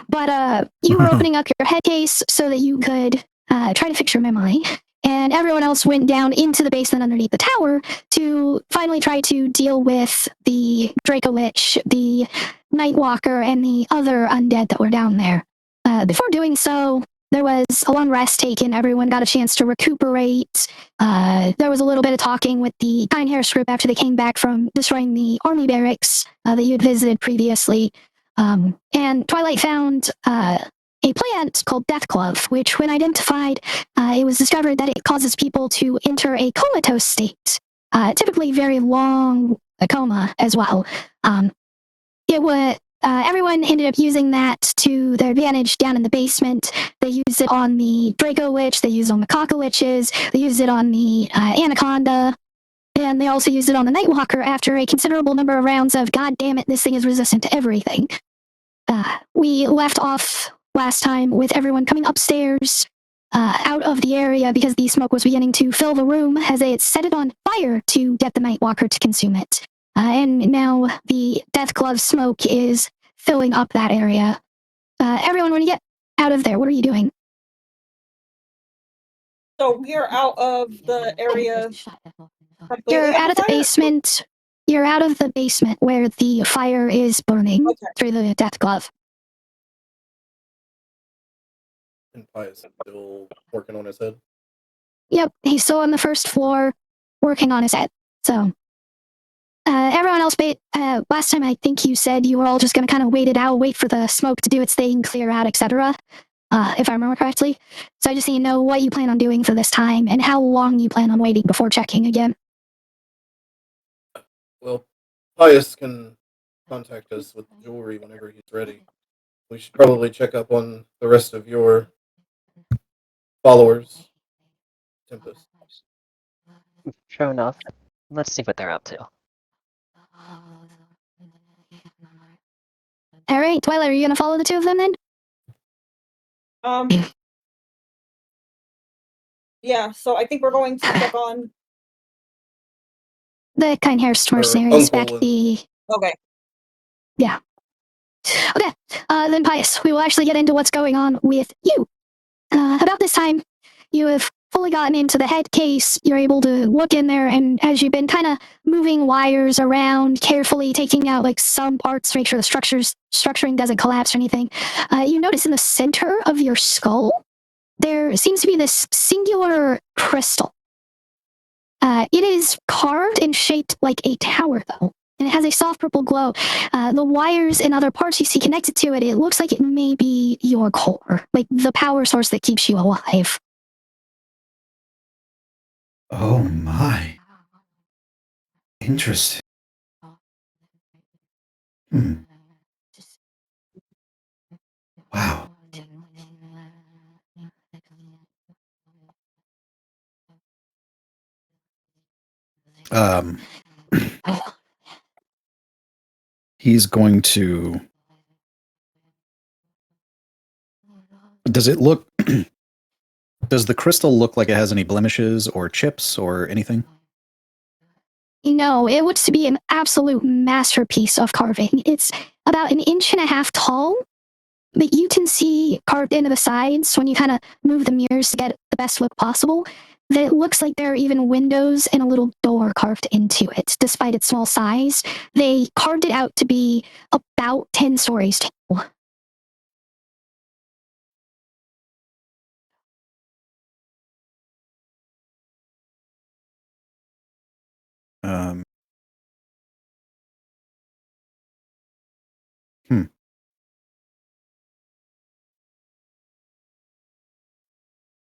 But you were opening up your head case so that you could try to fix your memory. And everyone else went down into the basement underneath the tower to finally try to deal with the dracolich, the nightwalker, and the other undead that were down there. Before doing so, there was a long rest taken. Everyone got a chance to recuperate. There was a little bit of talking with the Kind Harris group after they came back from destroying the army barracks that you had visited previously. And Twilight found a plant called Death Glove, which, when identified, it was discovered that it causes people to enter a comatose state, typically very long coma as well. It would. Everyone ended up using that to their advantage down in the basement. They used it on the Draco Witch, they used it on the Cockawitches, they used it on the Anaconda, and they also used it on the Nightwalker after a considerable number of rounds of, God damn it, this thing is resistant to everything. We left off last time with everyone coming upstairs out of the area because the smoke was beginning to fill the room as they had set it on fire to get the Nightwalker to consume it. And now the Death Glove smoke is filling up that area. Everyone, when you get out of there, what are you doing? So we're out of the area. You're out of the basement. You're out of the basement where the fire is burning through the Death Glove. And Pious still working on his head? Yep, he's still on the first floor working on his head. So, everyone else, last time I think you said you were all just going to kind of wait it out, wait for the smoke to do its thing, clear out, etc. If I remember correctly. So I just need to know what you plan on doing for this time and how long you plan on waiting before checking again. Well, Pious can contact us with the jewelry whenever he's ready. We should probably check up on the rest of your followers. Tempest. Sure enough. Let's see what they're up to. Alright, Twilight, are you going to follow the two of them then? Yeah, so I think we're going to check on the Kind Harris mercenaries back at the... Okay. Yeah. Okay, then Pious, we will actually get into what's going on with you. About this time, you have fully gotten into the head case. You're able to look in there, and as you've been kind of moving wires around, carefully taking out like some parts to make sure the structuring doesn't collapse or anything, you notice in the center of your skull, there seems to be this singular crystal. It is carved and shaped like a tower, though, and it has a soft purple glow. The wires and other parts you see connected to it, it looks like it may be your core, like the power source that keeps you alive. Oh my. Interesting. Wow. He's going to... Does it look... Does the crystal look like it has any blemishes or chips or anything? No, it looks to be an absolute masterpiece of carving. It's about 1.5 inches tall, but you can see carved into the sides when you kind of move the mirrors to get the best look possible, that it looks like there are even windows and a little door carved into it, despite its small size. They carved it out to be about 10 stories tall.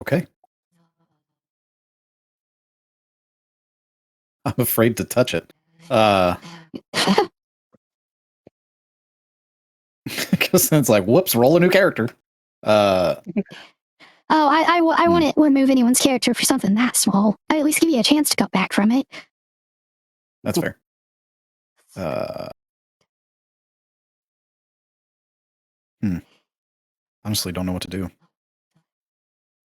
Okay. I'm afraid to touch it. Because then it's like, whoops, roll a new character. I wouldn't remove anyone's character for something that small. I'd at least give you a chance to cut back from it. That's fair. Honestly, don't know what to do.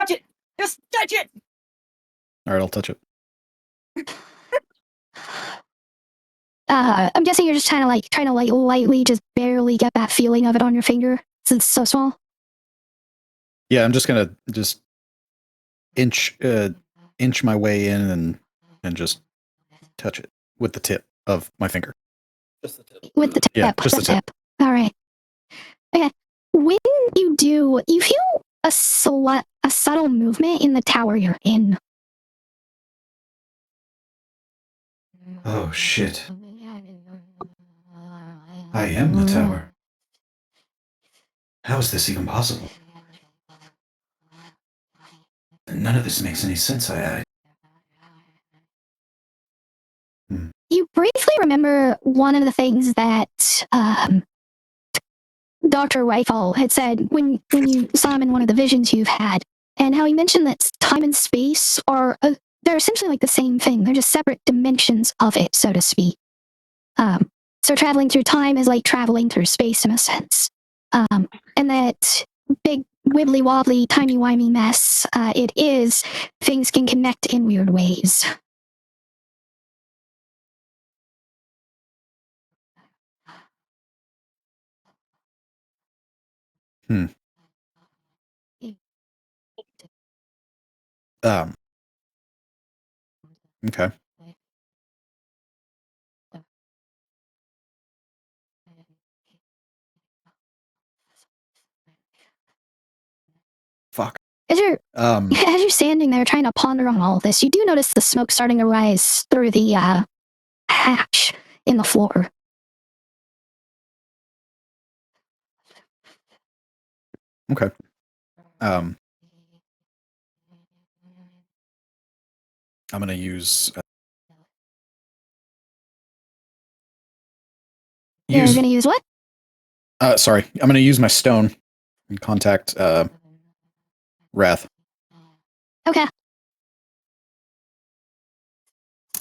touch it. Just touch it. All right, I'll touch it. I'm guessing you're just trying to lightly, just barely get that feeling of it on your finger since it's so small. Yeah, I'm just gonna just inch my way in and just touch it with the tip of my finger. Just the tip. With the tip. Yeah, just the tip. All right. Okay. When you do, you feel a subtle movement in the tower you're in. Oh shit! I am the tower. How is this even possible? None of this makes any sense. You briefly remember one of the things that Dr. Rifle had said when you saw him in one of the visions you've had, and how he mentioned that time and space are they're essentially like the same thing. They're just separate dimensions of it, so to speak. So traveling through time is like traveling through space in a sense. And that big wibbly wobbly timey wimey mess it is, things can connect in weird ways. Okay. Fuck. As you're standing there trying to ponder on all this, you do notice the smoke starting to rise through the hatch in the floor. Okay. I'm gonna use. You're gonna use what? Sorry, I'm gonna use my stone and contact Wrath. Okay.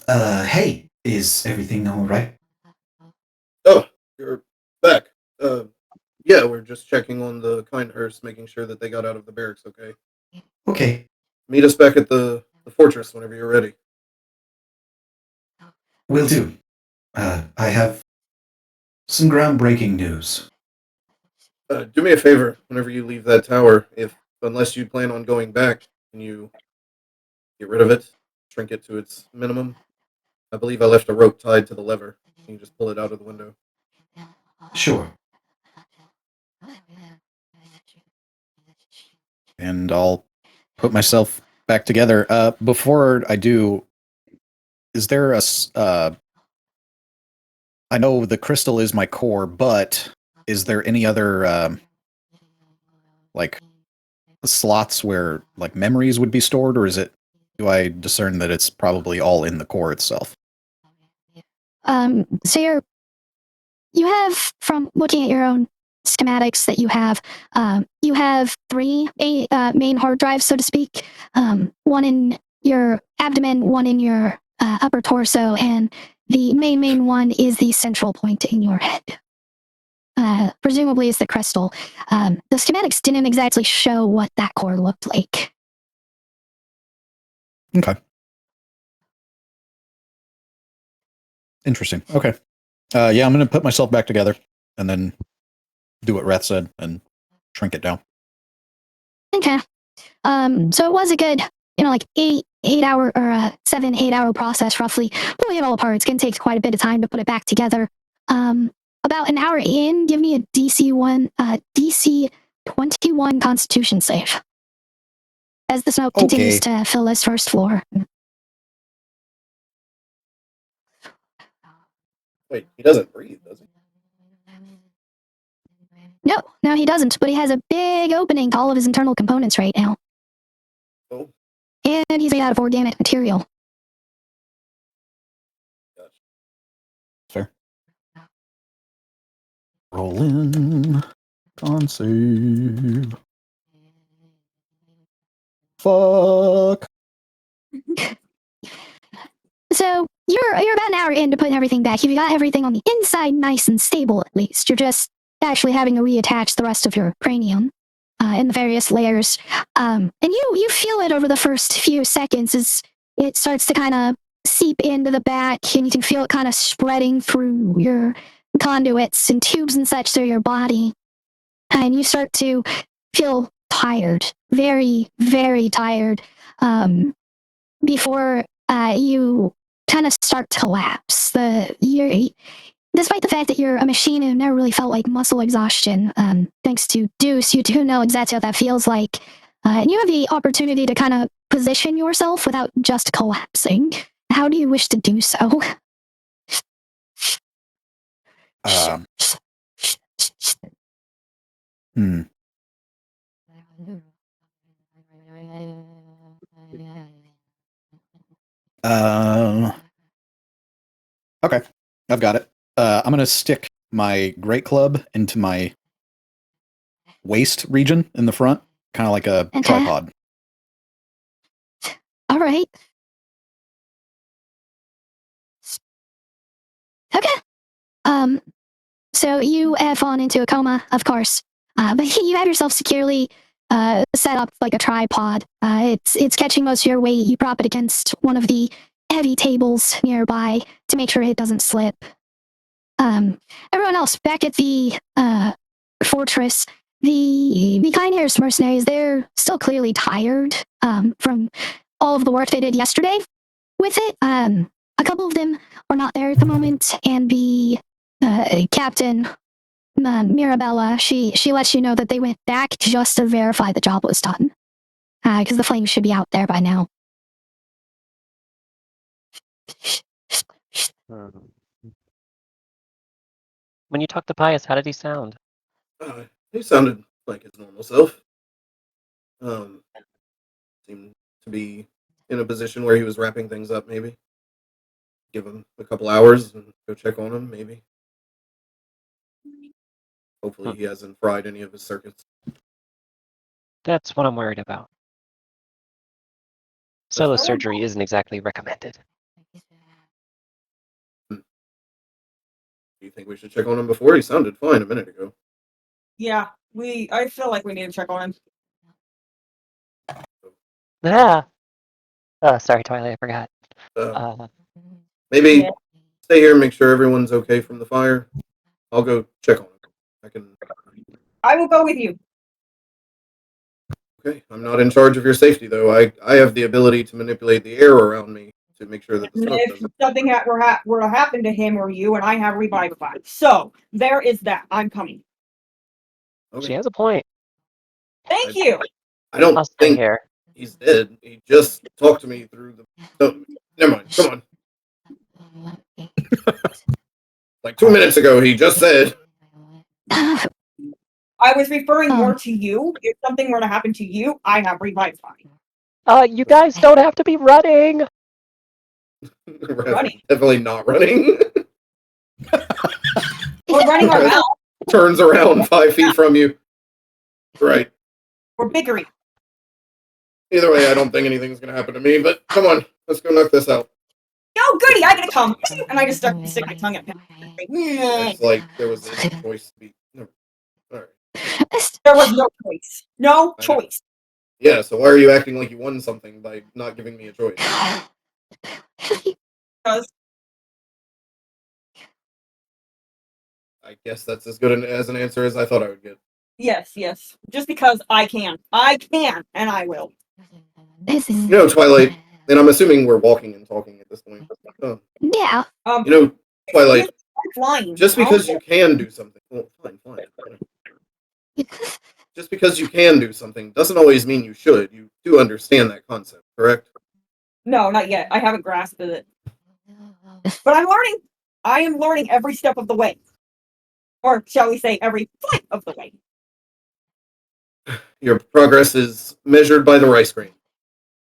Hey, is everything all right? Oh, you're back. Yeah, we're just checking on the Kindhurst, making sure that they got out of the barracks okay. Okay. Meet us back at the fortress whenever you're ready. Will do. I have some groundbreaking news. Do me a favor whenever you leave that tower. Unless you plan on going back, can you get rid of it, shrink it to its minimum? I believe I left a rope tied to the lever. You can just pull it out of the window. Sure. And I'll put myself back together. Before I do, is there I know the crystal is my core, but is there any other like slots where like memories would be stored, or do I discern that it's probably all in the core itself? So you have, from looking at your own schematics that you have three main hard drives, so to speak. One in your abdomen, one in your upper torso, and the main one is the central point in your head. Presumably is the crystal. The schematics didn't exactly show what that core looked like. Okay. Interesting. Okay. Yeah, I'm going to put myself back together and then do what Wrath said and shrink it down. Okay. So it was a good, like 8-hour or 7-8 hour process roughly. Pulling it all apart, it's going to take quite a bit of time to put it back together. About an hour in, give me a DC 21 Constitution save. As the smoke continues to fill this first floor. Wait, he doesn't breathe, does he? No, he doesn't, but he has a big opening to all of his internal components right now. Oh. And he's made out of organic material. Gotcha. Fair. Roll in. Con save. Fuck. So you're about an hour in to putting everything back. If you got everything on the inside nice and stable, at least you're just actually having to reattach the rest of your cranium in the various layers. And you feel it over the first few seconds as it starts to kind of seep into the back, and you can feel it kind of spreading through your conduits and tubes and such through your body. And you start to feel tired, very, very tired, before you kind of start to lapse. Despite the fact that you're a machine and never really felt like muscle exhaustion, thanks to Deuce, you do know exactly what that feels like. And you have the opportunity to kind of position yourself without just collapsing. How do you wish to do so? Hmm. Okay, I've got it. I'm gonna stick my great club into my waist region in the front, kind of like a Okay. tripod. All right. Okay. So you have fallen into a coma, of course, but you have yourself securely set up like a tripod. It's catching most of your weight. You prop it against one of the heavy tables nearby to make sure it doesn't slip. Everyone else back at the fortress, the kind hairs mercenaries, they're still clearly tired from all of the work they did yesterday with it. A couple of them are not there at the moment, and the captain, Mirabella, she lets you know that they went back just to verify the job was done, because the flames should be out there by now. Hmm. When you talked to Pious, how did he sound? He sounded like his normal self. Seemed to be in a position where he was wrapping things up, maybe. Give him a couple hours and go check on him, maybe. Hopefully he hasn't fried any of his circuits. That's what I'm worried about. Solo surgery isn't exactly recommended. Do you think we should check on him before? He sounded fine a minute ago. Yeah, I feel like we need to check on him. Ah! Sorry, Twilight, I forgot. Maybe Yeah. stay here and make sure everyone's okay from the fire. I'll go check on him. I will go with you. Okay, I'm not in charge of your safety, though. I have the ability to manipulate the air around me to make sure that the And smoke if doesn't. something were to happen to him or you, and I have revivify. So there is that. I'm coming. Okay. She has a point. Thank you. I don't I'll stay think here. he's dead. He just talked to me through the. Oh, never mind. Come on. Like 2 minutes ago, he just said. I was referring more to you. If something were to happen to you, I have revivify. You guys don't have to be running! Running. Definitely not running. We're running around. Turns around 5 feet from you. Right. We're bickering. Either way, I don't think anything's gonna happen to me. But come on, let's go knock this out. Oh, goody! I gotta come. And I just start to stick my tongue at him. It's like there was a choice to be. No. All right. There was no choice. No choice. Yeah. So why are you acting like you won something by not giving me a choice? Because I guess that's as good as an answer as I thought I would get. yes. Just because I can, and I will. You know, Twilight, and I'm assuming we're walking and talking at this point. Yeah. You know, Twilight, Flying. just because you can do something. Well, fine. Just because you can do something doesn't always mean you should. You do understand that concept, correct? No, not yet. I haven't grasped it. But I'm learning. I am learning every step of the way. Or shall we say, every flight of the way. Your progress is measured by the rice grain.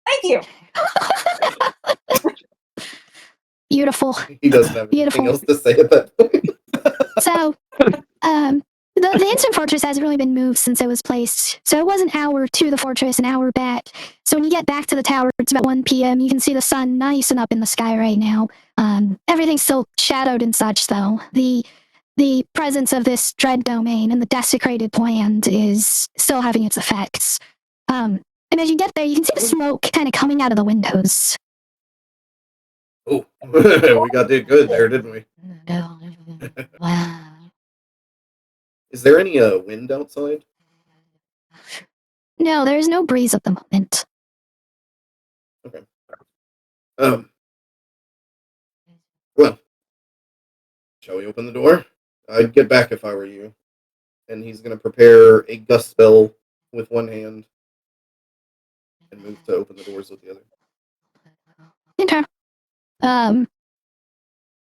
Thank you. Beautiful. He doesn't have anything else to say at that point. So, the instant fortress hasn't really been moved since it was placed. So it was an hour to the fortress, an hour back. So when you get back to the tower, it's about 1 p.m. You can see the sun nice and up in the sky right now. Everything's still shadowed and such, though. The presence of this dread domain and the desecrated land is still having its effects. And as you get there, you can see the smoke kind of coming out of the windows. Oh, we got did good there, didn't we? Is there any wind outside? No, there's no breeze at the moment. Okay. Well, shall we open the door? I'd get back if I were you. And he's going to prepare a gust spell with one hand and move to open the doors with the other. Okay.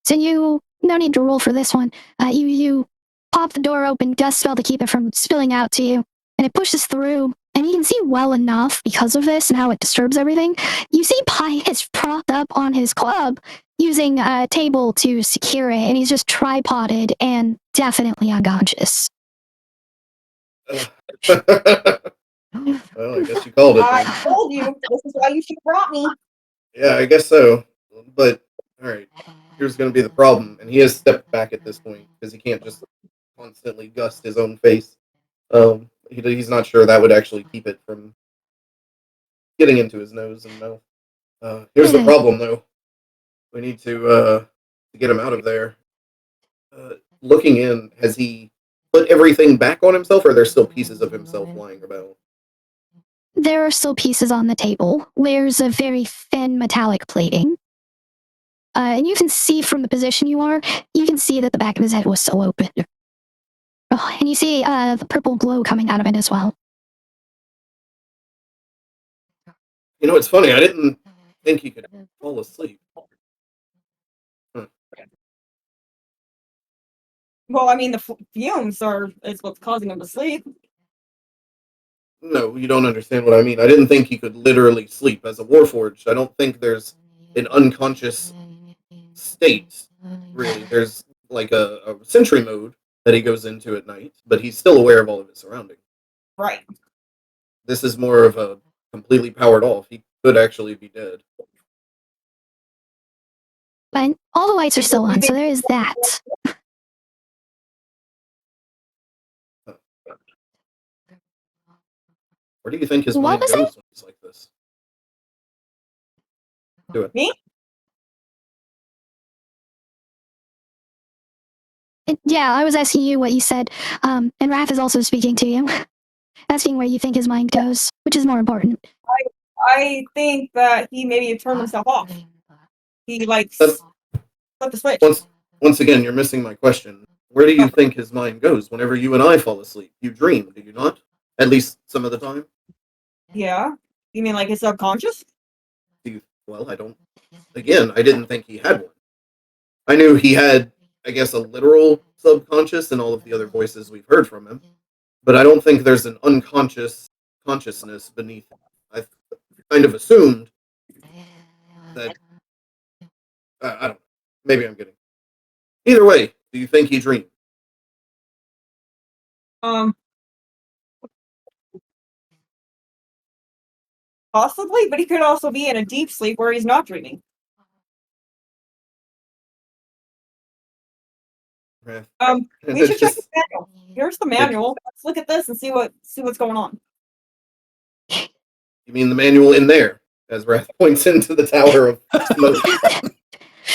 So you no need to roll for this one. You pop the door open, gust spell to keep it from spilling out to you, and it pushes through. And you can see well enough because of this and how it disturbs everything. You see Pious propped up on his club using a table to secure it, and he's just tripoded and definitely unconscious. Well, I guess you called it. I Then. told you this is why you should have brought me. Yeah, I guess so. But, alright, here's going to be the problem. And he has stepped back at this point because he can't just constantly gust his own face. He's not sure that would actually keep it from getting into his nose and mouth. Here's the problem, though. We need to get him out of there. Looking in, has he put everything back on himself, or are there still pieces of himself lying about? There are still pieces on the table. There's a very thin metallic plating. And you can see from the position you are, you can see that the back of his head was still open. Oh, and you see the purple glow coming out of it as well. You know, it's funny. I didn't think he could fall asleep. Well, I mean, the fumes is what's causing him to sleep. No, you don't understand what I mean. I didn't think he could literally sleep. As a Warforged, I don't think there's an unconscious state, really. There's like a sentry mode that he goes into at night, but he's still aware of all of his surroundings. Right. This is more of a completely powered off. He could actually be dead. But all the lights are still on, so there is that. Where do you think his What mind was goes when he's like this? Do it. Me? Yeah, I was asking you what you said. And Raph is also speaking to you, asking where you think his mind goes, which is more important. I think that he maybe turned himself off. He like That's- flipped the switch. Once again, you're missing my question. Where do you think his mind goes whenever you and I fall asleep? You dream, do you not? At least some of the time? Yeah. You mean like his subconscious? Well, I don't. Again, I didn't think he had one. I knew he had, I guess, a literal subconscious and all of the other voices we've heard from him, but I don't think there's an unconscious consciousness beneath him. I kind of assumed that. I don't know. Maybe I'm getting. Either way, do you think he dreamed? Possibly, but he could also be in a deep sleep where he's not dreaming. We should check the manual. Here's the manual. Let's look at this and see what's going on. You mean the manual in there, as Wrath points into the tower of smoke?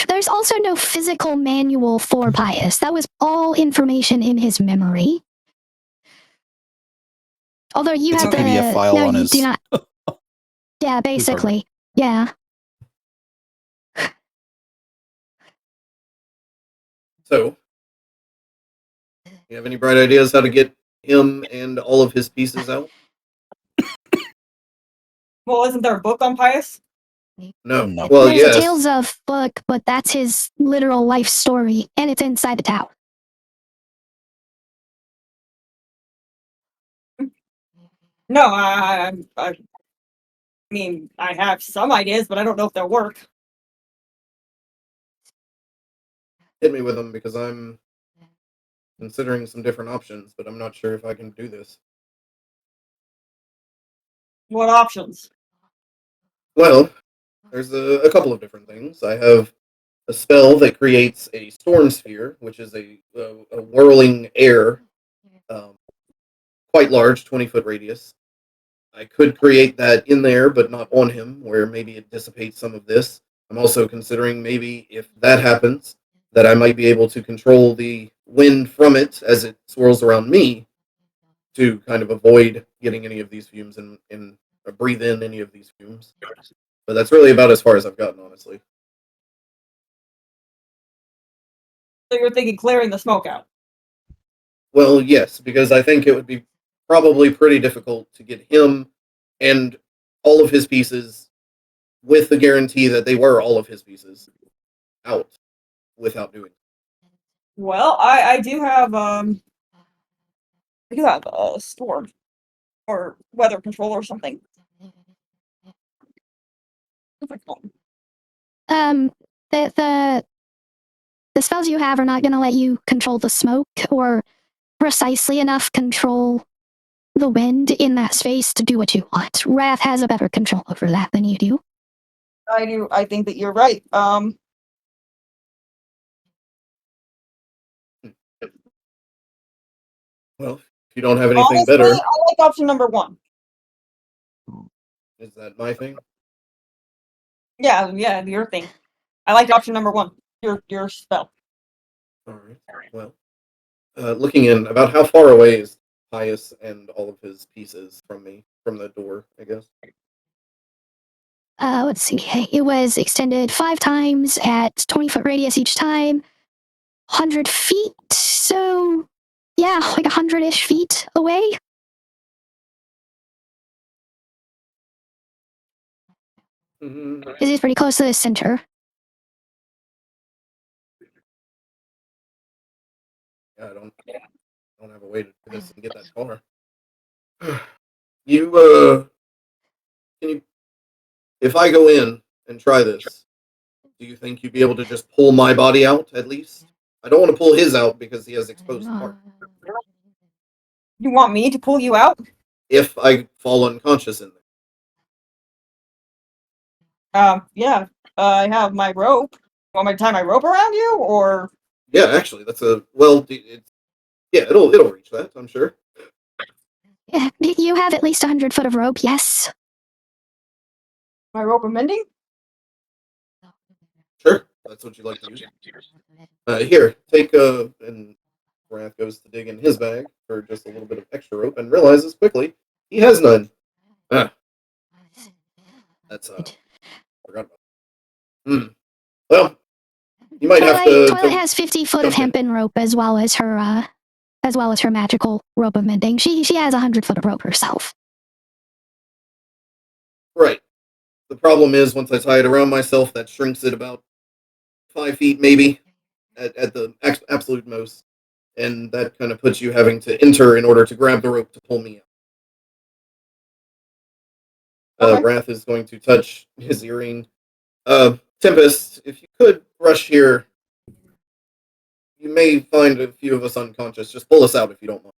There's also no physical manual for Pious. That was all information in his memory. Although you It's have a PDF file no, on you his. do not. Yeah, basically. Yeah. So, you have any bright ideas how to get him and all of his pieces out? Well, isn't there a book on Pious? No. No. Well, There's yes. a Tales of book, but that's his literal life story, and it's inside the tower. No, I mean, I have some ideas, but I don't know if they'll work. Hit me with them because I'm considering some different options, but I'm not sure if I can do this. What options? Well, there's a couple of different things. I have a spell that creates a storm sphere, which is a whirling air, quite large, 20-foot radius. I could create that in there, but not on him, where maybe it dissipates some of this. I'm also considering maybe if that happens, that I might be able to control the wind from it as it swirls around me to kind of avoid getting any of these fumes and breathe in any of these fumes. But that's really about as far as I've gotten, honestly. So you're thinking clearing the smoke out. Well, yes, because I think it would be probably pretty difficult to get him and all of his pieces with the guarantee that they were all of his pieces out without doing it. Well, I do have storm or weather control or something. What's it called? The spells you have are not going to let you control the smoke or precisely enough control the wind in that space to do what you want. Wrath has a better control over that than you do. I do. I think that you're right. Well, if you don't have anything Honestly, better, I like option number one. is that my thing? Yeah, your thing. I liked option number one. Your spell. All right. Well, looking in, about how far away is Pious and all of his pieces from me, from the door, I guess? Let's see. It was extended 5 times at 20-foot radius each time, 100 feet. So, yeah, like 100-ish feet away. Mm, Because he's pretty close to the center. yeah, I don't have a way to do this and get that far. You, can you, if I go in and try this, do you think you'd be able to just pull my body out at least? I don't want to pull his out because he has exposed part. You want me to pull you out? If I fall unconscious in there. Yeah. I have my rope. Want me to tie my rope around you, or Yeah, actually, that's yeah, it'll reach that, I'm sure. Yeah, you have at least 100 foot of rope, yes. my rope of mending? Sure, that's what you like to use. Here, take and Wrath goes to dig in his bag for just a little bit of extra rope and realizes quickly he has none. Ah, that's forgot about. Well, you might have Twilight to has 50 foot of jump in. hempen rope as well as her magical rope of mending. She has 100 foot of rope herself. Right. The problem is once I tie it around myself, that shrinks it about 5 feet maybe at the absolute most, and that kind of puts you having to enter in order to grab the rope to pull me out. Okay. Wrath is going to touch his earring. Tempest, if you could rush here, you may find a few of us unconscious. Just pull us out if you don't mind.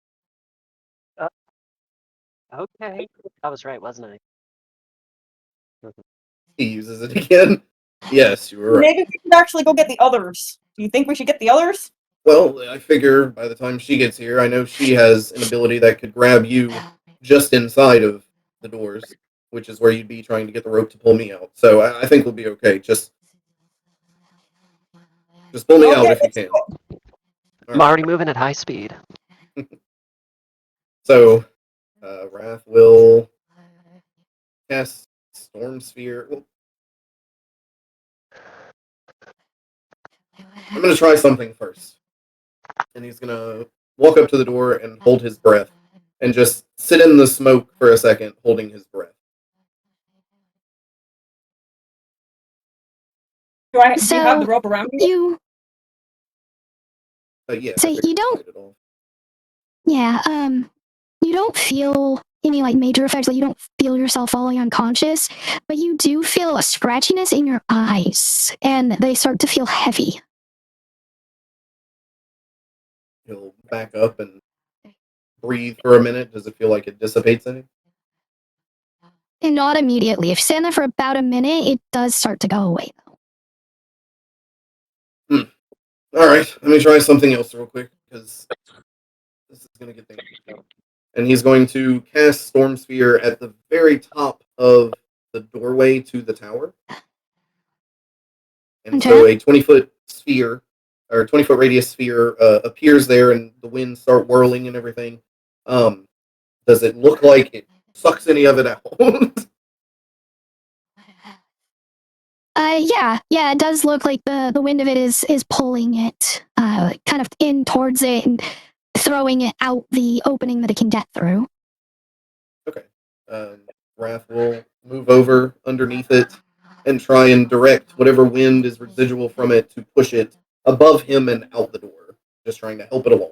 Okay. I was right, wasn't I? He uses it again. Yes, you were right. Maybe we should actually go get the others. Do you think we should get the others? Well, I figure by the time she gets here, I know she has an ability that could grab you just inside of the doors, which is where you'd be trying to get the rope to pull me out. So I think we'll be okay. Just pull me out if you let's can. go. I'm already moving at high speed. So, Wrath will cast Storm Sphere. Well, I'm going to try something first. And he's going to walk up to the door and hold his breath and just sit in the smoke for a second, holding his breath. Do you have the rope around you? Yeah. So you don't. Yeah. You don't feel any like major effects. Like you don't feel yourself falling unconscious, but you do feel a scratchiness in your eyes, and they start to feel heavy. He'll back up and breathe for a minute. Does it feel like it dissipates any? And not immediately. If you stand there for about a minute, it does start to go away, though. All right, let me try something else real quick because this is going to get things. And he's going to cast Storm Sphere at the very top of the doorway to the tower. And so a 20-foot sphere, or 20-foot radius sphere, appears there, and the winds start whirling and everything. Does it look like it sucks any of it out? Yeah, it does look like the wind of it is pulling it kind of in towards it and throwing it out the opening that it can get through. Okay. Wrath will move over underneath it and try and direct whatever wind is residual from it to push it above him and out the door. Just trying to help it along.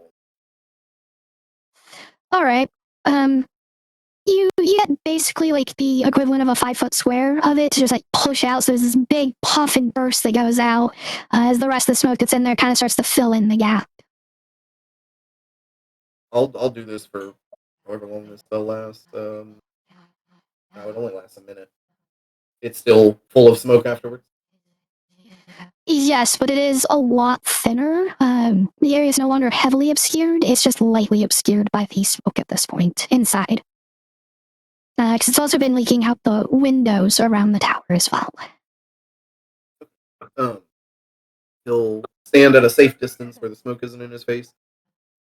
All right. You get basically like the equivalent of a 5-foot square of it to just like push out. So there's this big puff and burst that goes out as the rest of the smoke that's in there kind of starts to fill in the gap. I'll do this for however long this spell lasts. No, it only lasts a minute. It's still full of smoke afterwards. Yes, but it is a lot thinner. The area is no longer heavily obscured. It's just lightly obscured by the smoke at this point inside. Because it's also been leaking out the windows around the tower as well. He'll stand at a safe distance where the smoke isn't in his face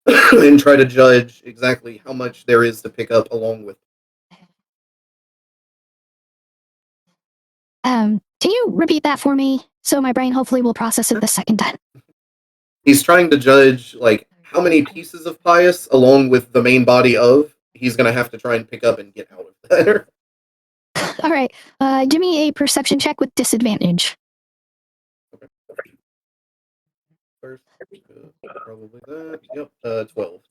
and try to judge exactly how much there is to pick up along with. Can you repeat that for me? So my brain hopefully will process it the second time. He's trying to judge like how many pieces of Pious along with the main body of he's going to have to try and pick up and get out of there. All right. Do me a perception check with disadvantage. Okay. First, probably that. Yep. 12.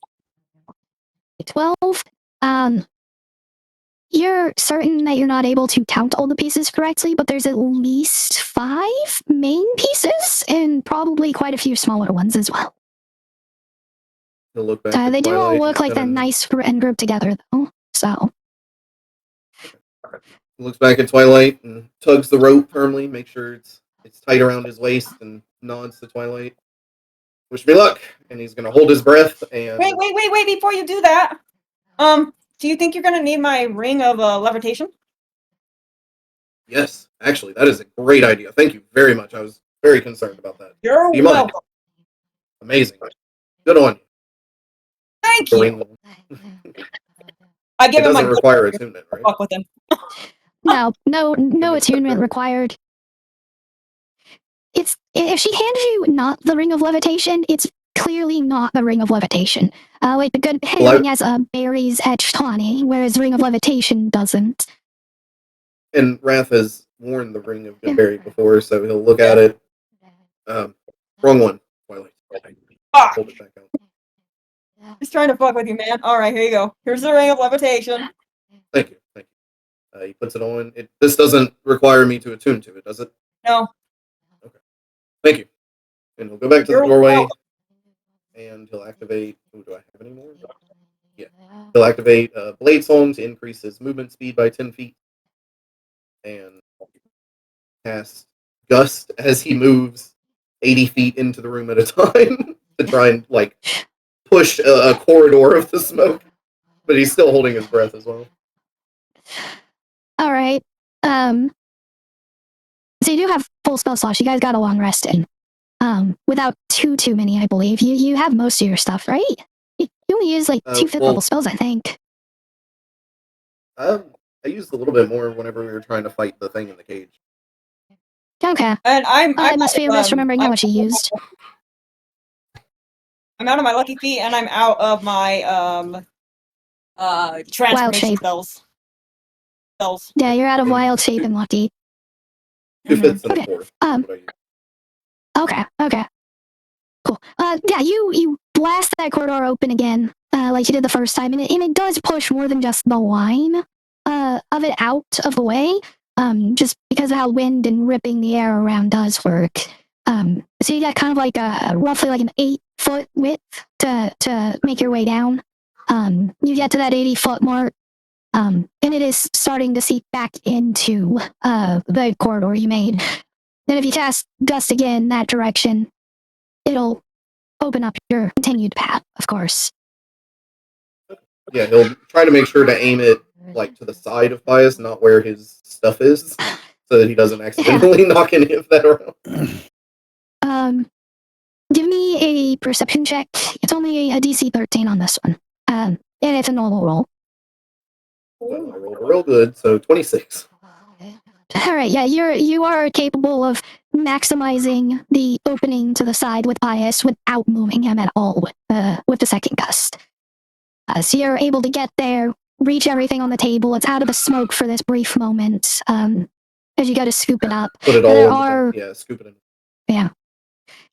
12. You're certain that you're not able to count all the pieces correctly, but there's at least 5 main pieces and probably quite a few smaller ones as well. He'll look back at They do all Twilight look like they're and nice and grouped together, though. So looks back at Twilight and tugs the rope firmly, make sure it's tight around his waist, and nods to Twilight. Wish me luck, and he's gonna hold his breath and Wait! Before you do that, do you think you're gonna need my ring of levitation? Yes, actually, that is a great idea. Thank you very much. I was very concerned about that. You're Do you mind? welcome. Amazing. Good on you. Thank The you. ring I it give him my doesn't require attunement, right? fuck with him. no attunement required. It's if she hands you not the ring of levitation, it's clearly not the ring of levitation. Like the good ring has berries etched on it, whereas ring of levitation doesn't. And Wrath has worn the ring of Goodberry before, so he'll look at it. Wrong one, Twilight. Fuck! Hold it back out. Just trying to fuck with you, man. Alright, here you go. Here's the ring of levitation. Thank you. He puts it on. This doesn't require me to attune to it, does it? No. Okay. Thank you. And he'll go back to the doorway, and he'll activate... Oh, do I have any more? Yeah. He'll activate Blade Song to increase his movement speed by 10 feet. And cast Gust as he moves 80 feet into the room at a time to try and, like, push a corridor of the smoke. But he's still holding his breath as well. All right. So you do have full spell slots. You guys got a long rest in. Without too many, I believe. You have most of your stuff, right? You only use like 2 fifth level spells, I think. I used a little bit more whenever we were trying to fight the thing in the cage. Okay. And I must be misremembering how much you used. I'm out of my lucky feet, and I'm out of my transformation shape. spells. Yeah, you're out of wild shape and lucky. 2 fifths and Okay. a fourth. Okay. Cool. Yeah, you blast that corridor open again, like you did the first time, and it does push more than just the line of it out of the way, just because of how wind and ripping the air around does work. So you got kind of like roughly like an 8-foot width to make your way down. You get to that 80-foot mark, and it is starting to seep back into the corridor you made. Then if you cast Gust again that direction, it'll open up your continued path, of course. Yeah, he'll try to make sure to aim it like to the side of Pious, not where his stuff is, so that he doesn't accidentally knock any of that around. Give me a perception check. It's only a DC 13 on this one. And it's a normal roll. Well, I rolled real good, so 26. All right, yeah, you are capable of maximizing the opening to the side with Pious without moving him at all with the second gust. So you're able to get there, reach everything on the table. It's out of the smoke for this brief moment. As you go to scoop it up. Put it There all are- yeah, scoop it in. Yeah.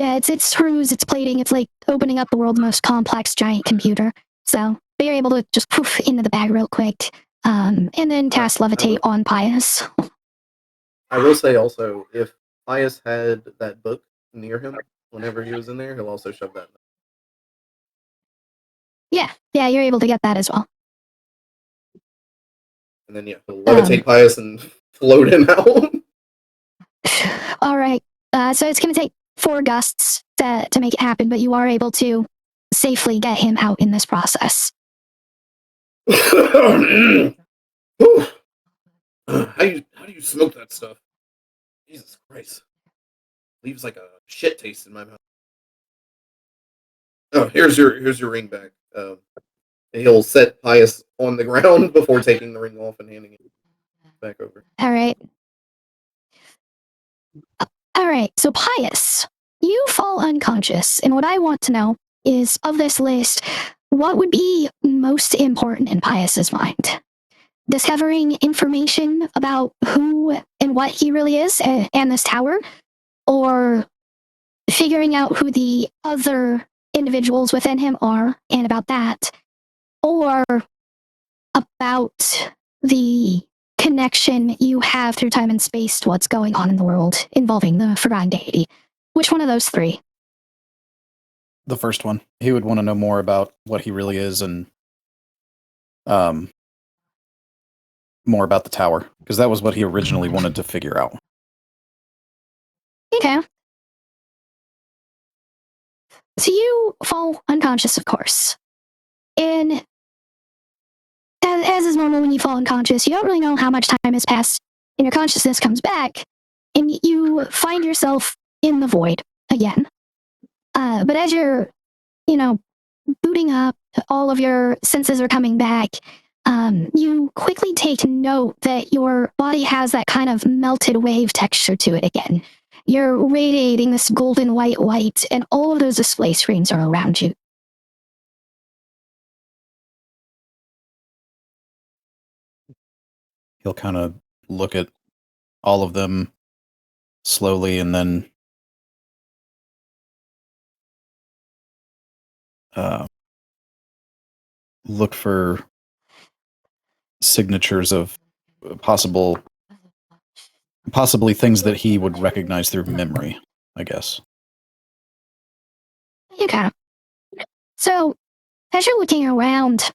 Yeah, it's screws, it's plating, it's like opening up the world's most complex giant computer. So you're able to just poof into the bag real quick, and then cast levitate on Pious. I will say also, if Pious had that book near him whenever he was in there, he'll also shove that. Yeah, you're able to get that as well. And then, yeah, he'll levitate Pious and float him out. All right. So it's going to take 4 gusts to make it happen, but you are able to safely get him out in this process. Whew. How do you smoke that stuff? Jesus Christ. Leaves like a shit taste in my mouth. Oh, here's your ring back. He'll set Pious on the ground before taking the ring off and handing it back over. All right. All right. So Pious, you fall unconscious, and what I want to know is, of this list, what would be most important in Pious's mind? Discovering information about who and what he really is and this tower, or figuring out who the other individuals within him are and about that, or about the connection you have through time and space to what's going on in the world involving the forgotten deity? Which one of those 3? The first one. He would want to know more about what he really is and more about the tower, because that was what he originally wanted to figure out. Okay. So you fall unconscious, of course. And as is normal when you fall unconscious, you don't really know how much time has passed, and your consciousness comes back, and you find yourself in the void again. But as you're, booting up, all of your senses are coming back, you quickly take note that your body has that kind of melted wave texture to it again. You're radiating this golden white light, and all of those display screens are around you. He'll kind of look at all of them slowly and then look for signatures of possibly things that he would recognize through memory, I guess. Okay. So, as you're looking around,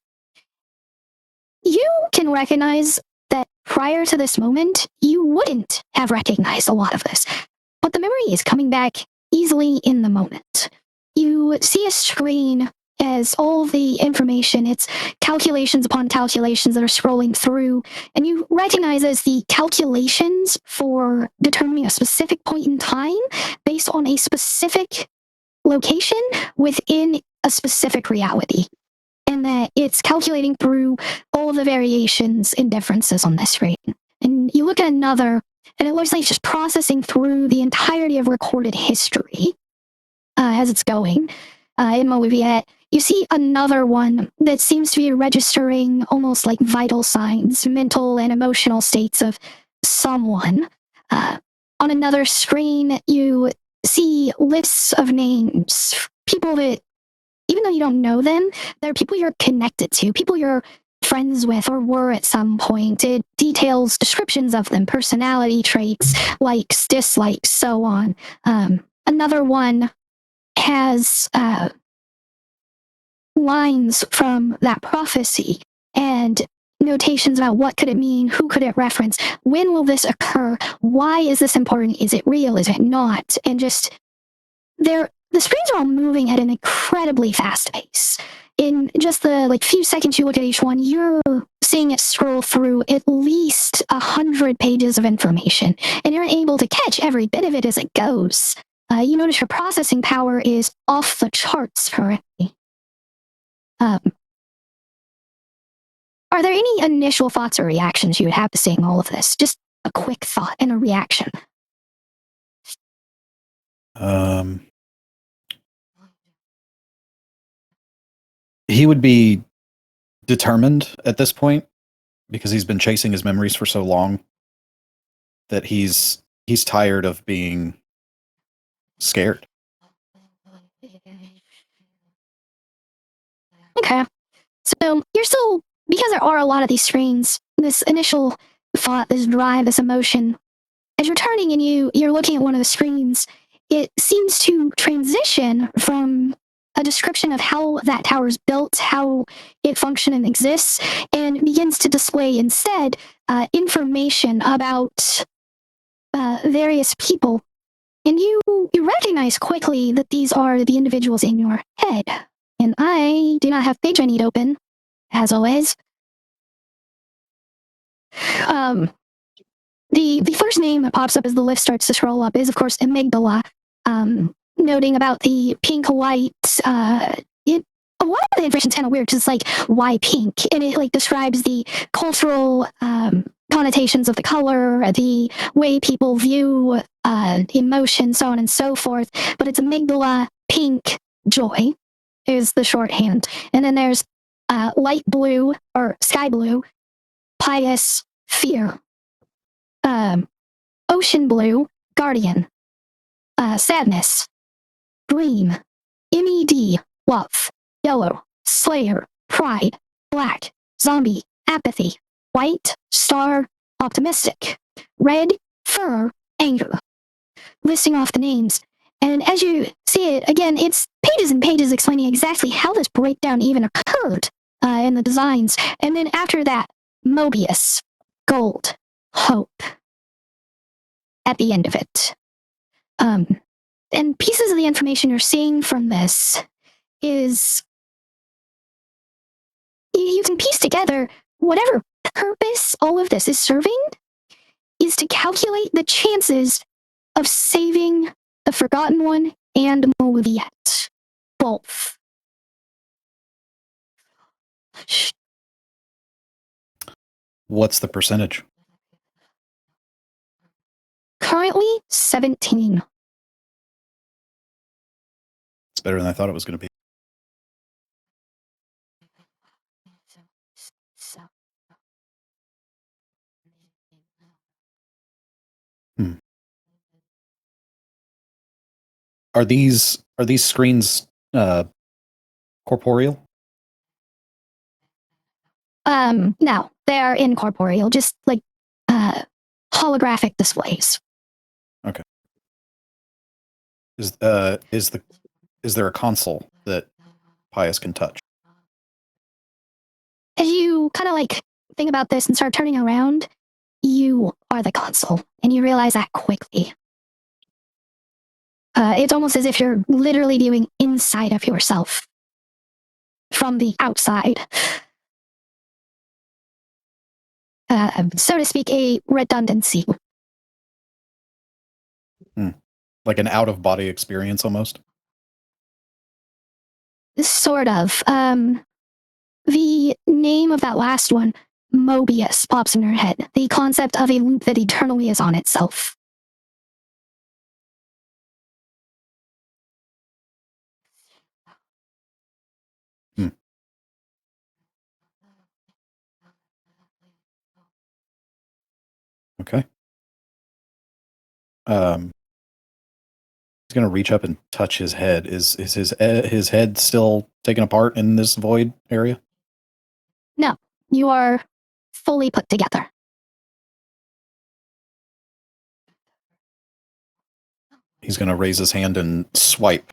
you can recognize that prior to this moment, you wouldn't have recognized a lot of this. But the memory is coming back easily in the moment. You see a screen as all the information, it's calculations upon calculations that are scrolling through, and you recognize as the calculations for determining a specific point in time based on a specific location within a specific reality. And that it's calculating through all of the variations and differences on this screen. And you look at another, and it looks like it's just processing through the entirety of recorded history as it's going in Maluviette. You see another one that seems to be registering almost like vital signs, mental and emotional states of someone. On another screen, you see lists of names, people that, even though you don't know them, they're people you're connected to, people you're friends with or were at some point. It details descriptions of them, personality traits, likes, dislikes, so on. Another one has lines from that prophecy and notations about what could it mean, who could it reference, when will this occur, why is this important, is it real, is it not, and just the screens are all moving at an incredibly fast pace. In just the few seconds you look at each one, you're seeing it scroll through at least 100 pages of information, and you're able to catch every bit of it as it goes. you notice your processing power is off the charts currently. Are there any initial thoughts or reactions you would have to seeing all of this? Just a quick thought and a reaction. He would be determined at this point because he's been chasing his memories for so long that he's tired of being scared. Okay. So you're still, because there are a lot of these screens, this initial thought, this drive, this emotion, as you're turning and you're looking at one of the screens, it seems to transition from a description of how that tower is built, how it functions and exists, and begins to display instead information about various people. And you recognize quickly that these are the individuals in your head. And I do not have page I need open, as always. The first name that pops up as the list starts to scroll up is, of course, Amygdala. Noting about the pink white, a lot of the information's kind of weird because it's like, why pink? And it like describes the cultural connotations of the color, the way people view emotion, so on and so forth. But it's amygdala, pink, joy is the shorthand. And then there's light blue or sky blue, pious, fear. Ocean blue, guardian. Sadness, green, MED, love. Yellow, slayer, pride. Black, zombie, apathy. White, star, optimistic. Red, fur, anger. Listing off the names. And as you see it, again, it's pages and pages explaining exactly how this breakdown even occurred in the designs. And then after that, Mobius, gold, hope. At the end of it. And pieces of the information you're seeing from this is you can piece together whatever purpose all of this is serving is to calculate the chances of saving the Forgotten One and Maluviette. Both. What's the percentage? Currently, 17. It's better than I thought it was going to be. Are these screens corporeal? No, they are incorporeal, just like holographic displays. Okay. Is there a console that Pious can touch? As you kind of like think about this and start turning around, you are the console, and you realize that quickly. It's almost as if you're literally viewing inside of yourself from the outside. So to speak, a redundancy. Like an out-of-body experience almost? Sort of. The name of that last one, Mobius, pops in your head. The concept of a loop that eternally is on itself. Okay. He's gonna reach up and touch his head. Is his head still taken apart in this void area? No, you are fully put together. He's gonna raise his hand and swipe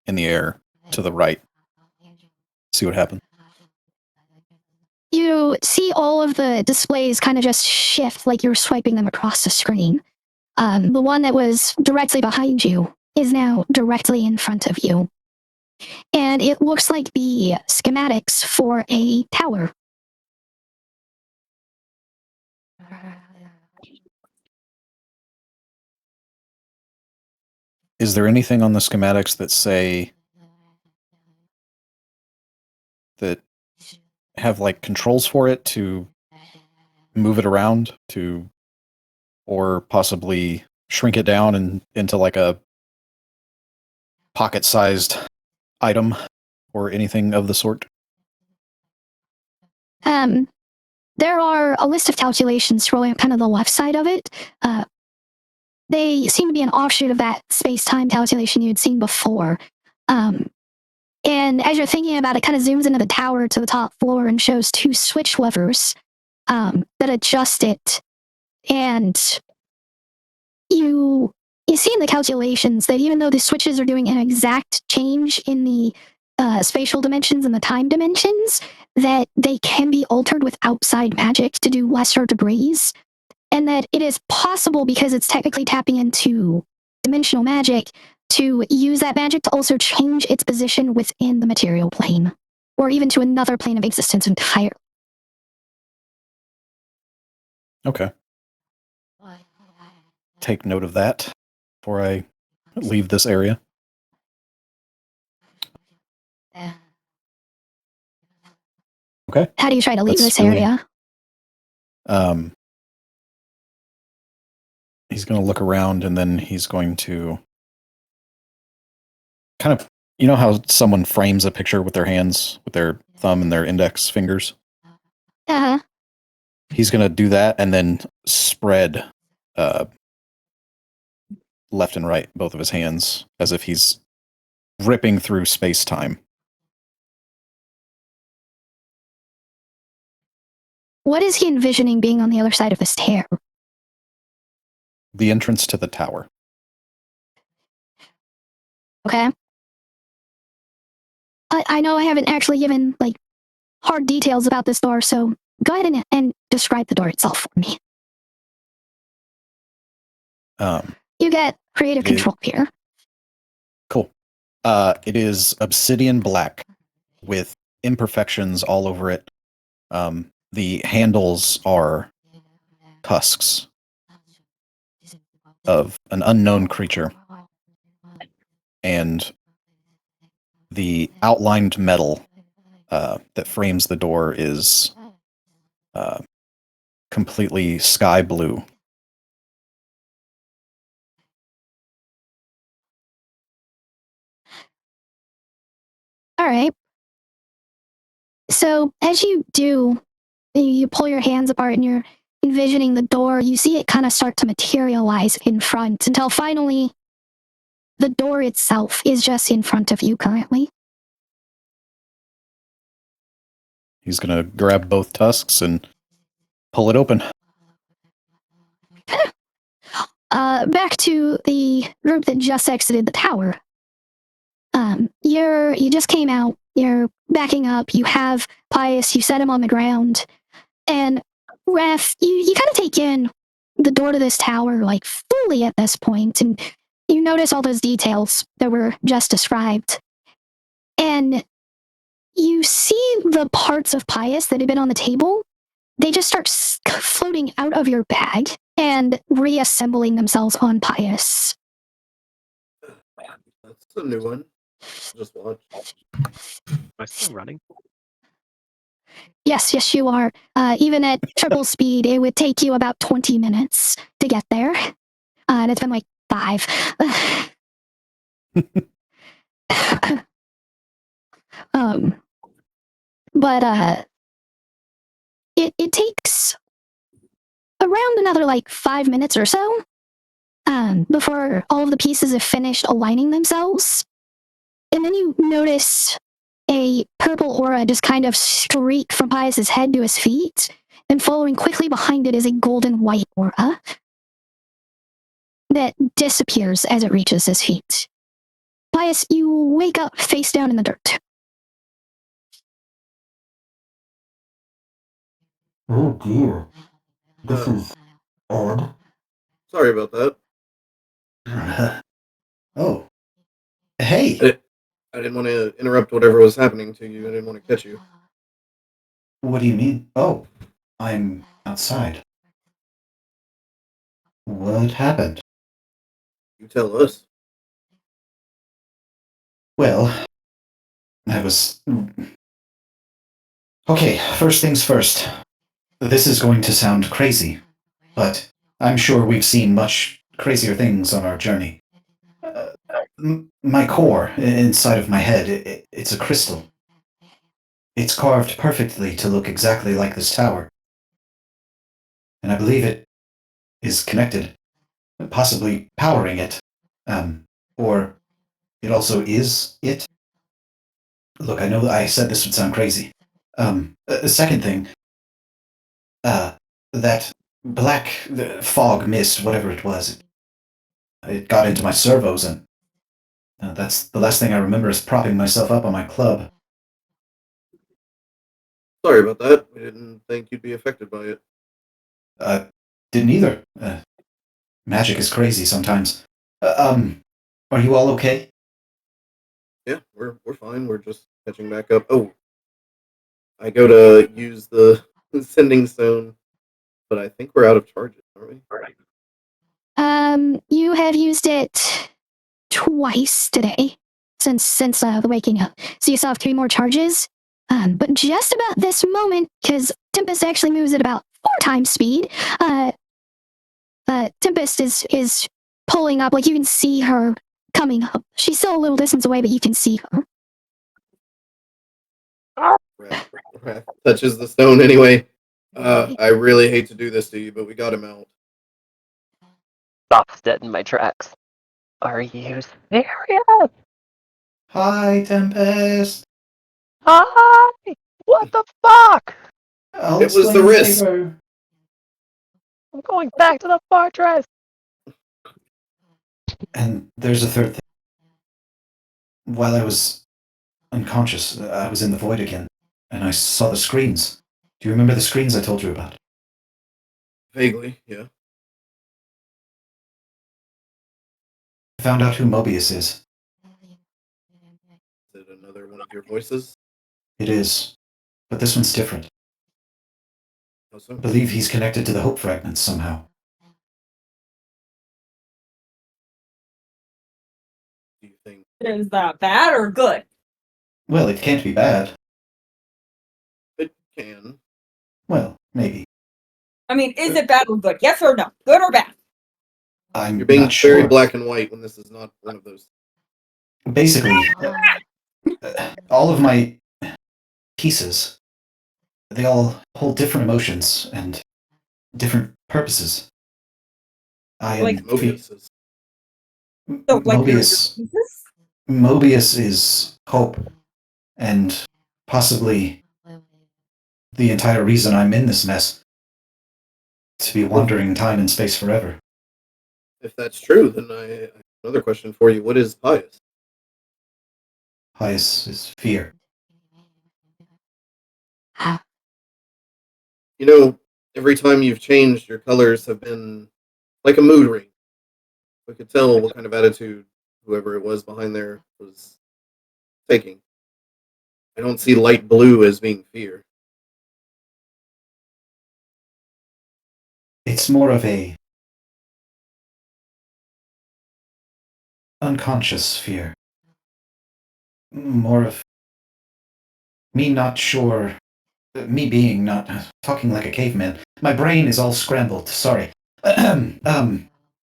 in the air to the right. See what happens. You see all of the displays kind of just shift like you're swiping them across the screen. The one that was directly behind you is now directly in front of you. And it looks like the schematics for a tower. Is there anything on the schematics that say that have like controls for it to move it around to, or possibly shrink it down and into like a pocket-sized item or anything of the sort? There are a list of calculations scrolling up kind of the left side of it. They seem to be an offshoot of that space-time calculation you had seen before. And as you're thinking about it, kind of zooms into the tower to the top floor and shows two switch levers that adjust it. And you see in the calculations that even though the switches are doing an exact change in the spatial dimensions and the time dimensions, that they can be altered with outside magic to do lesser degrees. And that it is possible, because it's technically tapping into dimensional magic, to use that magic to also change its position within the material plane, or even to another plane of existence entirely. Okay. Take note of that before I leave this area. Okay. How do you try to leave That's this really- area? He's going to look around and then he's going to kind of, you know how someone frames a picture with their hands, with their thumb and their index fingers? Uh-huh. He's going to do that and then spread left and right, both of his hands, as if he's ripping through space-time. What is he envisioning being on the other side of this tear? The entrance to the tower. Okay. I know I haven't actually given like hard details about this door, so go ahead and describe the door itself for me. You get creative control here. Cool. It is obsidian black with imperfections all over it. The handles are tusks of an unknown creature. And the outlined metal that frames the door is completely sky blue. All right. So as you do, you pull your hands apart and you're envisioning the door, you see it kind of start to materialize in front until finally the door itself is just in front of you currently. He's going to grab both tusks and pull it open. Back to the group that just exited the tower. You just came out, you're backing up, you have Pious, you set him on the ground, and Ref, you kind of take in the door to this tower like fully at this point, and you notice all those details that were just described. And you see the parts of Pious that had been on the table, they just start floating out of your bag and reassembling themselves on Pious. That's a new one. Just watch. Am I still running? Yes, you are. Even at triple speed, it would take you about 20 minutes to get there. And it's been like 5. But it takes around another like 5 minutes or so before all of the pieces have finished aligning themselves. And then you notice a purple aura just kind of streak from Pius's head to his feet, and following quickly behind it is a golden white aura that disappears as it reaches his feet. Pious, you wake up face down in the dirt. Oh dear. This is odd. Sorry about that. Oh. Hey! I didn't want to interrupt whatever was happening to you. I didn't want to catch you. What do you mean? Oh, I'm outside. What happened? You tell us. Well, I was. Okay, first things first. This is going to sound crazy, but I'm sure we've seen much crazier things on our journey. My core inside of my head, it's a crystal. It's carved perfectly to look exactly like this tower. And I believe it is connected, possibly powering it. Or it also is it. Look, I know I said this would sound crazy. The second thing, that black fog mist, whatever it was, it got into my servos, and that's the last thing I remember is propping myself up on my club. Sorry about that. We didn't think you'd be affected by it. Didn't either. Magic is crazy sometimes. Are you all okay? Yeah, we're fine. We're just catching back up. Oh, I go to use the sending stone, but I think we're out of charges, aren't we? You have used it twice today since the waking up. So you still have 3 more charges. But just about this moment, because Tempest actually moves at about 4 times speed, Tempest is pulling up. Like, you can see her coming up. She's still a little distance away, but you can see her. Wrath touches the stone anyway. I really hate to do this to you, but we got him out. Stops dead in my tracks. Are you serious? Hi, Tempest. Hi! What the fuck? I'll It was explain the wrist. later. I'm going back to the fortress. And there's a third thing. While I was unconscious, I was in the void again, and I saw the screens. Do you remember the screens I told you about? Vaguely, yeah. I found out who Mobius is. Is it another one of your voices? It is. But this one's different. How so? I believe he's connected to the Hope Fragments somehow. Do you think? Is that bad or good? Well, it can't be bad. It can. Well, maybe. I mean, is it bad or good? Yes or no? Good or bad? I'm You're being not very sure. black and white when this is not one of those. Basically, all of my pieces, they all hold different emotions and different purposes. I am Like Mobius is. So, like your Mobius. pieces? Mobius is hope, and possibly the entire reason I'm in this mess. To be wandering time and space forever. If that's true, then I have another question for you. What is Pious? Pious is fear. You know, every time you've changed, your colors have been like a mood ring. We could tell what kind of attitude whoever it was behind there was taking. I don't see light blue as being fear. It's more of a unconscious fear. More of me not sure, me being not talking like a caveman. My brain is all scrambled. Sorry.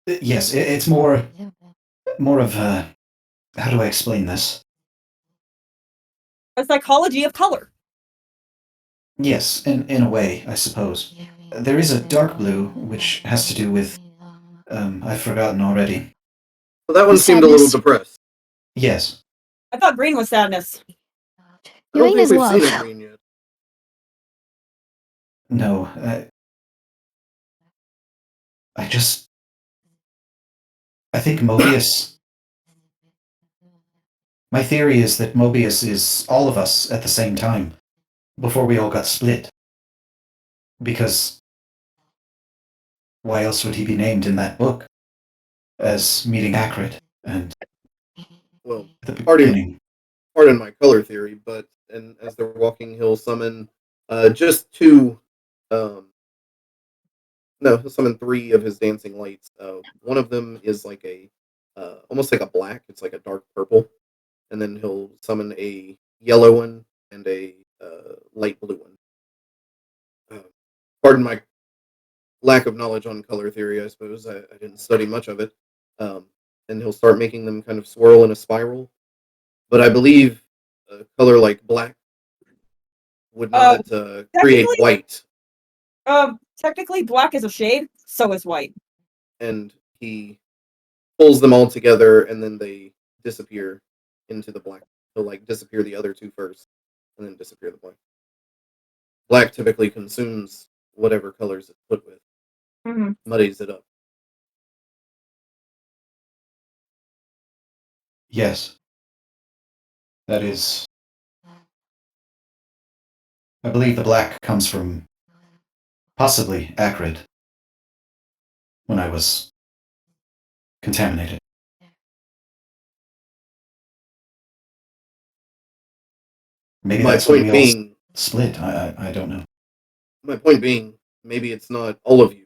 Yes, it's more of how do I explain this? A psychology of color. Yes, in a way, I suppose. There is a dark blue, which has to do with I've forgotten already. Well, that one seemed a little Sadness. depressed. Yes. I thought green was sadness. I don't Elaine think is we've love. seen a green yet. No, I think Mobius. My theory is that Mobius is all of us at the same time, before we all got split. Because why else would he be named in that book as meeting Acrid and Well, at the pardon, beginning? pardon my color theory, but and as they're walking, he'll summon just two. No, he'll summon three of his dancing lights. One of them is like a almost like a black. It's like a dark purple, and then he'll summon a yellow one and a light blue one. Pardon my lack of knowledge on color theory, I suppose. I didn't study much of it. And he'll start making them kind of swirl in a spiral. But I believe a color like black would not create technically- white. Technically, black is a shade, so is white. And he pulls them all together, and then they disappear into the black. He'll like disappear the other two first, and then disappear the black. Black typically consumes whatever colors it's put with, Mm-hmm. muddies it up. Yes. That is. I believe the black comes from possibly acrid when I was contaminated. Maybe My that's when point we all being, split. I don't know. my point being, maybe it's not all of you.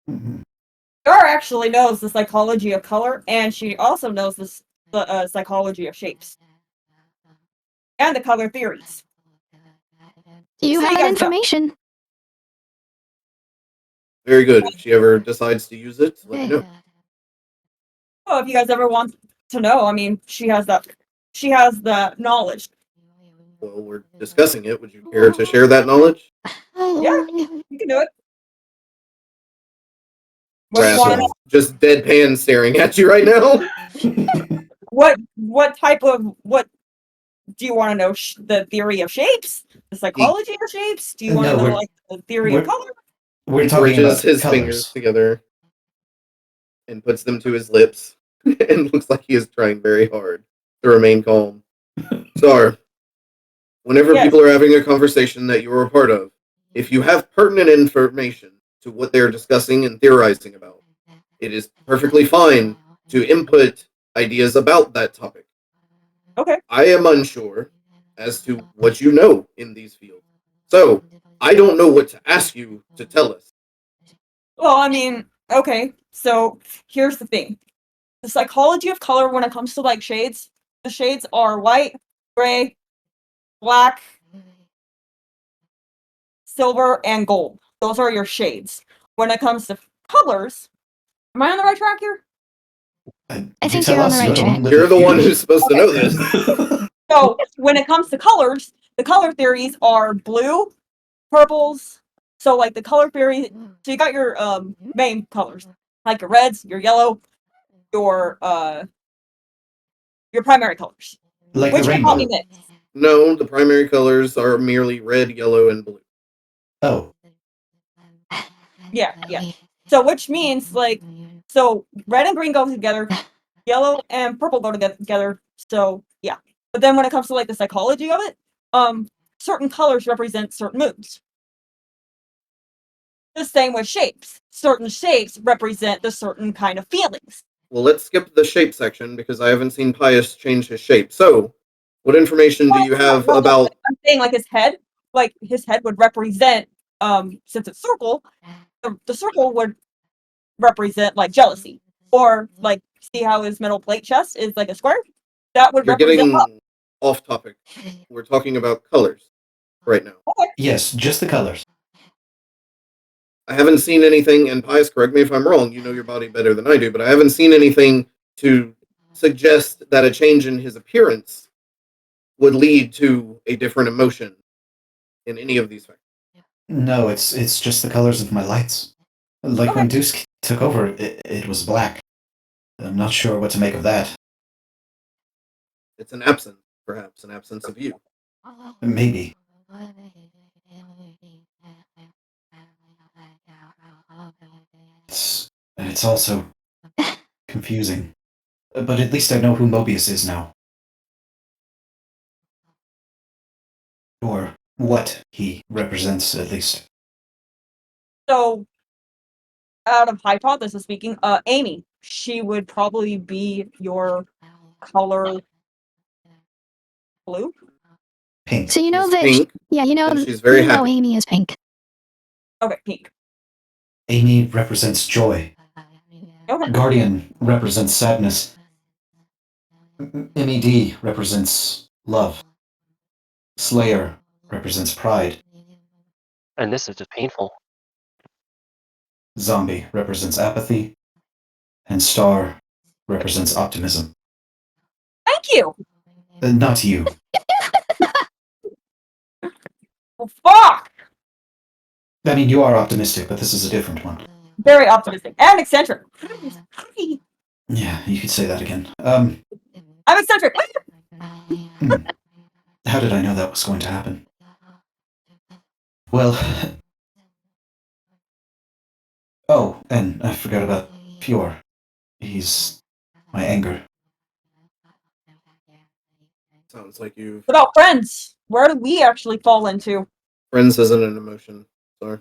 Mhm. Gar actually knows the psychology of color, and she also knows the psychology of shapes and the color theories. Do you So have you that guys know. information? Very good. If she ever decides to use it, let me know. Oh, if you guys ever want to know, I mean, she has the knowledge. Well, we're discussing it. Would you care to share that knowledge? Yeah. You can do it. What do you Wrath want to know? just deadpan staring at you right now. What type of what do you want to know? The theory of shapes, the psychology of shapes. Do you want to No, know we're- like the theory of we're- color? We're He talking bridges about his colors. fingers together and puts them to his lips and looks like he is trying very hard to remain calm. Sar, whenever Yes. people are having a conversation that you're a part of, if you have pertinent information to what they're discussing and theorizing about, it is perfectly fine to input ideas about that topic. Okay. I am unsure as to what you know in these fields. So, I don't know what to ask you to tell us. Well, I mean, okay. So here's the thing: the psychology of color when it comes to like shades. The shades are white, gray, black, silver, and gold. Those are your shades. When it comes to colors, am I on the right track here? I You think tell you're on us, the right you're track. one with You're the one fusion. who's supposed to know this. So when it comes to colors, the color theories are blue, purples. So like the color theory, so you got your main colors, like your reds, your yellow, your primary colors. Like Which the can all be rainbow. mixed. No, the primary colors are merely red, yellow, and blue. Oh, Yeah. So which means like, so red and green go together, yellow and purple go together. So yeah. But then when it comes to like the psychology of it, certain colors represent certain moods. The same with shapes. Certain shapes represent the certain kind of feelings. Well, let's skip the shape section because I haven't seen Pious change his shape. So, what information do you have No, about... I'm saying like his head would represent, since it's circle, the circle would represent like jealousy. Or like see how his metal plate chest is like a square? That would You're represent love. getting off topic. We're talking about colors right now. yes, just the colors. I haven't seen anything, and Pious, correct me if I'm wrong, you know your body better than I do, but I haven't seen anything to suggest that a change in his appearance would lead to a different emotion in any of these factors. No, it's just the colors of my lights. Like Okay. when Deuce took over, it was black. I'm not sure what to make of that. It's an absence, perhaps, an absence of you. Maybe. It's also confusing. But at least I know who Mobius is now. Or what he represents, at least. So out of hypothesis speaking, Amy, she would probably be your color blue. Pink. So you know She's that, pink, yeah, you know, and she's very you know happy. Amy is pink. Okay, pink. Amy represents joy. Okay. Guardian represents sadness. MED represents love. Slayer represents pride. And this is just painful. Zombie represents apathy. And Star represents optimism. Thank you. Not you. Well, fuck. I mean, you are optimistic, but this is a different one. Very optimistic and eccentric. Yeah, you could say that again. I'm eccentric. How did I know that was going to happen? Well... Oh, and I forgot about Pure. He's my anger. Sounds like you've What about friends? Where do we actually fall into? friends isn't an emotion. Sorry.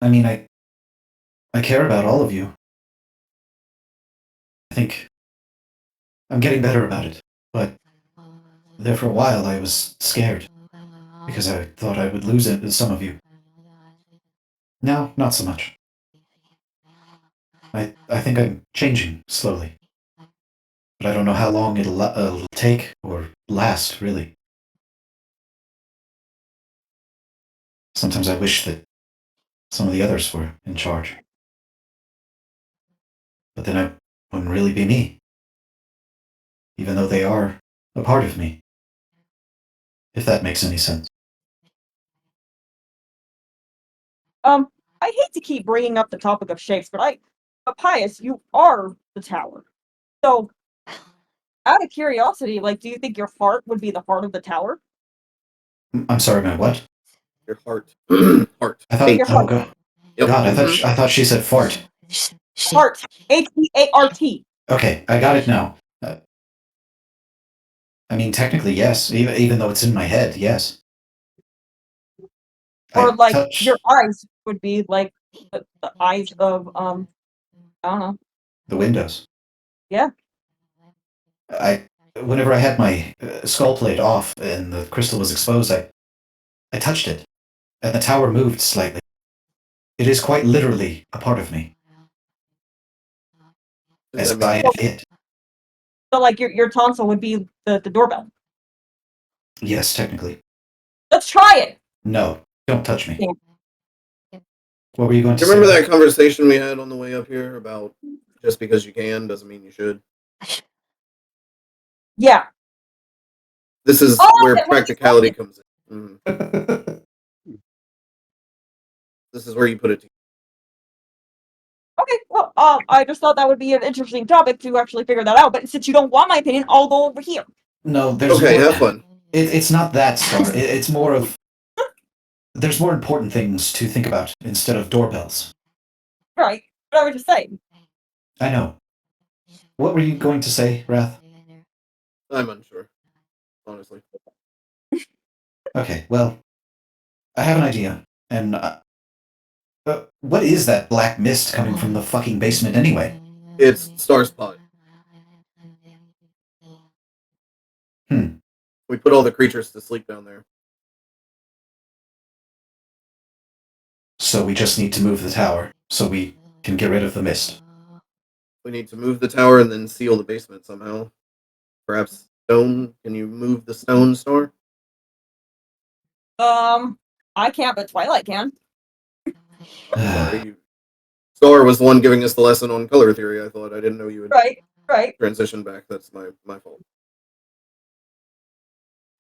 I mean, I care about all of you. I think I'm getting better about it, but there for a while I was scared because I thought I would lose it with some of you. Now, not so much. I think I'm changing slowly, but I don't know how long it'll take or last, really. Sometimes I wish that some of the others were in charge. But then I wouldn't really be me, even though they are a part of me. If that makes any sense. I hate to keep bringing up the topic of shapes, but Pious, you are the tower. So, out of curiosity, like, do you think your heart would be the heart of the tower? I'm sorry, my what? Your heart. Heart. I thought. Your Oh heart. God. Yep. God, I thought she said fart. Heart. Heart. Okay, I got it now. I mean, technically, yes. Even though it's in my head, yes. Or, I like, touch your eyes would be, like, the eyes of, I don't know. the windows. Yeah. Whenever I had my skull plate off and the crystal was exposed, I touched it, and the tower moved slightly. It is quite literally a part of me, Does as that I mean am it. So, like, your tonsil would be the doorbell. Yes, technically. Let's try it! No, don't touch me. Yeah. What were you going to you say? remember that conversation we had on the way up here about just because you can doesn't mean you should? Yeah. This is Oh, where that was practicality comes in. that? This is where you put it together. Okay, well, I just thought that would be an interesting topic to actually figure that out, but since you don't want my opinion, I'll go over here. No, there's Okay, more. have fun. It's not that, Star. It's more of. There's more important things to think about instead of doorbells. Right, but I was just saying. I know. What were you going to say, Wrath? I'm unsure, honestly. Okay, well, I have an idea, and what is that black mist coming from the fucking basement anyway? It's Star's pod. Hmm. We put all the creatures to sleep down there. So we just need to move the tower so we can get rid of the mist. We need to move the tower and then seal the basement somehow. Perhaps stone? Can you move the stone, Star? I can't, but Twilight can. Sorry. Star was the one giving us the lesson on color theory, I thought. I didn't know you would Right. transition back. That's my fault.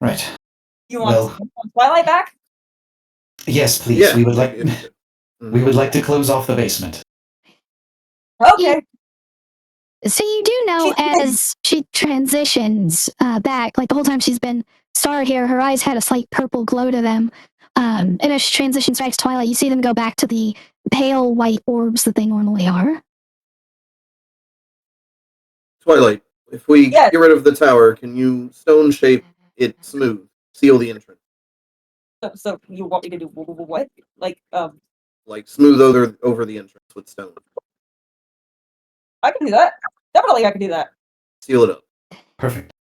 Right. You want Well, Twilight back? yes, please. Yeah, We would like if you could. we would like to close off the basement. Okay. So you do know as she transitions back, like the whole time she's been Star here, her eyes had a slight purple glow to them. And as she transitions back to Twilight, you see them go back to the pale white orbs that they normally are. Twilight, if we Yes. get rid of the tower, can you stone shape it smooth? Seal the entrance. So you want me to do what? Like, Like smooth over the entrance with stone. I can do that. Definitely I can do that. Seal it up. Perfect.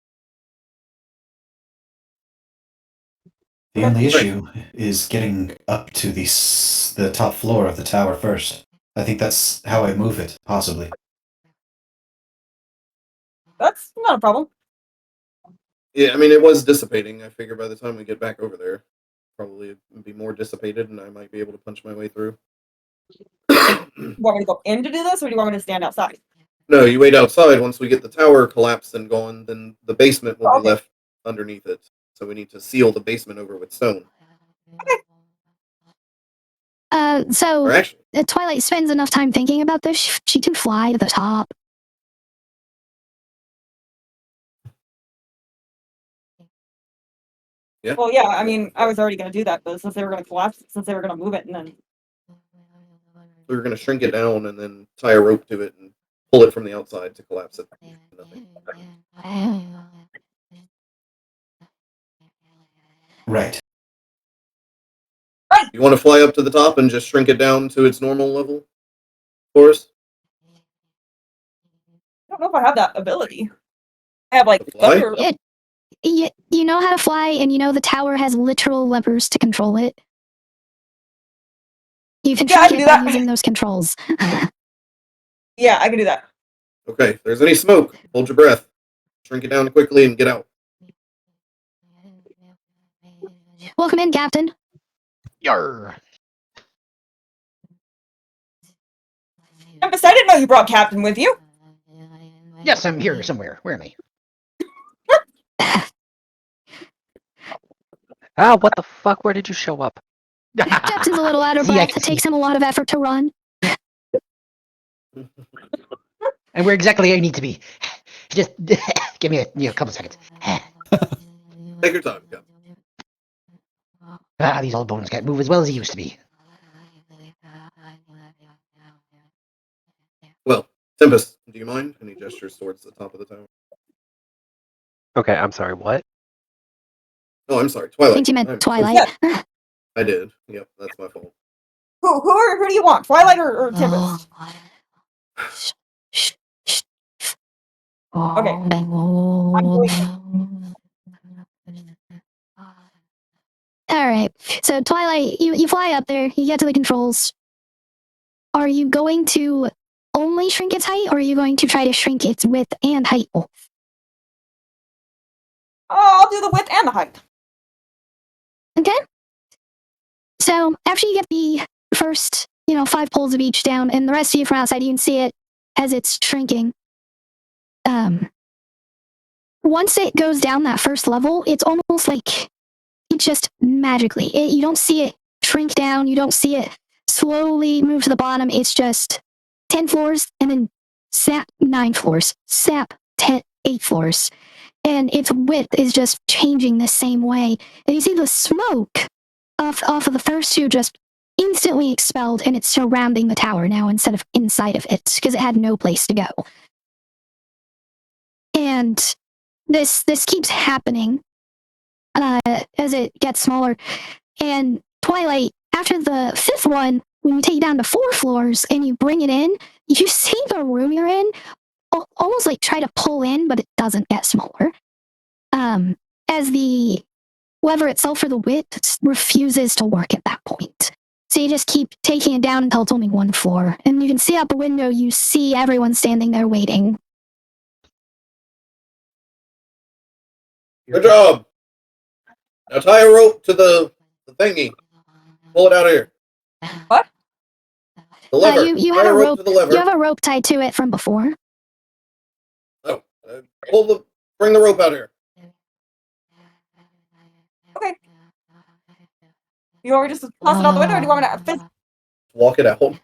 The only issue is getting up to the top floor of the tower first. I think that's how I move it, possibly. That's not a problem. Yeah, I mean, it was dissipating. I figure by the time we get back over there, probably it'd be more dissipated, and I might be able to punch my way through. You want me to go in to do this, or do you want me to stand outside? No, you wait outside. Once we get the tower collapsed and gone, then the basement will Okay. be left underneath it. So we need to seal the basement over with stone. So Or actually, Twilight spends enough time thinking about this. She can fly to the top. Well, yeah, I mean, I was already going to do that, but since they were going to collapse, since they were going to move it, and then we were going to shrink it down and then tie a rope to it and pull it from the outside to collapse it. Nothing. Right. You want to fly up to the top and just shrink it down to its normal level for us? I don't know if I have that ability. I have like To fly? thunder. You know how to fly, and you know the tower has literal levers to control it. You can Yeah, I shrink can it do by that. using those controls. Yeah, I can do that. Okay, if there's any smoke, hold your breath. Shrink it down quickly and get out. Welcome in, Captain. Yarr. Tempest, I didn't know you brought Captain with you. Yes, I'm here somewhere. Where am I? Ah, what the fuck? Where did you show up? Captain's a little out of See, I breath. can It takes see. him a lot of effort to run. And where exactly I need to be. Just give me a couple seconds. Take your time, Captain. Ah, these old bones can't move as well as they used to be. Well, Tempest, do you mind? And he gestures towards the top of the tower. Okay, I'm sorry, what? Oh, I'm sorry, I Twilight. think you meant I'm- Twilight. I did. Yep, that's my fault. Who do you want? Twilight or Tempest? Okay. All right. So Twilight, you fly up there. You get to the controls. Are you going to only shrink its height, or are you going to try to shrink its width and height? Oh, I'll do the width and the height. Okay. So after you get the first, 5 pulls of each down, and the rest of you from outside, you can see it as it's shrinking. Once it goes down that first level, it's almost like it just magically. You don't see it shrink down. You don't see it slowly move to the bottom. It's just 10 floors, and then sap 9 floors, sap 8 floors. And its width is just changing the same way. And you see the smoke off of the first 2 just instantly expelled, and it's surrounding the tower now instead of inside of it, because it had no place to go. And this keeps happening as it gets smaller. And Twilight, after the 5th one, when you take it down to 4 floors and you bring it in, you see the room you're in almost like try to pull in, but it doesn't get smaller. As the lever itself for the width refuses to work at that point. So you just keep taking it down until it's only 1 floor. And you can see out the window, you see everyone standing there waiting. Good job. Now tie a rope to the thingy. Pull it out of here. What? The lever. You tie have a a rope rope. to the lever. You have a rope tied to it from before. Oh, bring the rope out here. Okay. You want me to just toss it out the window, or do you want me to Walk it out.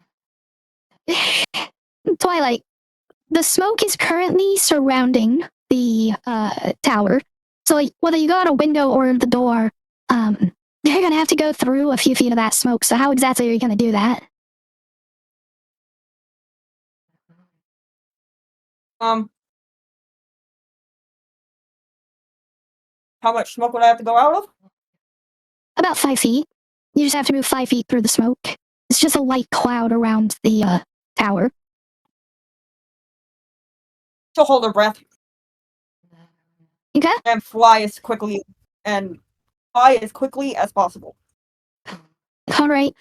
Twilight, the smoke is currently surrounding the tower. So like, whether you go out a window or the door, you're gonna have to go through a few feet of that smoke. So how exactly are you gonna do that? How much smoke would I have to go out of? About 5 feet. You just have to move 5 feet through the smoke. It's just a light cloud around the tower. She'll hold her breath Okay. and fly as quickly and by as quickly as possible. All right.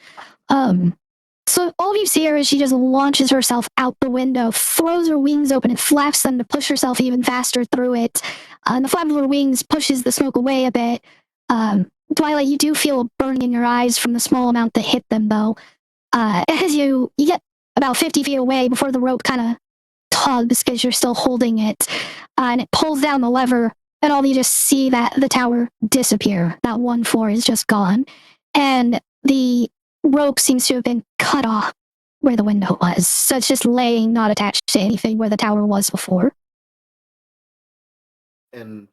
So all of you see her as she just launches herself out the window, throws her wings open and flaps them to push herself even faster through it. And the flap of her wings pushes the smoke away a bit. Twilight, you do feel a burn in your eyes from the small amount that hit them, though. As you get about 50 feet away before the rope kind of tugs because you're still holding it, and it pulls down the lever, and all of you just see that the tower disappear. That one floor is just gone. And the rope seems to have been cut off where the window was. So it's just laying, not attached to anything where the tower was before. And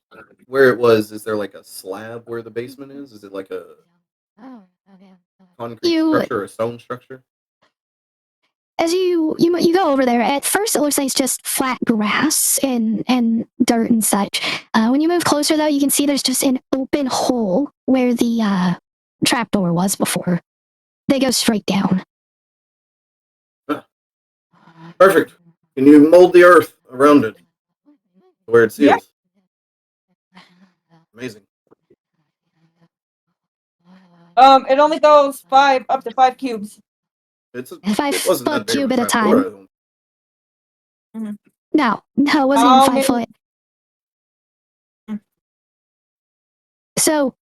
where it was, is there like a slab where the basement is? Is it like a concrete You- structure or a stone structure? As you go over there, at first it looks like it's just flat grass and dirt and such. When you move closer, though, you can see there's just an open hole where the trapdoor was before. They go straight down. Perfect. Can you mold the earth around it where it Yeah. seals? Amazing. It only goes up to 5 cubes. It 5 wasn't foot that big of cube a at a trapdoor, I time. don't- No, it wasn't even 5 maybe- foot. So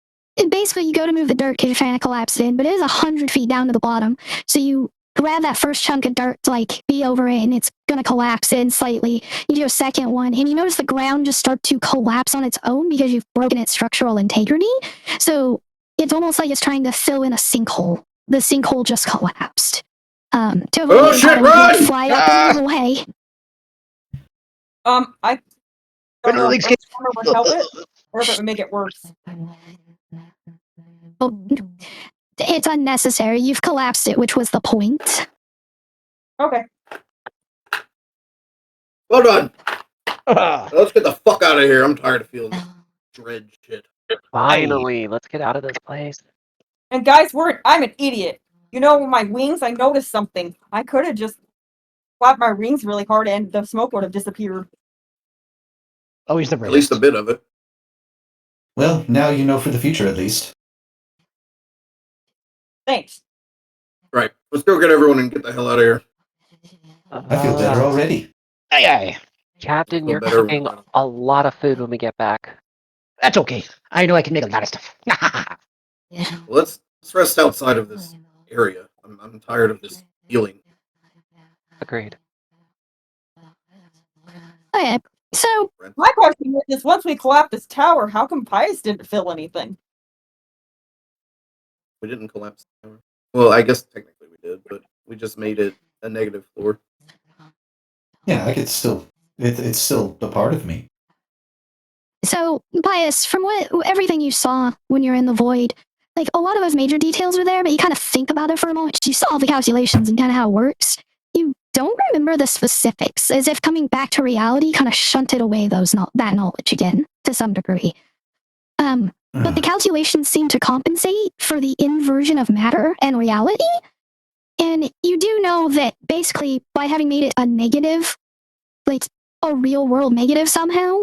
basically, you go to move the dirt because you're trying to collapse it in, but it is 100 feet down to the bottom. So you grab that first chunk of dirt to like be over it, and it's gonna collapse in slightly. You do a second one, and you notice the ground just start to collapse on its own because you've broken its structural integrity. So it's almost like it's trying to fill in a sinkhole. The sinkhole just collapsed. To avoid Oh, getting shit, caught, you run! fly up and move away. I don't know if Let's Earth's armor would help it, or if it would make it worse. Oh, it's unnecessary. You've collapsed it, which was the point. Okay. Well done. Ah, Let's get the fuck out of here. I'm tired of feeling this dread shit. Finally, let's get out of this place. And guys, I'm an idiot. You know, with my wings, I noticed something. I could have just flapped my wings really hard and the smoke would have disappeared. always the At least a risk. bit of it. Well, now you know for the future at least. Thanks. Right. Let's go get everyone and get the hell out of here. I feel better already. Aye, aye. Captain, Feel you're better cooking when- a lot of food when we get back. That's okay. I know I can make a lot of stuff. Let's rest outside of this area. I'm tired of this healing. Agreed. Okay, so My question is, once we collapse this tower, how come Pious didn't fill anything? We didn't collapse the tower. Well, I guess technically we did, but we just made it a negative floor. Yeah, like it's still a part of me. So, Pious, from everything you saw when you're in the void, like a lot of those major details are there, but you kind of think about it for a moment. You saw the calculations and kind of how it works. You don't remember the specifics, as if coming back to reality kind of shunted away that knowledge again to some degree. But the calculations seem to compensate for the inversion of matter and reality. And you do know that basically by having made it a negative, like a real world negative somehow,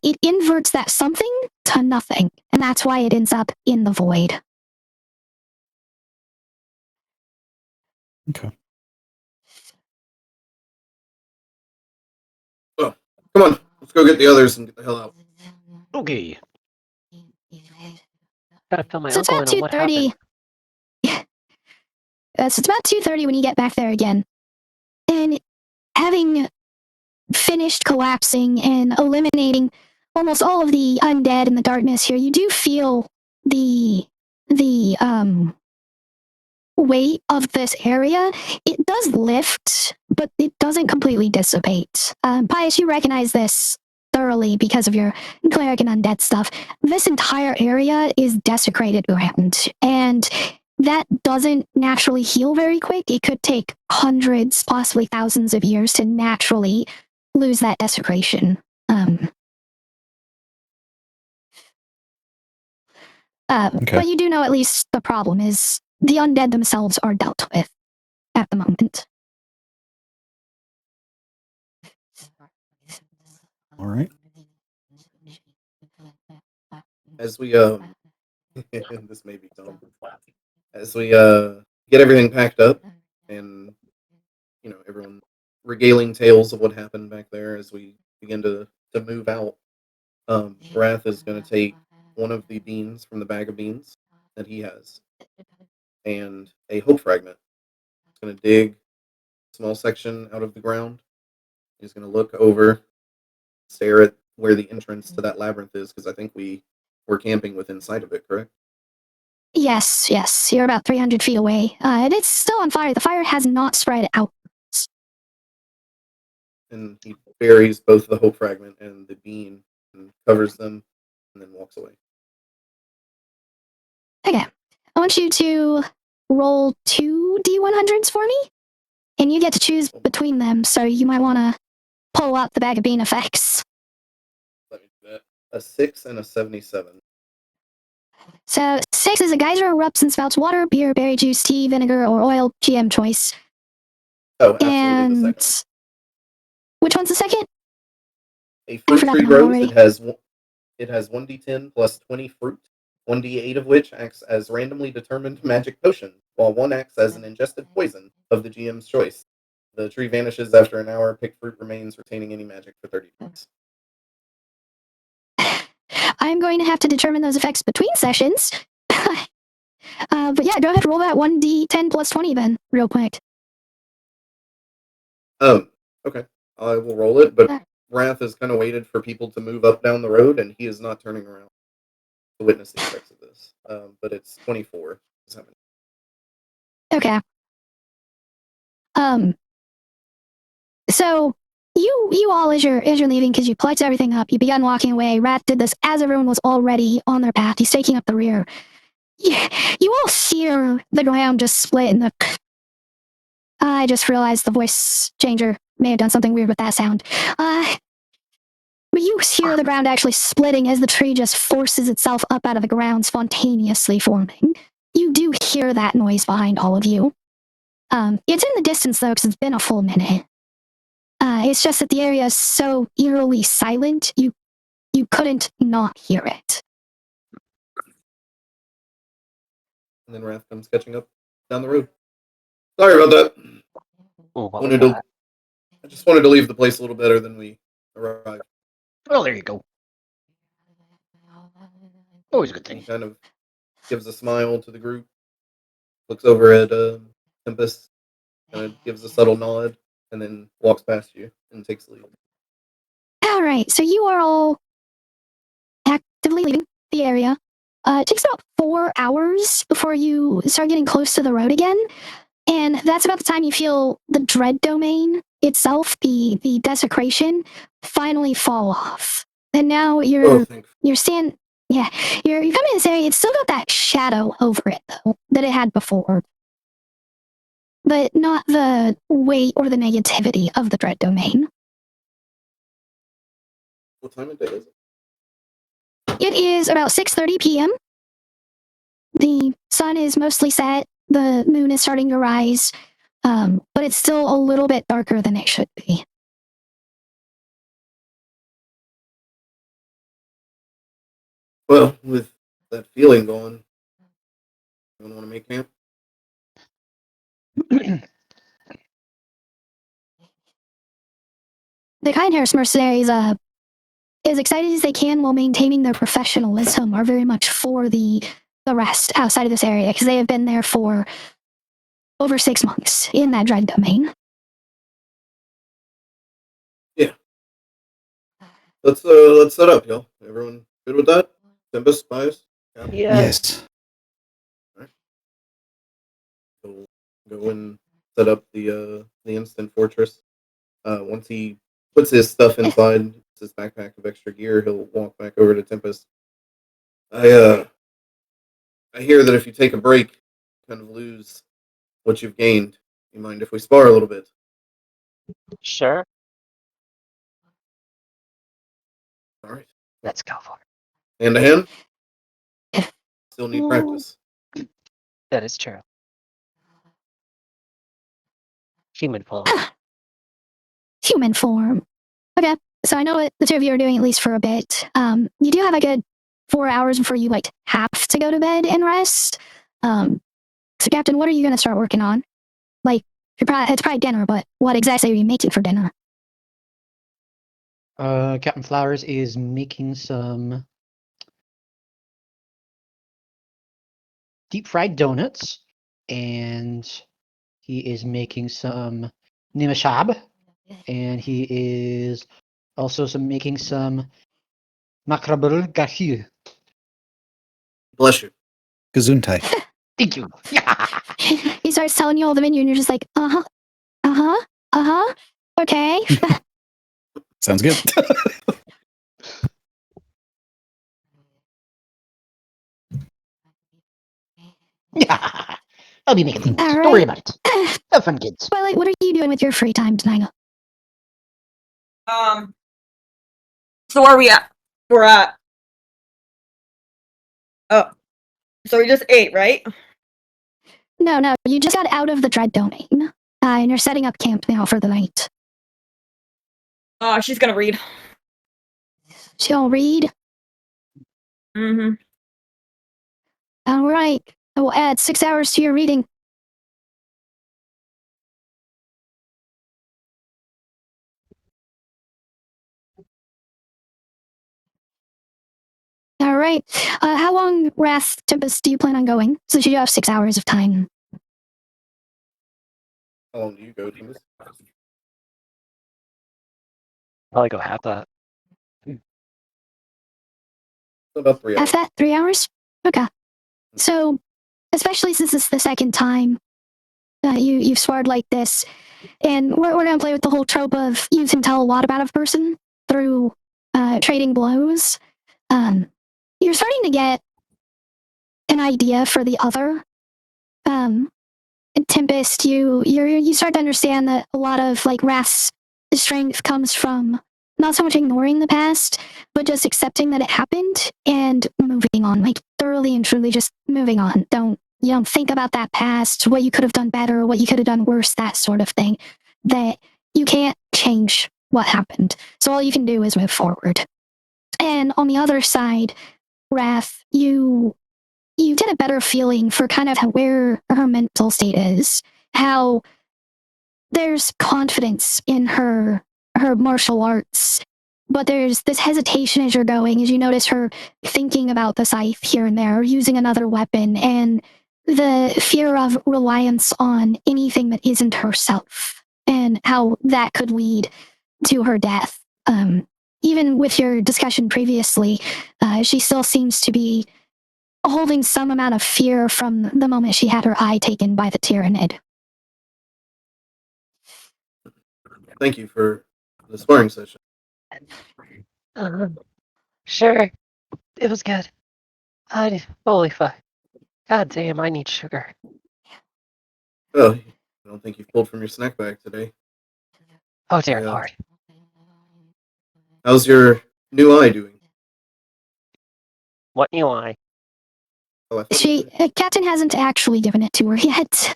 it inverts that something to nothing. And that's why it ends up in the void. Okay. Come on, let's go get the others and get the hell out. Okay. Gotta fill my So it's uncle about in on what 2:30. happened. So it's about 2:30 when you get back there again. And having finished collapsing and eliminating almost all of the undead in the darkness here, you do feel the weight of this area. It does lift, but it doesn't completely dissipate. Pious, you recognize this thoroughly because of your cleric and undead stuff. This entire area is desecrated ground, and that doesn't naturally heal very quick. It could take hundreds, possibly thousands of years to naturally lose that desecration. Okay. But you do know at least the problem is the undead themselves are dealt with at the moment. All right. As we This may be dumb. As we get everything packed up, and everyone regaling tales of what happened back there as we begin to move out. Wrath is going to take one of the beans from the bag of beans that he has and a hope fragment. He's going to dig a small section out of the ground. He's going to look over, stare at where the entrance to that labyrinth is, because I think we were camping within sight of it, correct? Yes, yes, you're about 300 feet away. And it's still on fire. The fire has not spread out. And he buries both the hope fragment and the bean and covers them and then walks away. Okay. I want you to roll 2 D100s for me. And you get to choose between them, so you might want to pull out the bag of bean effects. Let me do that. A 6 and a 77. So 6 is a geyser erupts and spouts water, beer, berry juice, tea, vinegar, or oil, GM choice. Oh, absolutely the And second. which one's the second? A fruit forgot tree that one grows. already. It has 1d10 plus 20 fruit, 1d8 of which acts as randomly determined magic potion, while 1 acts as an ingested poison of the GM's choice. The tree vanishes after an hour. Picked fruit remains, retaining any magic for 30 minutes. I'm going to have to determine those effects between sessions. But yeah, go ahead and roll that 1d10 plus 20 then, real quick. Okay. I will roll it, but Wrath has kind of waited for people to move up down the road, and he is not turning around to witness the effects of this. But it's 24. Okay. So you all, as you're leaving, because you plucked everything up, you began walking away. Rat did this as everyone was already on their path. He's taking up the rear. You all hear the ground just split in the. I just realized the voice changer may have done something weird with that sound. But you hear the ground actually splitting as the tree just forces itself up out of the ground, spontaneously forming. You do hear that noise behind all of you. It's in the distance though, because it's been a full minute. It's just that the area is so eerily silent, you couldn't not hear it. And then Wrath comes catching up down the road. Sorry about that. Oh, what was that? I just wanted to leave the place a little better than we arrived. Well, there you go. Always a good He thing. kind of gives a smile to the group, looks over at Tempest, kind of gives a subtle nod, and then walks past you and takes the lead. All right, so you are all actively leaving the area. It takes about 4 hours before you start getting close to the road again. And that's about the time you feel the dread domain itself, the desecration, finally fall off. And now you're coming in this area. It's still got that shadow over it though that it had before, but not the weight or the negativity of the dread domain. What time of day is it? It is about 6:30 p.m. The sun is mostly set. The moon is starting to rise, but it's still a little bit darker than it should be. Well, with that feeling going, you want to make camp? The Kindhurst mercenaries, as excited as they can while maintaining their professionalism, are very much for the rest outside of this area because they have been there for over 6 months in that dread domain. Yeah. Let's set up, y'all. Everyone good with that? Tempest, Pious? Yeah. Yes. All right. So go and set up the instant fortress. Once he puts his stuff inside his backpack of extra gear, he'll walk back over to Tempest. I hear that if you take a break, you kind of lose what you've gained. You mind if we spar a little bit? Sure. All right. Let's go for it. Hand to hand? Still need practice. That is true. Human form. Human form. Okay, so I know what the two of you are doing at least for a bit. You do have a good 4 hours before you like have to go to bed and rest. So Captain, what are you gonna start working on? Like, it's probably dinner, but what exactly are you making for dinner? Captain Flowers is making some deep fried donuts, and he is making some nimashab, and he is also making some macabre gahu. Bless you. Gesundheit. Thank you. He starts telling you all the menu, and you're just like, okay. Sounds good. I'll be making things. All Don't worry right. about it. Have fun, kids. Twilight, what are you doing with your free time tonight? So where are we at? We're at. Oh, so we just ate, right? No, you just got out of the Dread Domain, and you're setting up camp now for the night. She's gonna read. She'll read. Mm-hmm. All right. I will add 6 hours to your reading. All right. How long, Wrath Tempest, do you plan on going? So you have 6 hours of time. How long do you go, Timus? Probably go half that. About 3 hours. Half that? 3 hours? Okay. So, especially since it's the second time you've sparred like this, and we're going to play with the whole trope of you can tell a lot about a person through trading blows. You're starting to get an idea for the other. Tempest, you start to understand that a lot of like Wrath's strength comes from not so much ignoring the past, but just accepting that it happened and moving on, like thoroughly and truly just moving on. You don't think about that past, what you could have done better, what you could have done worse, that sort of thing. That you can't change what happened. So all you can do is move forward. And on the other side, Wrath, you get a better feeling for kind of where her mental state is, how there's confidence in her martial arts, but there's this hesitation as you're going, as you notice her thinking about the scythe here and there, or using another weapon, and the fear of reliance on anything that isn't herself, and how that could lead to her death. Even with your discussion previously, she still seems to be holding some amount of fear from the moment she had her eye taken by the Tyrannid. Thank you for the sparring session. Sure. It was good. Holy fuck. God damn, I need sugar. Oh, I don't think you've pulled from your snack bag today. Oh dear Yeah. lord. How's your new eye doing? What new eye? Oh, I thought you said Captain hasn't actually given it to her yet.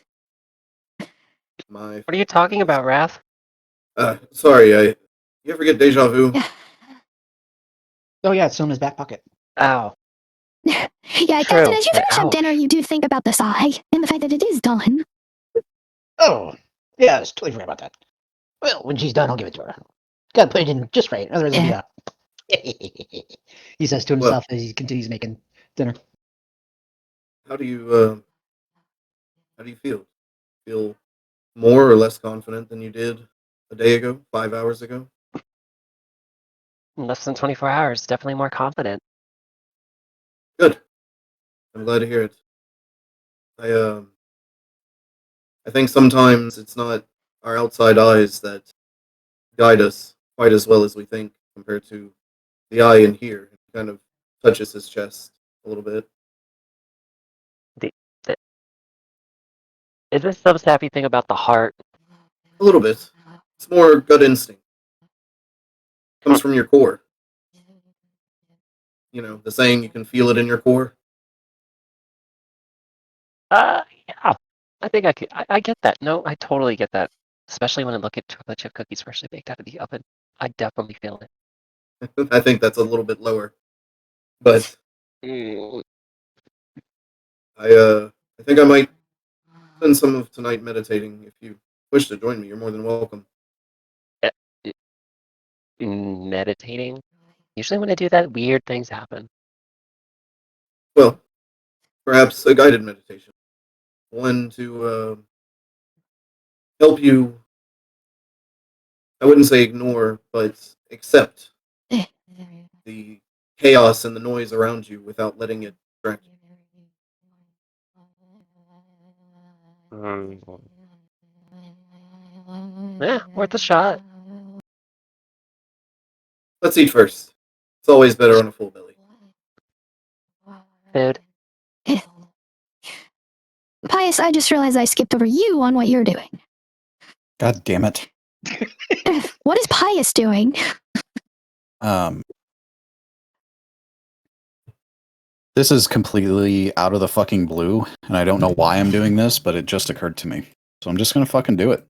my. What are you talking about, Wrath? Sorry, you ever get deja vu? Oh yeah, it's still in his back pocket. Ow. Yeah, True, Captain, as you but finish up ouch. dinner, you do think about this eye, and the fact that it is done. Oh, yeah, I was totally forgot about that. Well, when she's done, I'll give it to her. Gotta put it in just right, otherwise it'll be up. He says to himself as he continues making dinner. How do you feel? Feel more or less confident than you did a day ago, 5 hours ago? In less than 24 hours, definitely more confident. Good. I'm glad to hear it. I think sometimes it's not our outside eyes that guide us quite as well as we think compared to the eye in here. It kind of touches his chest a little bit. Is this some sappy thing about the heart? A little bit. It's more gut instinct. Comes from your core. You know, the saying you can feel it in your core. Yeah. I think I get that. No, I totally get that. Especially when I look at chocolate chip cookies freshly baked out of the oven. I definitely feel it. I think that's a little bit lower. But Mm, I think I might spend some of tonight meditating. If you wish to join me, you're more than welcome. eh, eh, meditating. Usually when I do that, weird things happen. Well, perhaps a guided meditation, one to help you. I wouldn't say ignore, but accept the chaos and the noise around you without letting it distract you. Mm. Yeah, worth a shot. Let's eat first. It's always better on a full belly. Food. Pious, I just realized I skipped over you on what you're doing. God damn it. What is Pious doing? This is completely out of the fucking blue, and I don't know why I'm doing this, but it just occurred to me. So I'm just gonna fucking do it.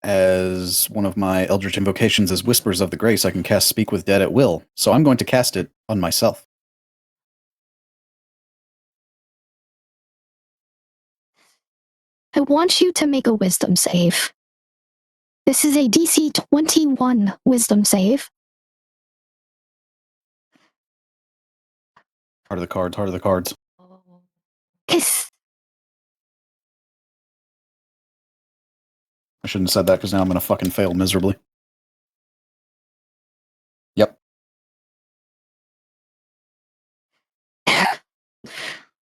As one of my Eldritch invocations is Whispers of the Grace, I can cast Speak with Dead at will. So I'm going to cast it on myself. I want you to make a wisdom save. This is a DC 21 wisdom save. Heart of the cards, heart of the cards. Kiss. I shouldn't have said that because now I'm gonna fucking fail miserably. Yep.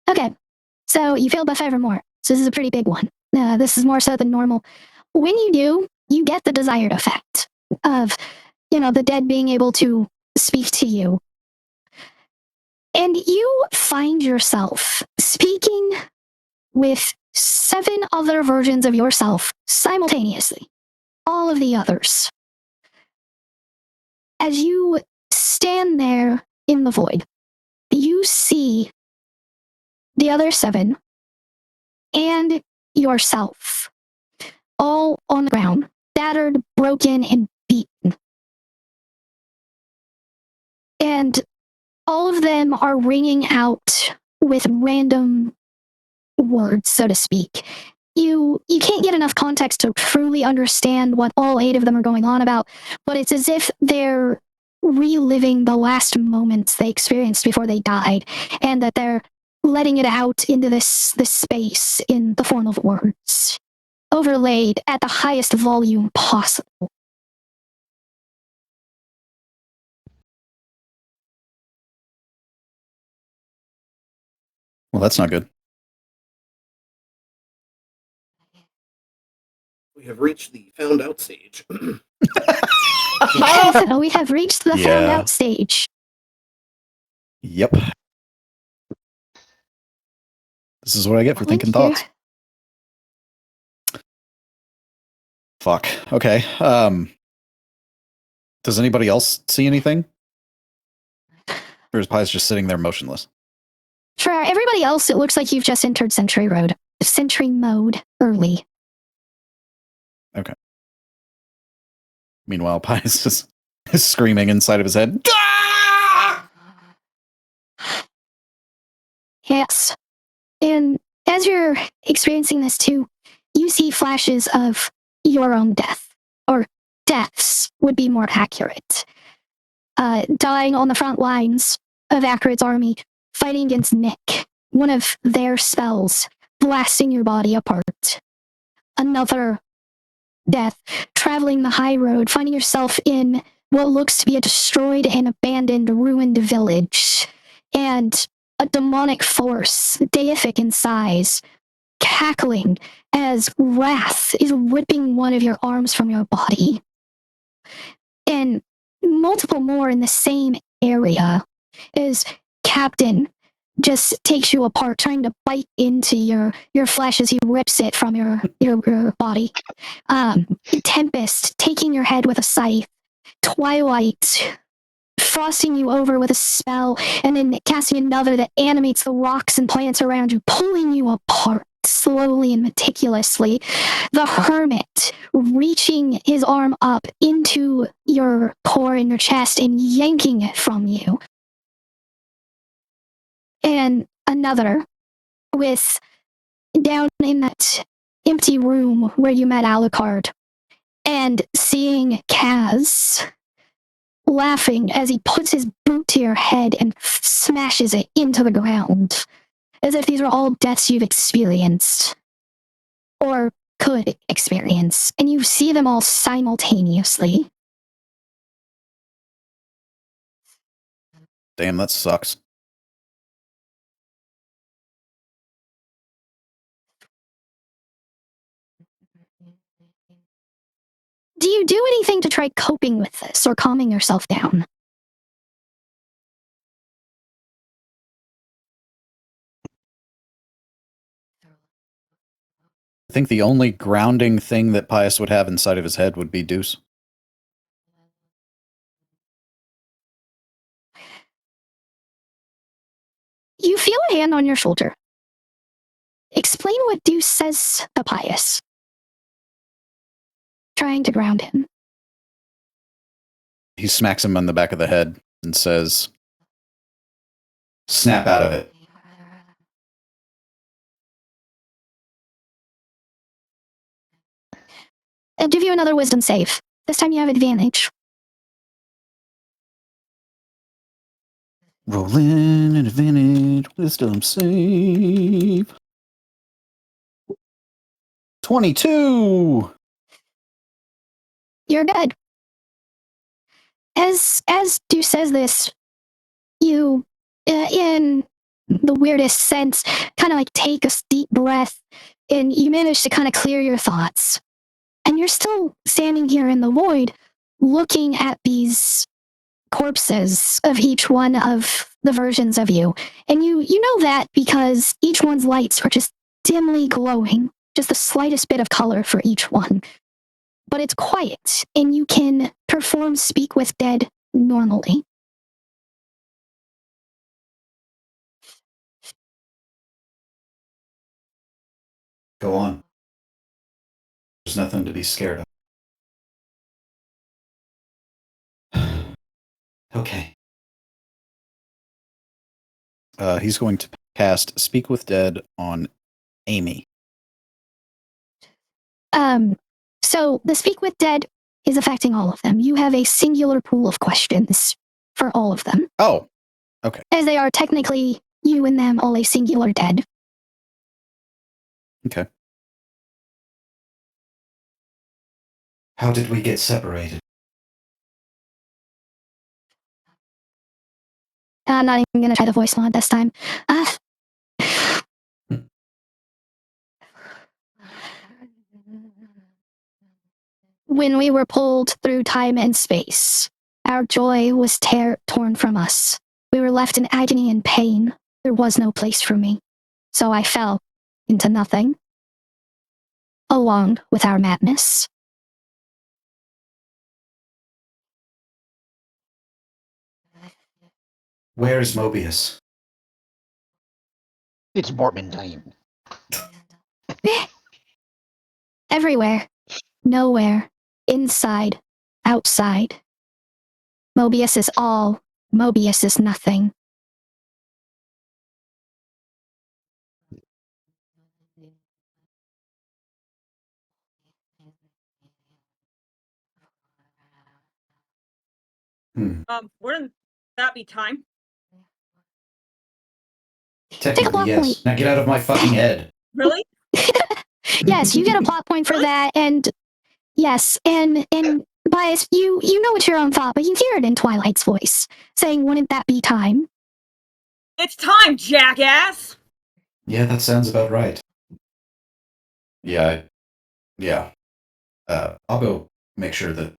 Okay, so you failed by 5 or more. So this is a pretty big one. This is more so than normal. When you do, you get the desired effect of, the dead being able to speak to you. And you find yourself speaking with 7 other versions of yourself simultaneously. All of the others. As you stand there in the void, you see the other 7 and yourself all on the ground, battered, broken, and beaten. And all of them are ringing out with random words, so to speak. You can't get enough context to truly understand what all 8 of them are going on about, but it's as if they're reliving the last moments they experienced before they died, and that they're letting it out into this space in the form of words, overlaid at the highest volume possible. Well, that's not good. We have reached the found out stage. So we have reached the found out stage. Yep. This is what I get for thinking thoughts. Fuck. Okay. Does anybody else see anything? Or is Pious just sitting there motionless? For everybody else, it looks like you've just entered Sentry mode early. Okay. Meanwhile, Pious is screaming inside of his head. Yes. And as you're experiencing this too, you see flashes of your own death, or deaths would be more accurate. Dying on the front lines of Akrid's army, fighting against Nick, one of their spells, blasting your body apart. Another death, traveling the Highroad, finding yourself in what looks to be a destroyed and abandoned, ruined village, and a demonic force, deific in size, cackling as wrath is ripping one of your arms from your body. And multiple more in the same area as Captain just takes you apart, trying to bite into your flesh as he rips it from your body. Tempest taking your head with a scythe. Twilight frosting you over with a spell, and then casting another that animates the rocks and plants around you, pulling you apart slowly and meticulously. The Hermit reaching his arm up into your core and your chest and yanking it from you. another with down in that empty room where you met Alucard and seeing Kaz laughing as he puts his boot to your head and smashes it into the ground, as if these are all deaths you've experienced or could experience, and you see them all simultaneously. Damn, that sucks. Do you do anything to try coping with this or calming yourself down? I think the only grounding thing that Pious would have inside of his head would be Deuce. You feel a hand on your shoulder. Explain what Deuce says to Pious, trying to ground him. He smacks him on the back of the head and says, Snap out of it. I'll give you another wisdom save. This time you have advantage. roll in an advantage, wisdom save. 22! You're good. As Deuce says this, you, in the weirdest sense, kind of like take a deep breath, and you manage to kind of clear your thoughts. And you're still standing here in the void, looking at these corpses of each one of the versions of you. And you know that because each one's lights are just dimly glowing, just the slightest bit of color for each one. But it's quiet, and you can perform Speak with Dead normally. Go on. There's nothing to be scared of. Okay. He's going to cast Speak with Dead on Amy. So the Speak with Dead is affecting all of them. You have a singular pool of questions for all of them. Oh, As they are technically, you and them, all a singular dead. okay. How did we get separated? I'm not even going to try the voice mod this time. When we were pulled through time and space, our joy was torn from us. We were left in agony and pain. There was no place for me. So I fell into nothing, along with our madness. Where is Mobius? It's Mormon time. Everywhere, nowhere, inside, outside. Mobius is all, Mobius is nothing. Wouldn't that be time? Technically, plot yes. point. Now get out of my fucking head. Really? Yes, you get a plot point for that, and yes, and Bias, you know it's your own thought, but you hear it in Twilight's voice, saying, wouldn't that be time? It's time, jackass! Yeah, that sounds about right. Yeah. I'll go make sure that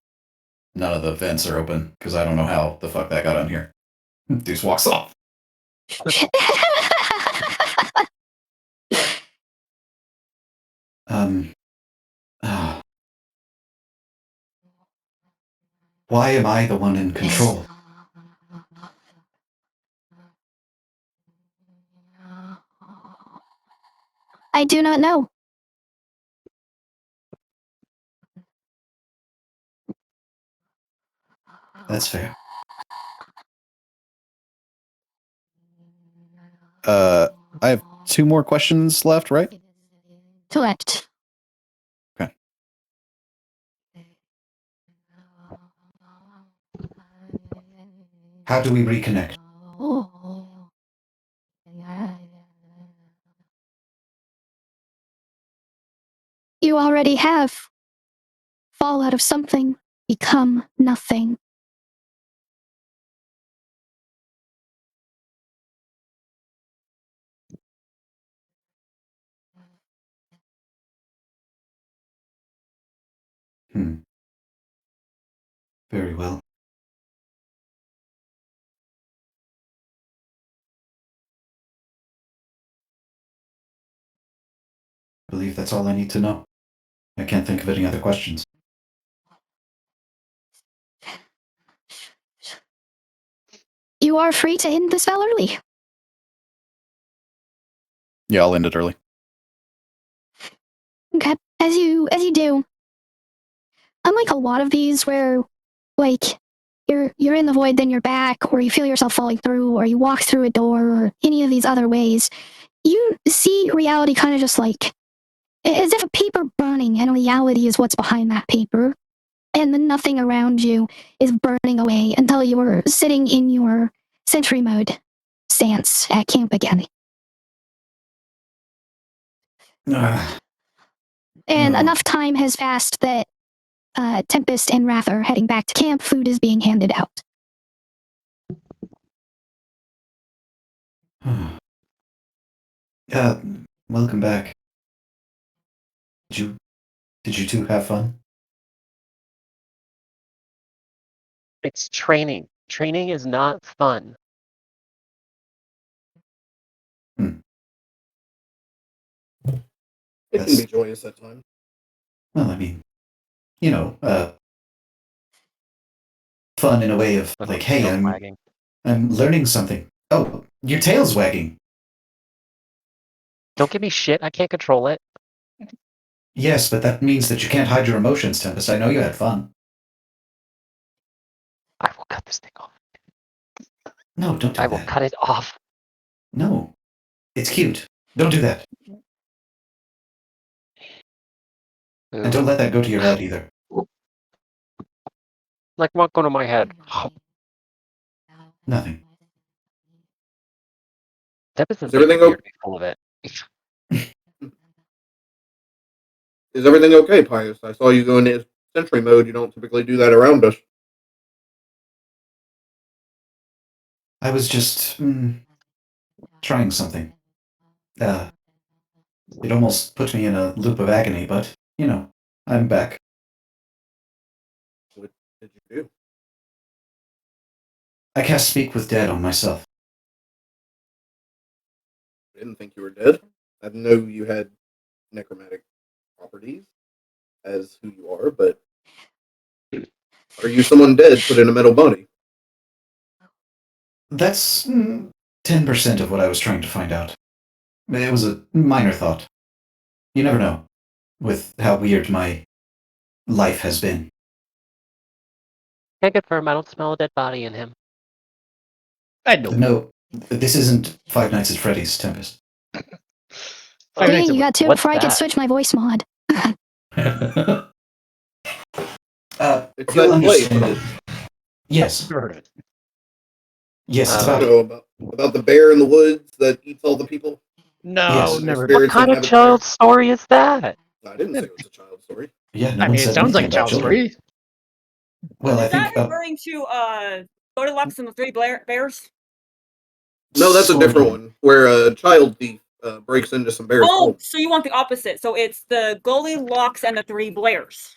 none of the vents are open, because I don't know how the fuck that got on here. Deuce walks off. Why am I the one in control? I do not know. That's fair. I have 2 more questions left, right? Correct. How do we reconnect? You already have. Fall out of something, become nothing. Very well. I believe that's all I need to know. I can't think of any other questions. You are free to end the spell early. Yeah, I'll end it early. Okay, as you do. Unlike a lot of these where, like, you're in the void, then you're back, or you feel yourself falling through, or you walk through a door, or any of these other ways, you see reality kind of just like as if a paper burning, and reality is what's behind that paper, and then nothing around you is burning away until you're sitting in your sentry mode stance at camp again. And Oh. enough time has passed that Tempest and Wrath are heading back to camp. Food is being handed out. Welcome back. Did you two have fun? It's training. Training is not fun. It can be joyous at times. Well, I mean, you know, fun in a way of like, hey, Tail wagging. I'm learning something. Oh, your tail's wagging. Don't give me shit. I can't control it. Yes, but that means that you can't hide your emotions, Tempest. I know you had fun. I will cut this thing off. No, don't do I that. will cut it off. No. It's cute. Don't do that. And don't let that go to your head either. Like what go to my head? Nothing. Tempest is Is everything weird to be full of it. Is everything okay, Pious? I saw you go into sentry mode. You don't typically do that around us. I was just trying something. It almost put me in a loop of agony, but, you know, I'm back. What did you do? I cast Speak with Dead on myself. I didn't think you were dead. I know you had necromantic properties as who you are, but are you someone dead put in a metal body? That's 10% of what I was trying to find out. It was a minor thought. You never know, with how weird my life has been. Can't confirm. I don't smell a dead body in him. I know. No, this isn't Five Nights at Freddy's, Tempest. Five Nights Dang, at you got two What's before I could that? switch my voice mod. It's You'll that place. understand it. Yes. Never heard of it. Yes, it's I about know about the bear in the woods that eats all the people. No, Yes. never. Spirit- What kind of inhabit child story is that? I didn't say it was a child story. Yeah, no I one mean, it said sounds like a anything about child children. story. Well, I Is that think referring to Goldilocks and the Three Bears? No, that's a sort different of. one where a child thief breaks into some bears' Oh, home. so you want the opposite. So it's the Goldilocks and the Three Blairs.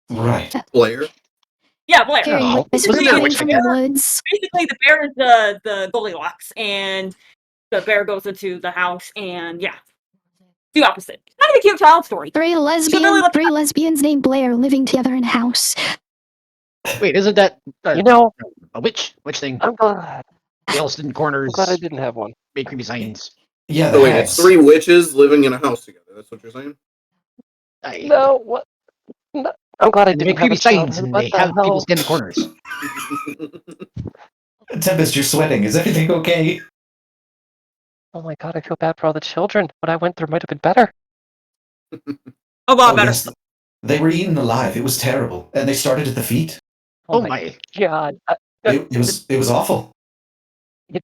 Right. Blair. Yeah, Blair. Hearing Oh, what is wasn't there a coming witch from again? the woods. Basically, the bear is the Goldilocks, and the bear goes into the house, and yeah, the opposite. Kind of a cute child story. Three lesbians named Blair living together in a house. Wait, isn't that You know, a witch thing? I'm glad. Yellowstone corners, I'm glad I didn't have one. make creepy signs. Yeah, So the wait, it's hags. 3 witches living in a house together. That's what you're saying? No, what? No. I'm glad I And they didn't make have a creepy signs, childhood. and What they the have people hell? stand in the corners. Tempest, you're sweating. Is everything okay? Oh my god, I feel bad for all the children. What I went through might have been better. A lot better. Yes, they were eaten alive. It was terrible, and they started at the feet. Oh my. god. It was awful. Yeah,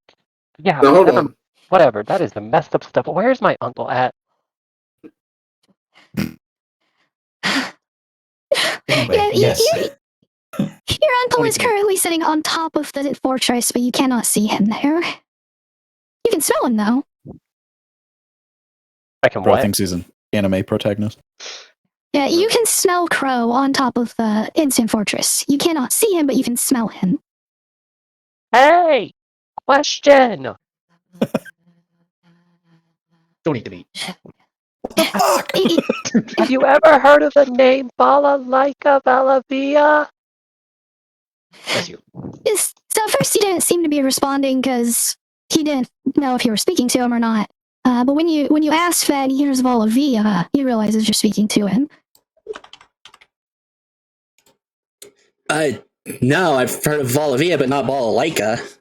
Now, hold whatever. That is the messed up stuff. Where's my uncle at? Anyway, Yeah, yes. Your uncle is Pointing. currently sitting on top of the fortress, but you cannot see him there. You can smell him, though. I can Bro what? thinks he's an anime protagonist. Yeah, you can smell Crow on top of the instant fortress. You cannot see him, but you can smell him. Hey! Question! Don't eat the meat. What the fuck? Have you ever heard of the name Balalaika Valavia? Bless you. So at first he didn't seem to be responding because he didn't know if you were speaking to him or not. But when you ask that he hears Valavia, he realizes you're speaking to him. No, I've heard of Valavia, but not Balalaika.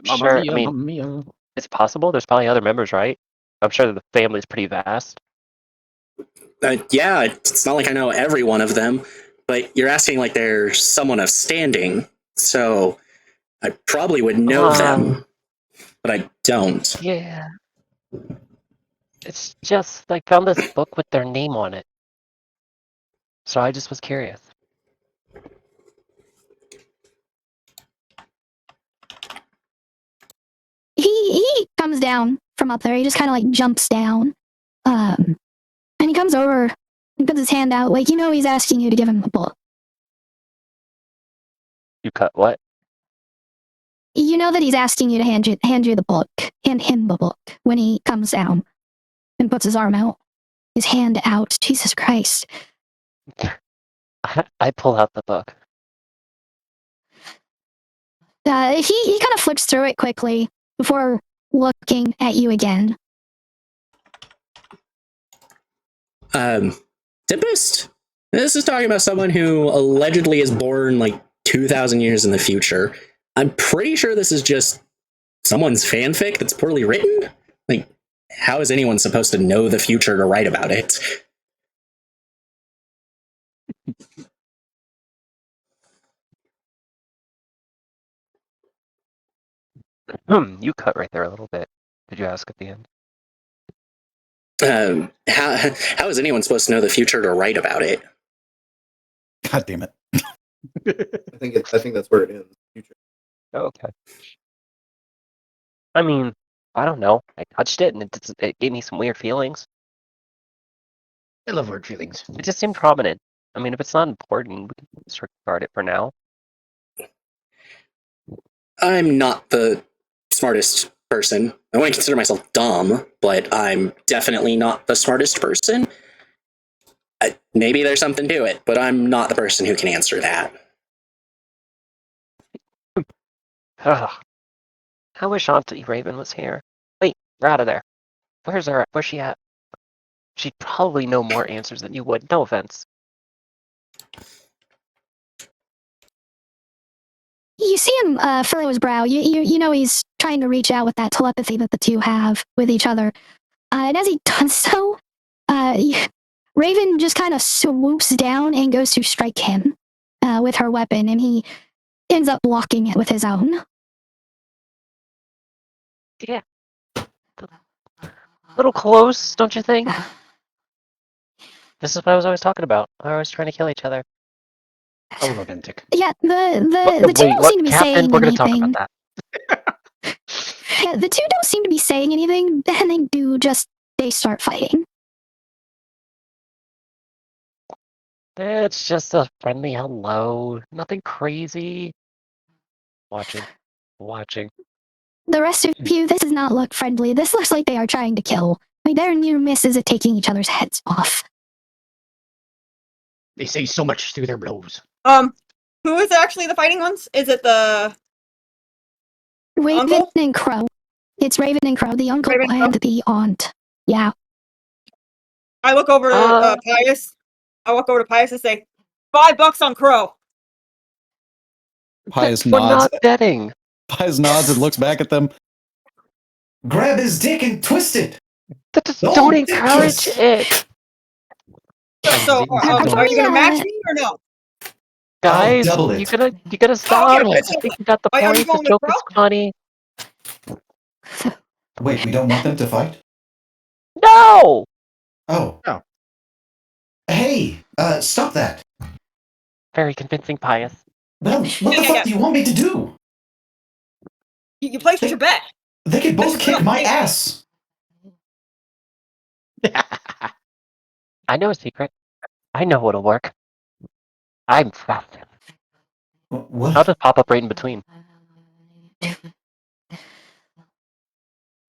Sure, I mean, it's possible. There's probably other members, right? I'm sure that the family's pretty vast. Yeah, it's not like I know every one of them, but you're asking like they're someone of standing, so I probably would know them, but I don't. Yeah. It's just, I found this book with their name on it. So I just was curious. He comes down from up there. He just kind of like jumps down. And he comes over and puts his hand out. Like, he's asking you to give him the book. You cut what? You know that he's asking you to hand you the book. Hand him the book when he comes down and puts his arm out. His hand out. Jesus Christ. I pull out the book. He kind of flips through it quickly before looking at you again. Tempest? This is talking about someone who allegedly is born like 2,000 years in the future. I'm pretty sure this is just someone's fanfic that's poorly written. Like, how is anyone supposed to know the future to write about it? You cut right there a little bit. Did you ask at the end? How is anyone supposed to know the future to write about it? God damn it. I think that's where it ends. Future. Oh, okay. I mean, I don't know. I touched it and it gave me some weird feelings. I love weird feelings. It just seemed prominent. I mean, if it's not important, we can disregard it for now. I'm not the smartest person. I wouldn't consider myself dumb, but I'm definitely not the smartest person. Maybe there's something to it, but I'm not the person who can answer that. Ugh. I wish Auntie Raven was here. Wait, we're out of there. Where's she at? She'd probably know more answers than you would. No offense. You see him furrow his brow. You know he's trying to reach out with that telepathy that the two have with each other. And as he does so, Raven just kind of swoops down and goes to strike him with her weapon, and he ends up blocking it with his own. Yeah. A little close, don't you think? This is what I was always talking about. We're always trying to kill each other. A little authentic. Yeah, the two don't seem to be Captain, saying we're gonna anything. talk about that. Yeah, the two don't seem to be saying anything. Then they start fighting. It's just a friendly hello. Nothing crazy. Watching. The rest of you, this does not look friendly. This looks like they are trying to kill. Like their near misses at taking each other's heads off. They say so much through their blows. Who is actually the fighting ones? Is it the Raven uncle? and Crow. It's Raven and Crow, the uncle Raven and and the aunt. Yeah. I look over to Pious. I walk over to Pious and say, $5 on Crow. Pious We're nods. not betting. Pious nods and looks back at them. Grab his dick and twist it. Don't encourage it, So, are you gonna match me or no? guys. double it. You gotta stop. okay, I so think you got the are you point. The going with joke Bro? is funny. Wait, we don't want them to fight? No. Oh. Oh. Hey, stop that. Very convincing, Pious. Well, what the fuck do you want me to do? You placed your bet. They could both kick my ass. I know a secret. I know what'll work. I'm fast. What? I'll just pop up right in between.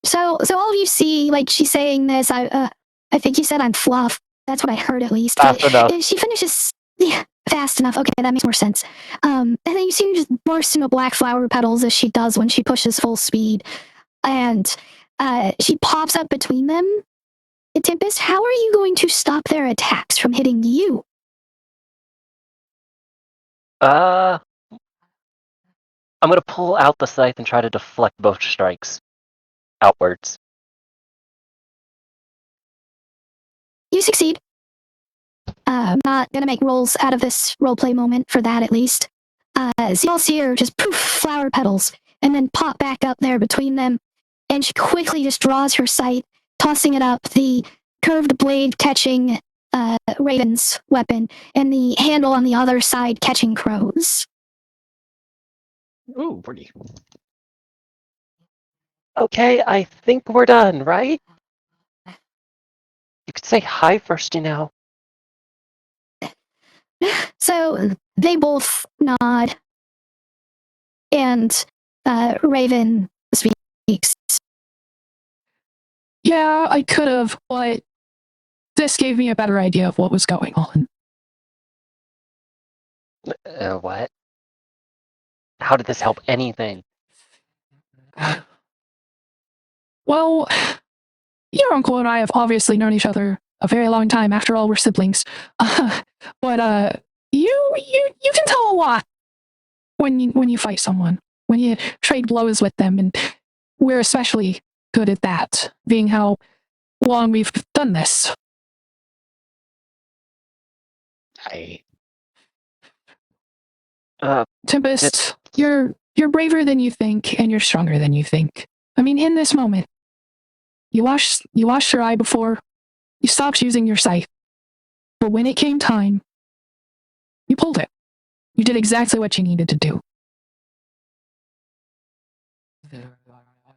So all of you see, like, she's saying this. I think you said I'm fluff. That's what I heard, at least. Fast enough. She finishes, yeah, fast enough. Okay, that makes more sense. And then you see her just burst into black flower petals as she does when she pushes full speed, and she pops up between them. Tempest, how are you going to stop their attacks from hitting you? I'm gonna pull out the scythe and try to deflect both strikes outwards. You succeed. I'm not gonna make rolls out of this roleplay moment for that, at least. So you all see her just poof, flower petals, and then pop back up there between them, and she quickly just draws her scythe, tossing it up, the curved blade catching Raven's weapon, and the handle on the other side catching Crow's. Ooh, pretty. Okay, I think we're done, right? You could say hi first, you know. So they both nod, and Raven speaks. Yeah, I could have, but this gave me a better idea of what was going on. What? How did this help anything? Well, your uncle and I have obviously known each other a very long time. After all, we're siblings. But you can tell a lot when you fight someone, when you trade blows with them, and we're especially good at that, being how long we've done this. Tempest, you're braver than you think, and you're stronger than you think. I mean, in this moment, you washed your eye before, you stopped using your scythe, but when it came time, you pulled it. You did exactly what you needed to do.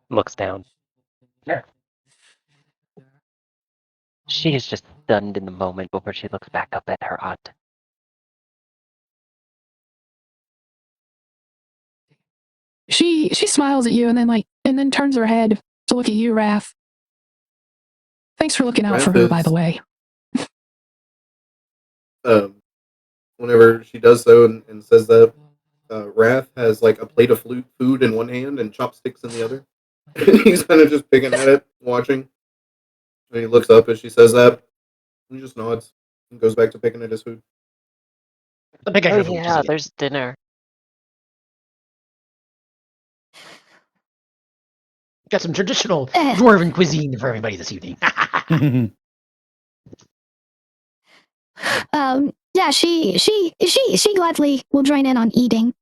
Looks down. She is just stunned in the moment before she looks back up at her aunt. She smiles at you and then turns her head to look at you, Wrath. Thanks for looking out for her, by the way. Whenever she does so and says that, Wrath has like a plate of food in one hand and chopsticks in the other. He's kind of just picking at it, watching. And he looks up as she says that. And he just nods and goes back to picking at his food. The big Oh yeah, there's dinner. Got some traditional dwarven cuisine for everybody this evening. Yeah, she gladly will join in on eating.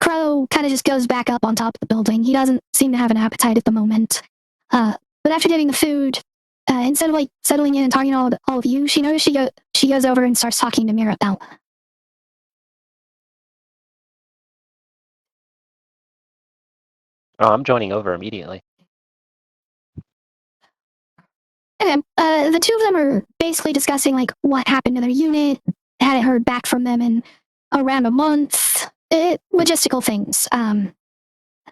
Crow kind of just goes back up on top of the building. He doesn't seem to have an appetite at the moment. But after getting the food, instead of like settling in and talking to all of you, she noticed she goes over and starts talking to Mirabelle. Oh, I'm joining over immediately. Okay, the two of them are basically discussing like what happened to their unit. Hadn't heard back from them in around a month. Logistical things.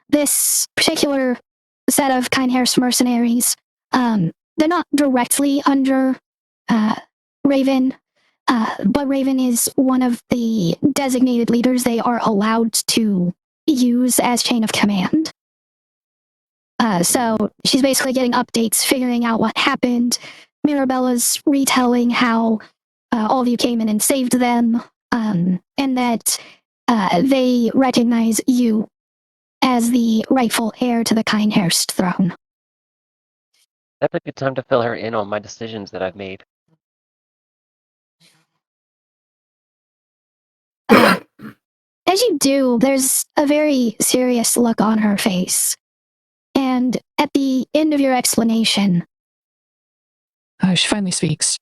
This particular set of Kindhair's mercenaries, they're not directly under Raven, but Raven is one of the designated leaders they are allowed to use as chain of command. So she's basically getting updates, figuring out what happened. Mirabella's retelling how all of you came in and saved them, and that they recognize you as the rightful heir to the Kinehurst throne. That's a good time to fill her in on my decisions that I've made. As you do, there's a very serious look on her face. And at the end of your explanation, She finally speaks.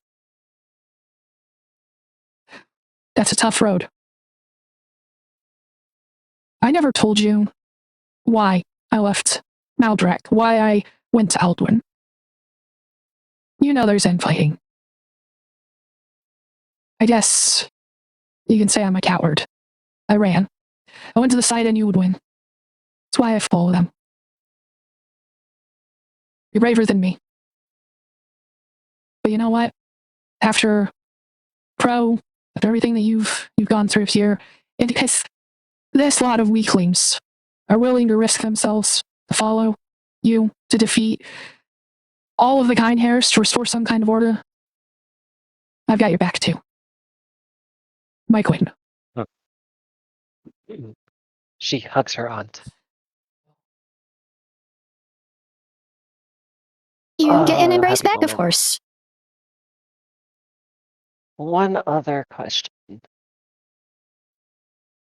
That's a tough road. I never told you why I left Maldrak, why I went to Aldwin. You know there's infighting. I guess you can say I'm a coward. I ran. I went to the side I knew would win. That's why I followed them. You're braver than me. But you know what? After after everything that you've gone through here, and because this lot of weaklings are willing to risk themselves to follow you, to defeat all of the Kinehurst, to restore some kind of order, I've got your back too. My queen. She hugs her aunt. you get an embrace happy back, of moment. course. One other question.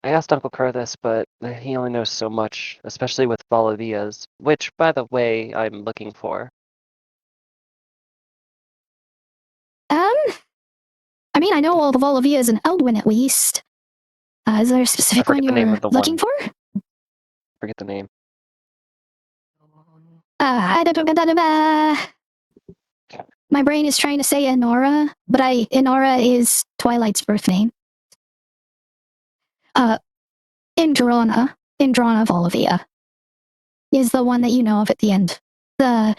I asked Uncle Crow this, but he only knows so much, especially with Maluviette's, which, by the way, I'm looking for. I mean, I know all the Maluviette's in Eldwin at least. Is there a specific forget one you the name were of the looking one. for? Forget the name. My brain is trying to say Enora, but Enora is Twilight's birth name. Indrana Volivia is the one that you know of at the end. The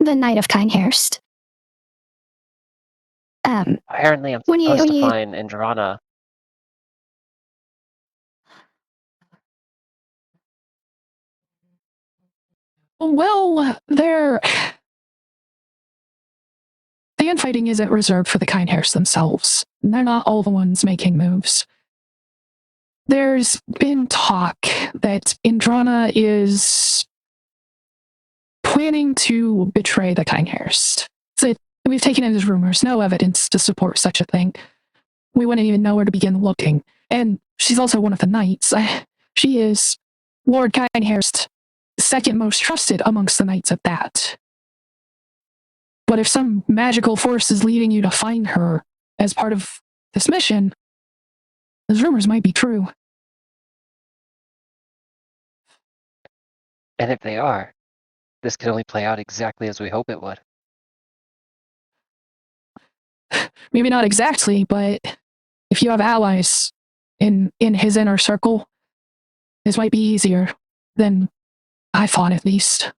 Knight of Kinehurst. Apparently, I'm when supposed to you find Indrana. Well, the infighting isn't reserved for the Kinehurst themselves. They're not all the ones making moves. There's been talk that Indrana is planning to betray the Kinehurst. We've taken it as rumors, no evidence to support such a thing. We wouldn't even know where to begin looking. And she's also one of the knights. She is Lord Kinehurst, second most trusted amongst the knights at that. But if some magical force is leading you to find her as part of this mission, those rumors might be true. And if they are, this could only play out exactly as we hope it would. Maybe not exactly, but if you have allies in his inner circle, this might be easier than I thought, at least.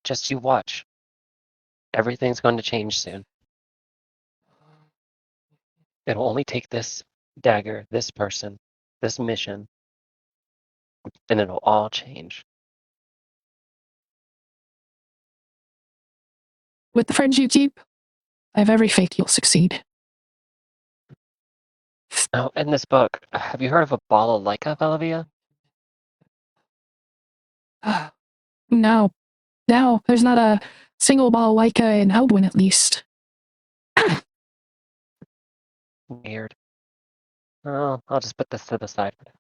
Just you watch. Everything's going to change soon. It'll only take this dagger, this person, this mission, and it'll all change. With the friends you keep, I have every faith you'll succeed. Now, in this book, have you heard of a balalaika, Maluviette? No, there's not a single balalaika in Eldwin, at least. Weird. Oh, I'll just put this to the side for now.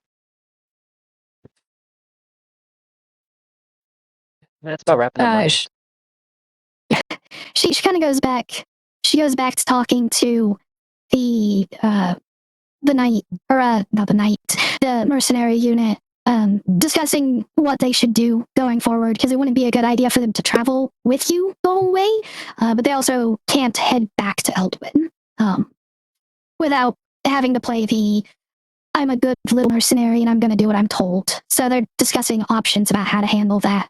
That's about wrapping up my list. she kind of goes back. She goes back to talking to the knight, or not the knight, the mercenary unit, discussing what they should do going forward, because it wouldn't be a good idea for them to travel with you the whole way, but they also can't head back to Eldwin without having to play the I'm a good little mercenary and I'm going to do what I'm told. So they're discussing options about how to handle that.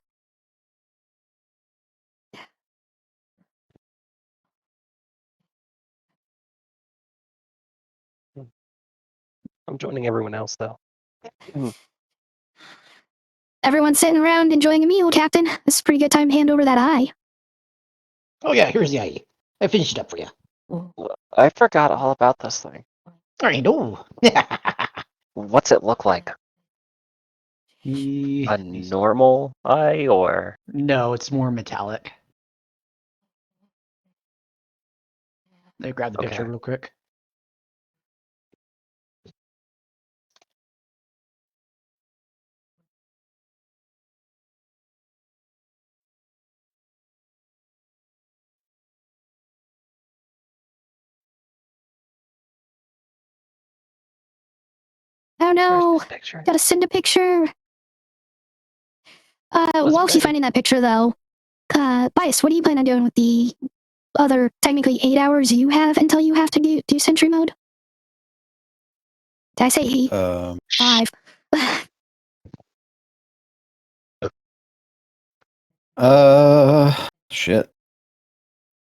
I'm joining everyone else, though. Everyone's sitting around enjoying a meal, Captain. This is a pretty good time to hand over that eye. Oh yeah, here's the eye. I finished it up for you. I forgot all about this thing. I know. What's it look like? A normal eye, or No, it's more metallic. Let me grab the picture Okay. real quick. Oh where's no! this picture? Gotta send a picture. Wasn't While she's ready. finding that picture, though, Pious, what do you plan on doing with the other technically 8 hours you have until you have to do sentry mode? Did I say 8? 5. Shit.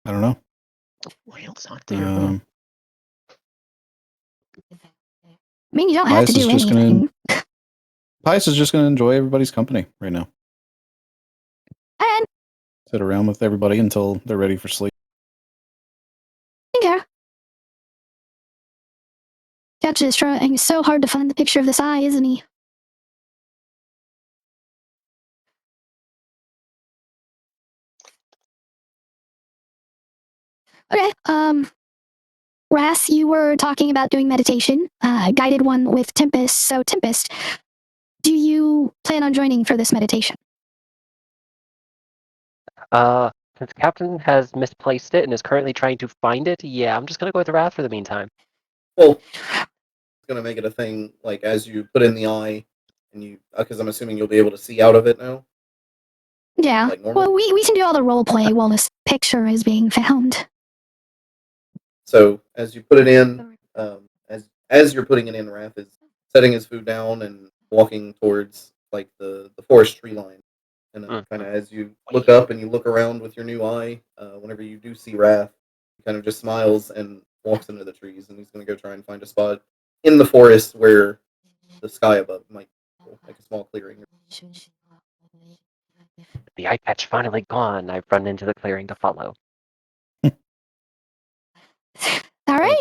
I don't know. What else not there? Um, I mean, you don't have to Pious is do just anything. Pious is just gonna enjoy everybody's company right now. And Sit around with everybody until they're ready for sleep. yeah. Gotcha is trying so hard to find the picture of this eye, isn't he? Okay, Ras, you were talking about doing meditation, guided one with Tempest. So, Tempest, do you plan on joining for this meditation? Since Captain has misplaced it and is currently trying to find it, yeah, I'm just gonna go with the Wrath for the meantime. Well, it's gonna make it a thing like as you put in the eye, and you because I'm assuming you'll be able to see out of it now. Yeah. Like normal? Well, we can do all the role play while this picture is being found. So as you put it in, as you're putting it in, Wrath is setting his food down and walking towards like the forest tree line. And kind of as you look up and you look around with your new eye, whenever you do see Wrath, he kind of just smiles and walks into the trees, and he's going to go try and find a spot in the forest where the sky above might be, like a small clearing. The eye patch finally gone. I've run into the clearing to follow. All right.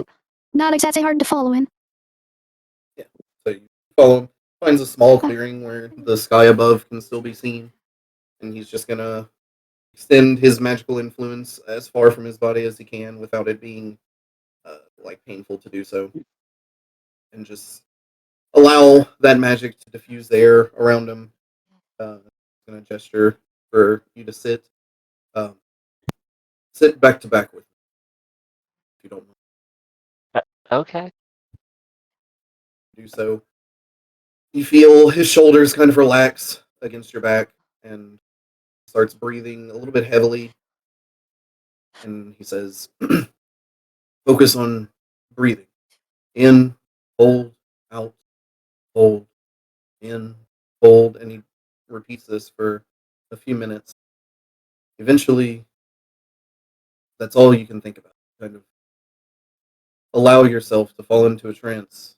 Not exactly hard to follow in. Yeah. So you follow him, finds a small clearing where the sky above can still be seen, and he's just going to extend his magical influence as far from his body as he can without it being like painful to do so, and just allow that magic to diffuse the air around him. I'm gonna gesture for you to sit, sit back to back with him, if you don't mind. Okay. Do so. You feel his shoulders kind of relax against your back, and starts breathing a little bit heavily. And he says, "Focus on breathing. In, hold, out, hold, in, hold," and he repeats this for a few minutes. Eventually, that's all you can think about. Kind of allow yourself to fall into a trance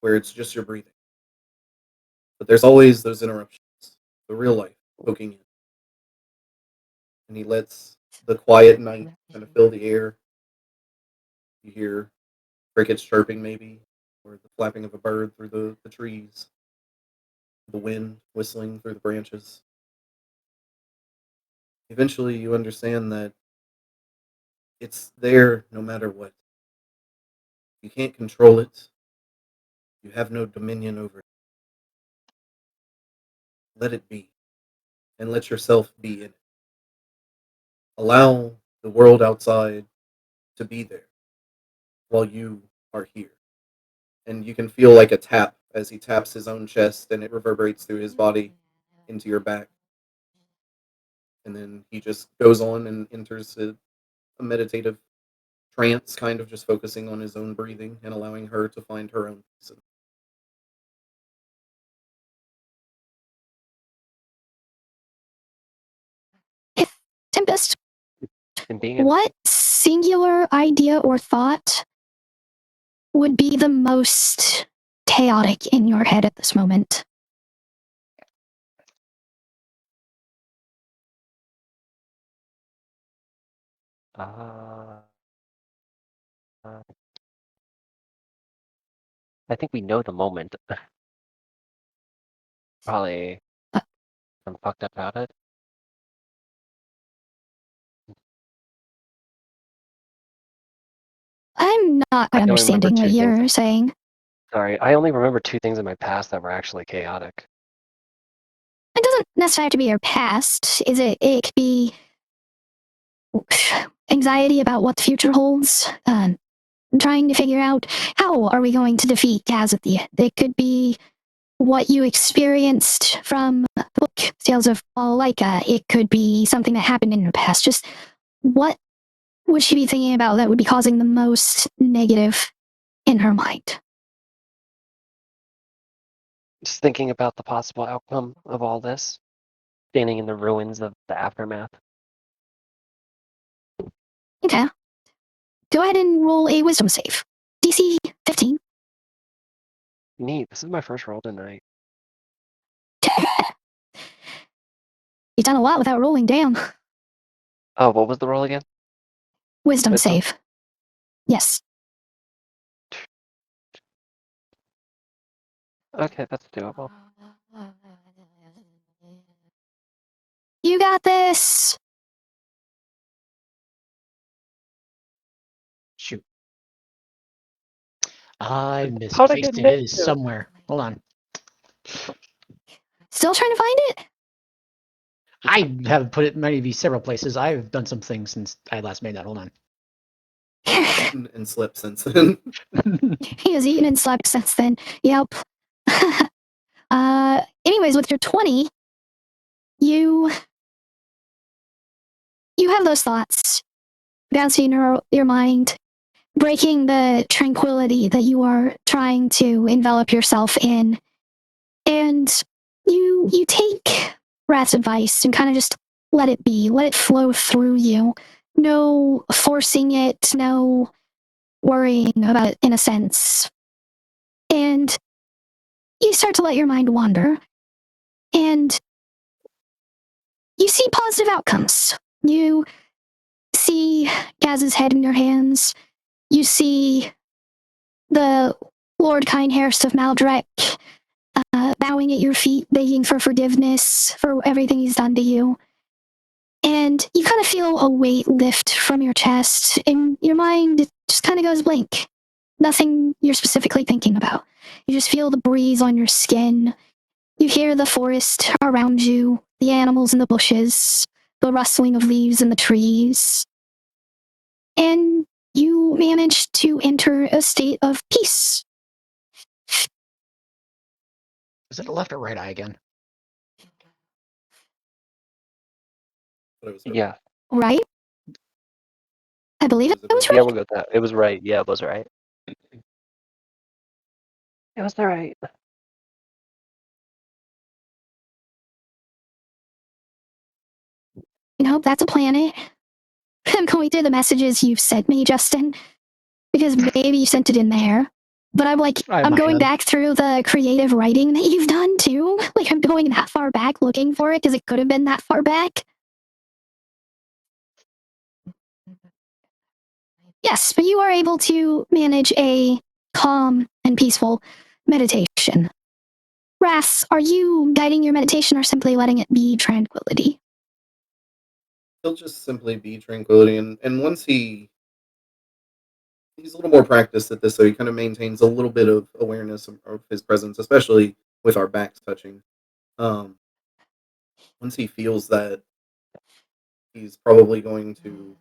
where it's just your breathing. But there's always those interruptions, the real life poking in. And he lets the quiet night kind of fill the air. You hear crickets chirping, maybe, or the flapping of a bird through the trees, the wind whistling through the branches. Eventually, you understand that it's there no matter what. You can't control it. You have no dominion over it. Let it be, and let yourself be in it. Allow the world outside to be there while you are here. And you can feel like a tap as he taps his own chest, and it reverberates through his body into your back. And then he just goes on and enters a meditative trance, kind of just focusing on his own breathing and allowing her to find her own peace. If Tempest, And being in what singular idea or thought would be the most chaotic in your head at this moment? uh, I think we know the moment. Probably I'm fucked up about it. I'm not quite I only remember understanding what two things. you're saying. Sorry, I only remember two things in my past that were actually chaotic. It doesn't necessarily have to be your past. It could be anxiety about what the future holds. Trying to figure out how are we going to defeat Gaz at the end. It could be what you experienced from the book Tales of Laika. It could be something that happened in your past. Just what would she be thinking about that would be causing the most negative in her mind? Just thinking about the possible outcome of all this, standing in the ruins of the aftermath. Okay. Go ahead and roll a wisdom save. DC 15. Neat. This is my first roll tonight. You've done a lot without rolling down. Oh, what was the roll again? Wisdom Wisdom? save. Yes. Okay, that's doable. You got this. Shoot. I How'd I misplaced get it. It is negative? somewhere. Hold on. Still trying to find it? I have put it maybe several places. I've done some things since I last made that. Hold on. And slept since then. He has eaten and slept since then. Yep. Anyways, with your 20, you have those thoughts bouncing your mind, breaking the tranquility that you are trying to envelop yourself in. And you take Rat's advice and kind of just let it be, let it flow through you. No forcing it, no worrying about it in a sense. And you start to let your mind wander. And you see positive outcomes. You see Gaz's head in your hands. You see the Lord Kindhairst of Maldrek bowing at your feet, begging for forgiveness for everything he's done to you. And you kind of feel a weight lift from your chest, and your mind just kind of goes blank. Nothing you're specifically thinking about. You just feel the breeze on your skin. You hear the forest around you, the animals in the bushes, the rustling of leaves in the trees. And you manage to enter a state of peace. Is it a left or right eye again? But it was Yeah. Right? I believe it was Yeah, right. we'll go with that. It was right. Yeah, it was right. It was right. Nope, that's a planet. I'm going through the messages you've sent me, Justin, because maybe you sent it in there. But I I'm might going have. back through the creative writing that you've done too. Like, I'm going that far back looking for it because it could have been that far back. Yes, but you are able to manage a calm and peaceful meditation. Ras, are you guiding your meditation or simply letting it be tranquility? He'll just simply be tranquility, and once he's a little more practiced at this, so he kind of maintains a little bit of awareness of his presence, especially with our backs touching. Once he feels that, he's probably going to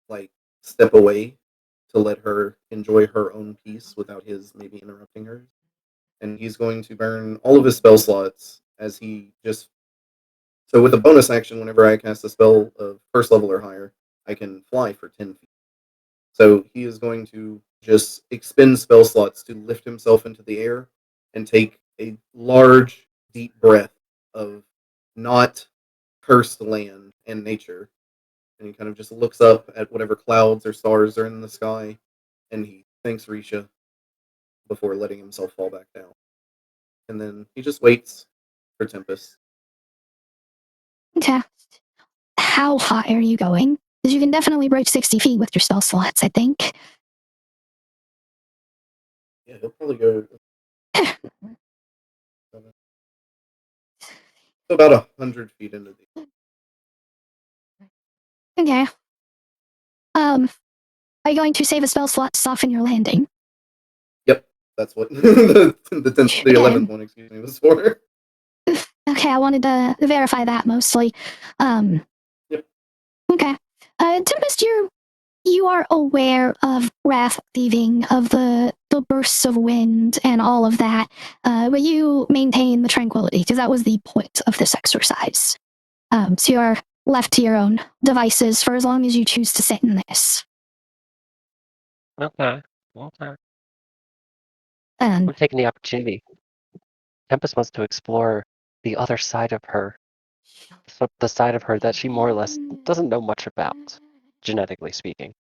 like step away to let her enjoy her own peace without his maybe interrupting her. And he's going to burn all of his spell slots as he just. So with a bonus action, whenever I cast a spell of first level or higher, I can fly for 10 feet. So he is going to just expend spell slots to lift himself into the air and take a large, deep breath of not cursed land and nature. And he kind of just looks up at whatever clouds or stars are in the sky, and he thanks Risha before letting himself fall back down. And then he just waits for Tempest. Okay. How high are you going? Because you can definitely break 60 feet with your spell slots, I think. Yeah, he'll probably go So about 100 feet into the. Okay. Are you going to save a spell slot to soften your landing? Yep, that's what the 11th Okay. one, excuse me, was for. Okay, I wanted to verify that mostly. Yep. Okay. Tempest, you are aware of wrath thieving, of the bursts of wind and all of that, but you maintain the tranquility because that was the point of this exercise. So you are left to your own devices for as long as you choose to sit in this. Okay. Okay. And We're taking the opportunity. Tempest wants to explore the other side of her. The side of her that she more or less doesn't know much about, genetically speaking.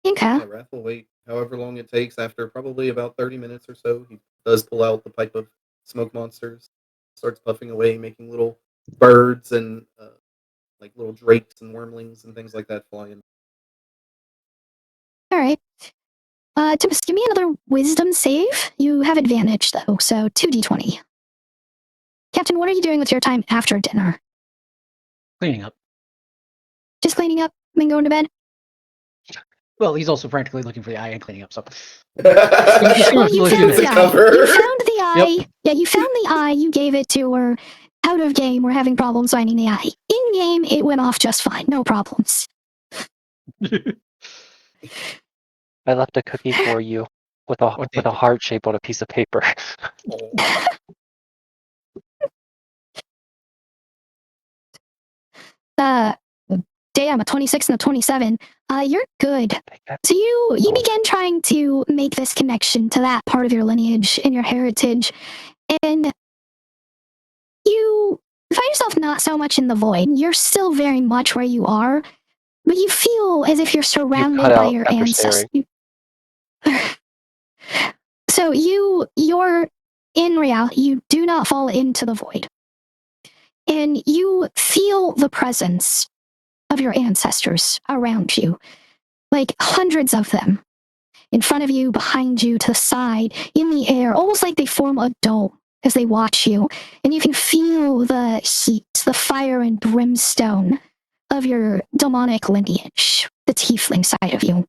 okay. Yeah, Wrath will wait however long it takes. After probably about 30 minutes or so, he does pull out the pipe of smoke monsters, starts puffing away, making little birds and like little drakes and wormlings and things like that flying. All right. Tempest, give me another wisdom save. You have advantage though, so 2d20. Captain, what are you doing with your time after dinner? Cleaning up. Just cleaning up and going to bed? Well, he's also frantically looking for the eye and cleaning up, so. Well, you found the eye. cover. You found the eye. Yep. Yeah, you found the eye. You gave it to her. Out of game, we're having problems finding the eye. In game, it went off just fine. No problems. I left a cookie for you with a heart shape on a piece of paper. Damn, a 26 and a 27. You're good. So you began trying to make this connection to that part of your lineage and your heritage, and you find yourself not so much in the void. You're still very much where you are, but you feel as if you're surrounded by your ancestors. So you're in reality, you do not fall into the void. And you feel the presence of your ancestors around you, like hundreds of them, in front of you, behind you, to the side, in the air, almost like they form a dome as they watch you. And you can feel the heat, the fire and brimstone of your demonic lineage, the tiefling side of you.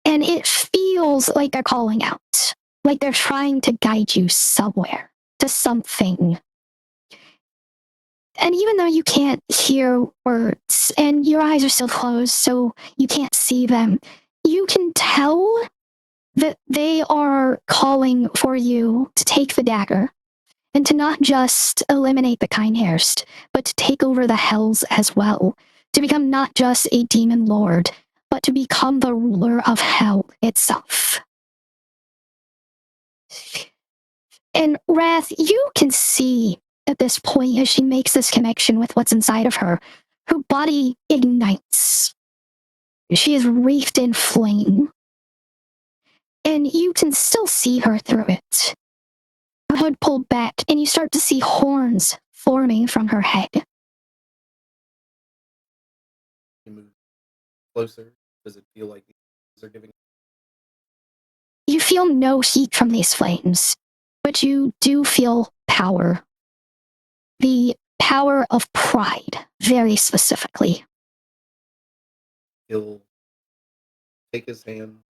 And it feels like they're calling out, like they're trying to guide you somewhere, to something. And even though you can't hear words and your eyes are still closed, so you can't see them, you can tell that they are calling for you to take the dagger and to not just eliminate the Kindhurst, but to take over the hells as well, to become not just a demon lord, but to become the ruler of hell itself. And Wrath, you can see at this point as she makes this connection with what's inside of her, her body ignites. She is wreathed in flame. And you can still see her through it. Her hood pulled back, and you start to see horns forming from her head. You move closer. Does it feel like they're giving? You feel no heat from these flames, but you do feel power. The power of pride, very specifically. He'll take his hand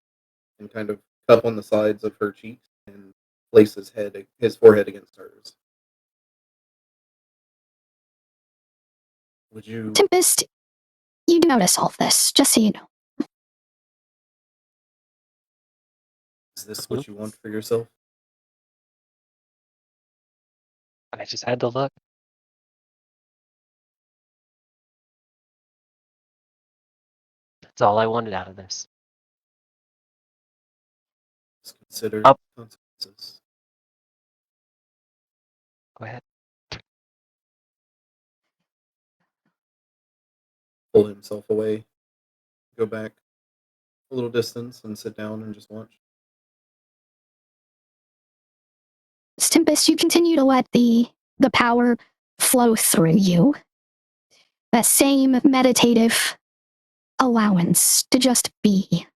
and kind of cup on the sides of her cheeks and place his forehead against hers. Would you? Tempest, you notice all of this, just so you know. Is this what you want for yourself? I just had to look. That's all I wanted out of this. Just consider consequences. Go ahead. Pull himself away. Go back a little distance and sit down and just watch. Tempest, you continue to let the power flow through you. That same meditative allowance to just be.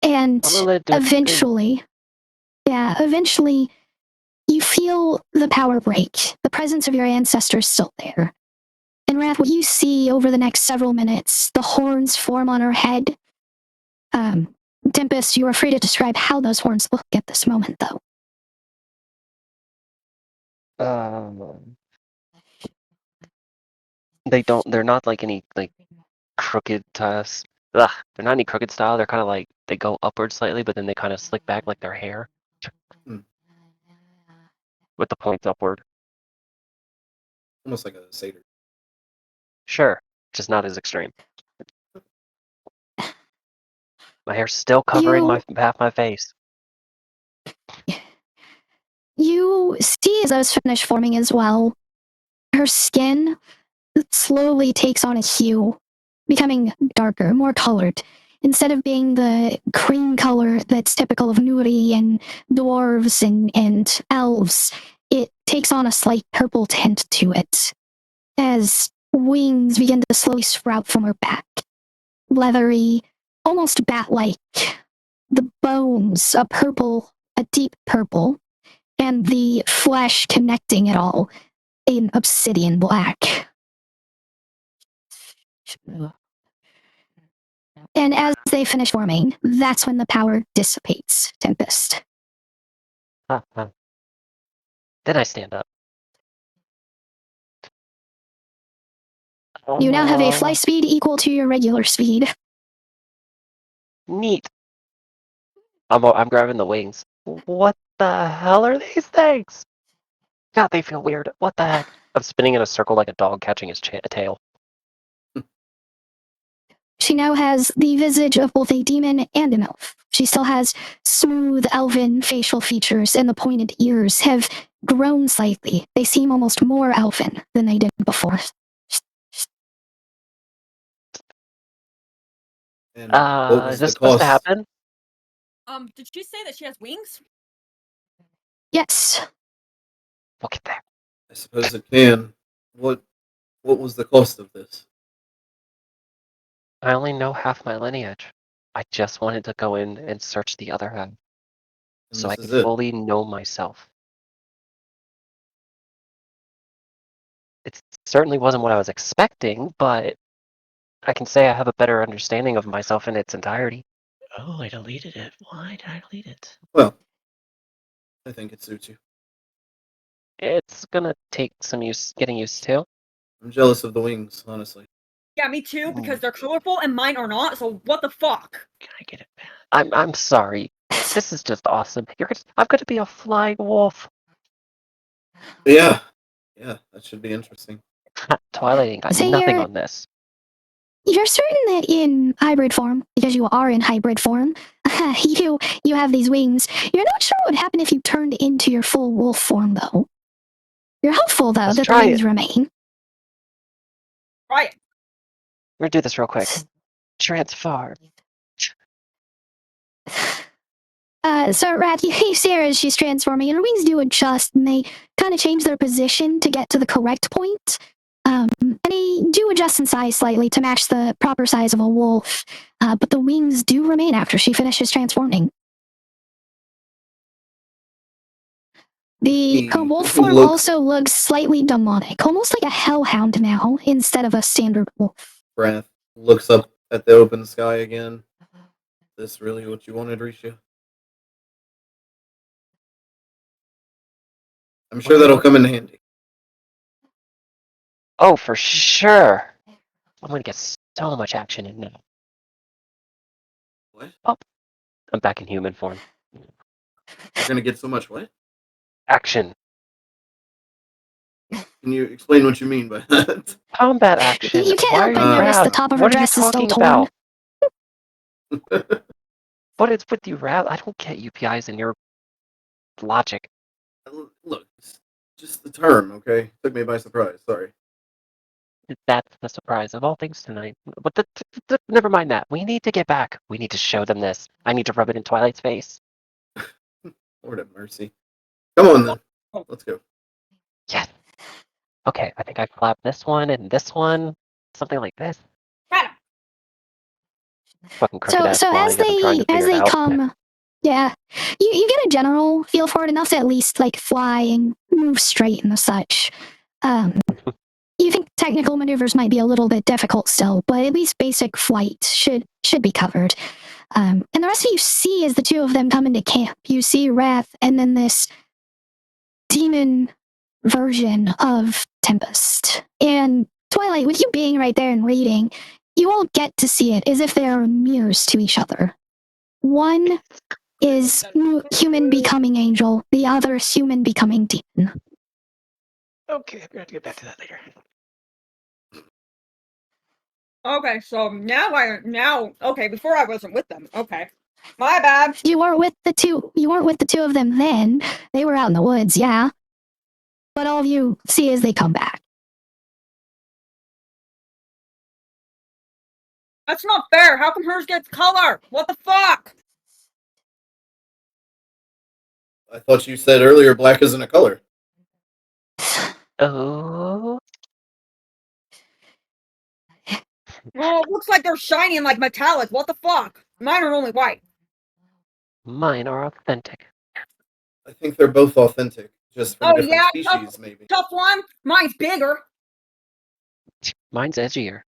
And eventually, feel the power break. The presence of your ancestors still there. And Wrath, what you see over the next several minutes, the horns form on her head. Tempest, you are free to describe how those horns look at this moment, though. They're not like any like crooked ties. Ugh, they're not any crooked style. They're kind of like they go upward slightly, but then they kind of slick back like their hair, with the points upward. Almost like a satyr. Sure, just not as extreme. My hair's still covering half my face. You see as those finish forming as well, her skin slowly takes on a hue, becoming darker, more colored. Instead of being the cream color that's typical of Nuri and dwarves and elves, it takes on a slight purple tint to it, as wings begin to slowly sprout from her back. Leathery, almost bat-like. The bones, a deep purple, and the flesh connecting it all in obsidian black. And as they finish forming, that's when the power dissipates, Tempest. Then I stand up. You now have a fly speed equal to your regular speed. Neat. I'm grabbing the wings. What the hell are these things? God, they feel weird. What the heck? I'm spinning in a circle like a dog catching his tail. She now has the visage of both a demon and an elf. She still has smooth elven facial features, and the pointed ears have grown slightly. They seem almost more elven than they did before. And what was Is this the supposed to cost? happen? Did she say that she has wings? Yes. Look at that. I suppose it can. What was the cost of this? I only know half my lineage. I just wanted to go in and search the other half, And so I this could is it. fully know myself. It certainly wasn't what I was expecting, but I can say I have a better understanding of myself in its entirety. Oh, I deleted it. Why did I delete it? Well, I think it suits you. It's gonna take some getting used to. I'm jealous of the wings, honestly. Yeah, me too, because they're colorful and mine are not, so what the fuck? Can I get it back? I'm sorry. This is just awesome. I'm gonna be a flying wolf. Yeah, that should be interesting. Twilight ain't got So nothing you're- on this. You're certain that in hybrid form, because you are in hybrid form, you have these wings. You're not sure what would happen if you turned into your full wolf form, though. You're hopeful, though, Let's that the try wings it. remain. Right. We're gonna do this real quick. Transform. So, Rat, you see her as she's transforming, and her wings do adjust, and they kind of change their position to get to the correct point. And they do adjust in size slightly to match the proper size of a wolf, but the wings do remain after she finishes transforming. The wolf form also looks slightly demonic, almost like a hellhound now, instead of a standard wolf. Wrath looks up at the open sky again. Is this really what you wanted, Risha? I'm sure that'll come in handy. Oh, for sure. I'm gonna get so much action in now. What? Oh, I'm back in human form. You're gonna get so much what? Action. Can you explain what you mean by that? Combat action. You can't Why help are but you notice the Rab? top of her What are you dress is still talking torn. about? What is with you, Rab? I don't get UPIs in your logic. Look, it's just the term, okay? Took me by surprise. Sorry. That's the surprise of all things tonight. But never mind that. We need to get back. We need to show them this. I need to rub it in Twilight's face. Lord have mercy. Come on then. Let's go. Yes. Okay, I think I clap this one and this one. Something like this. Got him. Fucking crooked ass So flying as as I'm trying they to figure it out. come, Yeah, you get a general feel for it enough to at least like fly and move straight and such. You think technical maneuvers might be a little bit difficult still, but at least basic flight should be covered. And the rest of you see as the two of them come into camp. You see Wrath and then this demon version of Tempest. And Twilight, with you being right there and reading, you all get to see it as if they are mirrors to each other. One is human becoming angel, the other is human becoming demon. Okay, I'm gonna have to get back to that later. Okay, so okay, before I wasn't with them. Okay. My bad. You weren't with the two of them then. They were out in the woods, yeah. But all of you see as they come back. That's not fair. How come hers gets color? What the fuck? I thought you said earlier black isn't a color. Oh. Well, it looks like they're shiny and like metallic. What the fuck? Mine are only white. Mine are authentic. I think they're both authentic, just from Oh, different yeah? species, maybe. Tough one? Mine's bigger. Mine's edgier.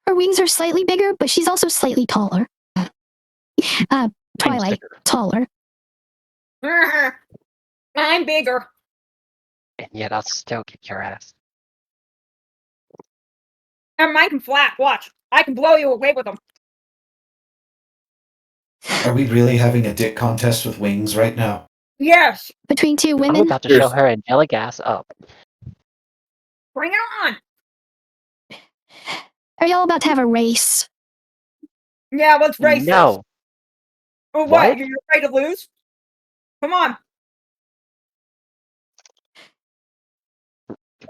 Her wings are slightly bigger, but she's also slightly taller. Mine's Twilight, bigger. taller. I'm bigger. And yet I'll still kick your ass. And mine can flap. Watch. I can blow you away with them. Are we really having a dick contest with wings right now? Yes. Between two I'm women, about to show her angelic ass up. Bring it on. are y'all about to have a race? Yeah, let's race this. No. Oh, what? What? You're afraid to lose? Come on.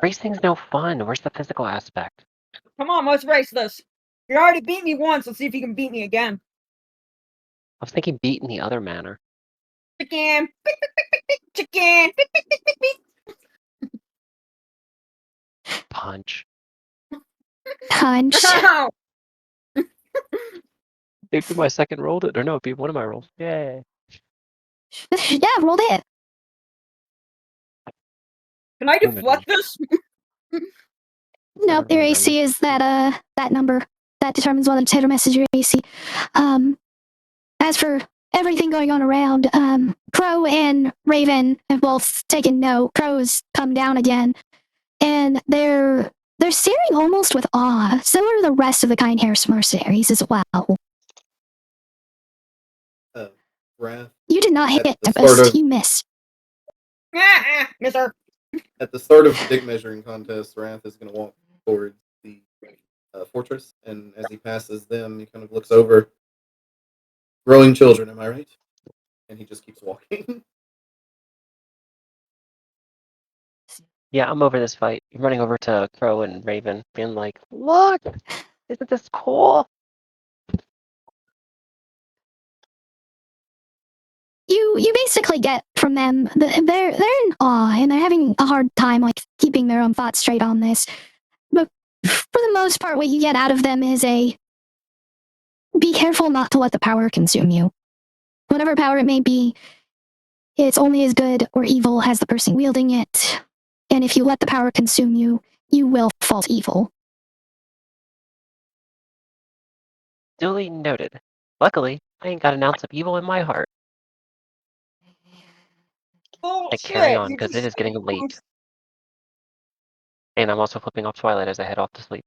Racing's no fun. Where's the physical aspect? Come on, let's race this. You already beat me once. Let's see if you can beat me again. I was thinking beat in the other manner. Chicken. Beep, beep, beep, beep, beep. Chicken. Beep, beep, beep, beep, beep. Punch. Punch. Ow. It'd be my second roll, or no, it'd be one of my rolls. Yay. Yeah, rolled it. Can I deflect this? No, their AC is that number. That determines whether to hit or miss your AC. As for everything going on around, Crow and Raven have both taken note. Crow's come down again. And they're staring almost with awe, similar to the rest of the Kind Hair mercenaries as well. Wrath. You did not hit At the Tempest. start of- You missed. Mister. At the start of the dick measuring contest, Wrath is going to walk towards the fortress, and as he passes them, he kind of looks over. Growing children, am I right? And he just keeps walking. Yeah, I'm over this fight. I'm running over to Crow and Raven, being like, look! Isn't this cool? You basically get from them they're in awe and they're having a hard time like keeping their own thoughts straight on this. But for the most part, what you get out of them is a be careful not to let the power consume you. Whatever power it may be, it's only as good or evil as the person wielding it. And if you let the power consume you, you will fall to evil. Duly noted. Luckily, I ain't got an ounce of evil in my heart. Oh, And carry shit, on, you because just- it is getting late. And I'm also flipping off Twilight as I head off to sleep.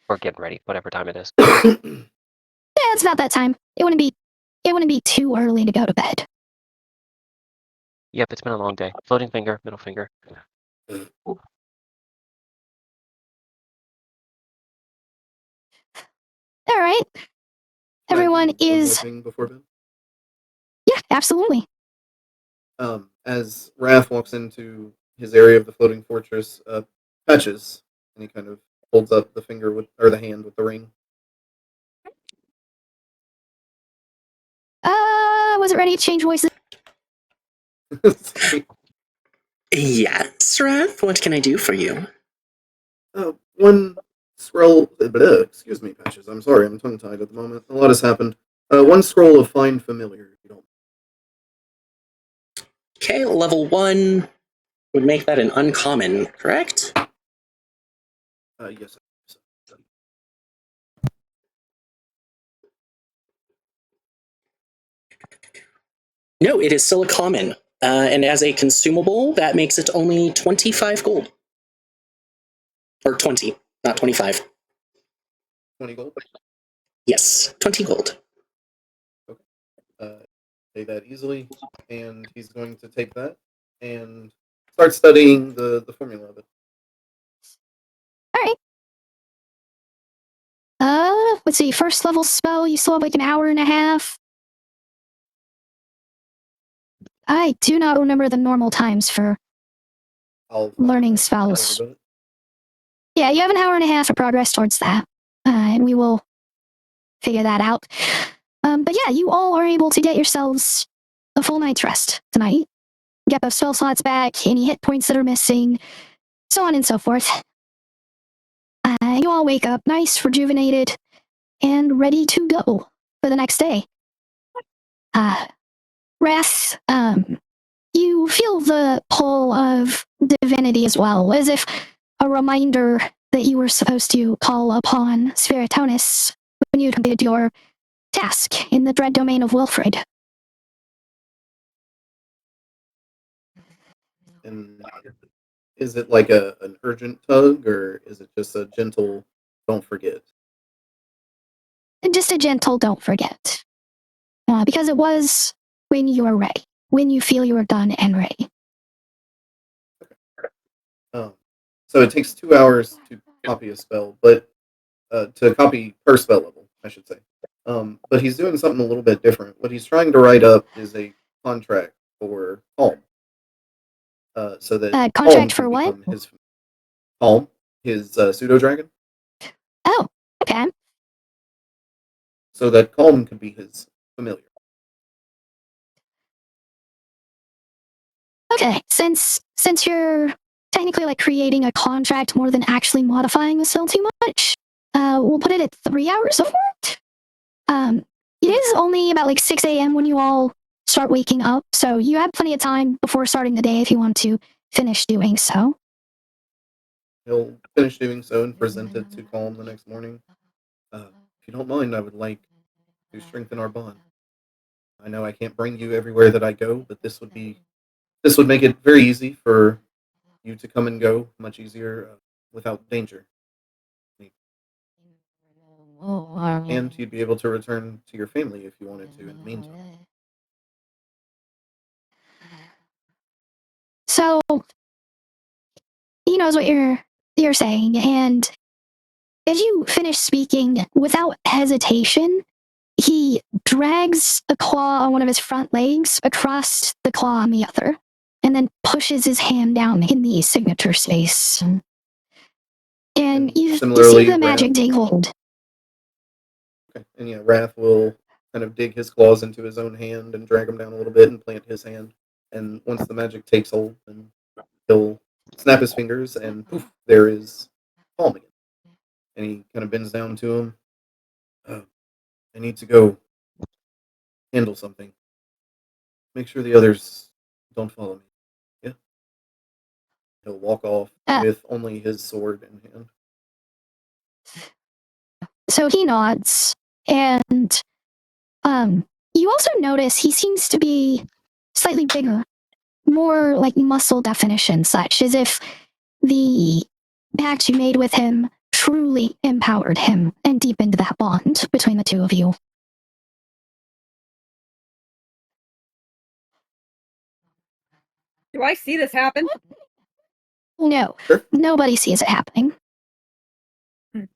Or getting ready, whatever time it is. Yeah, it's about that time. It wouldn't be too early to go to bed. Yep, it's been a long day. Floating finger, middle finger. All right. Everyone Can I do one more is thing before bed? yeah, absolutely. As Wrath walks into his area of the floating fortress, Patches, and he kind of holds up the finger with, or the hand with the ring. Was it ready to change voices? Yes, Wrath, what can I do for you? One excuse me, Patches. I'm sorry, I'm tongue-tied at the moment. A lot has happened. One scroll of Find Familiar, if you don't. Okay, level 1 would make that an uncommon, correct? Yes. No, it is still a common. And as a consumable, that makes it only 25 gold. Or 20, not 25. 20 gold? Yes, 20 gold. Say that easily, and he's going to take that and start studying the formula of it. All right. Let's see. First level spell. You still have like an hour and a half. I do not remember the normal times for learning spells. Yeah, you have an hour and a half for progress towards that, and we will figure that out. But yeah, you all are able to get yourselves a full night's rest tonight. Get those spell slots back, any hit points that are missing, so on and so forth. You all wake up nice, rejuvenated, and ready to go for the next day. Wrath, you feel the pull of divinity as well, as if a reminder that you were supposed to call upon Spiritonus when you completed your task in the dread domain of Wilfred. And is it like an urgent tug, or is it just a gentle don't forget? Just a gentle don't forget. Because it was when you were ready, when you feel you are done and ready. So it takes 2 hours to copy a spell, but to copy per spell level, I should say. But he's doing something a little bit different. What he's trying to write up is a contract for Calm. So that contract for what? Calm, his pseudo dragon. Oh, okay. So that Calm could be his familiar. Okay, since you're technically like creating a contract more than actually modifying the spell too much, we'll put it at 3 hours of work. It is only about like 6 a.m. when you all start waking up, so you have plenty of time before starting the day if you want to finish doing so. He'll finish doing so and present it to Calm the next morning. If you don't mind, I would like to strengthen our bond. I know I can't bring you everywhere that I go, but this would make it very easy for you to come and go, much easier without danger. And you'd be able to return to your family if you wanted to in the meantime. So he knows what you're saying, and as you finish speaking, without hesitation, he drags a claw on one of his front legs across the claw on the other, and then pushes his hand down in the signature space. And you see the magic take hold. Okay. And yeah, Wrath will kind of dig his claws into his own hand and drag him down a little bit and plant his hand. And once the magic takes hold, then he'll snap his fingers and poof, there is Calm again. And he kind of bends down to him. I need to go handle something. Make sure the others don't follow me. Yeah. He'll walk off with only his sword in hand. So he nods, and you also notice he seems to be slightly bigger, more like muscle definition, such as if the pact you made with him truly empowered him and deepened that bond between the two of you. Do I see this happen? No, Sure. Nobody sees it happening. And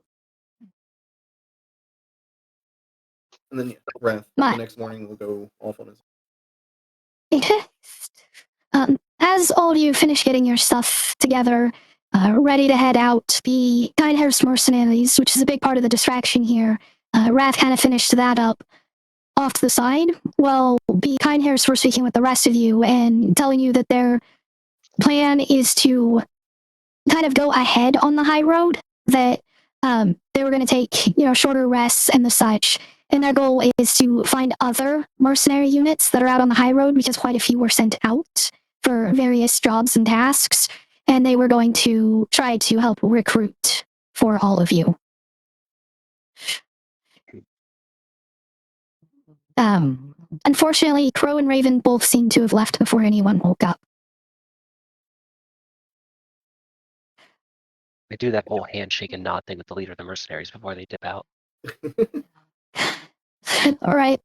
then Wrath, the next morning, will go off on his. As all of you finish getting your stuff together, ready to head out, the Kind Hair's mercenaries, which is a big part of the distraction here, Wrath kind of finished that up off to the side. Well, the Kind Hairs were speaking with the rest of you and telling you that their plan is to kind of go ahead on the high road, that They were going to take, shorter rests and the such. And their goal is to find other mercenary units that are out on the Highroad, because quite a few were sent out for various jobs and tasks. And they were going to try to help recruit for all of you. Unfortunately, Crow and Raven both seem to have left before anyone woke up. I do that whole handshake and nod thing with the leader of the mercenaries before they dip out. All right.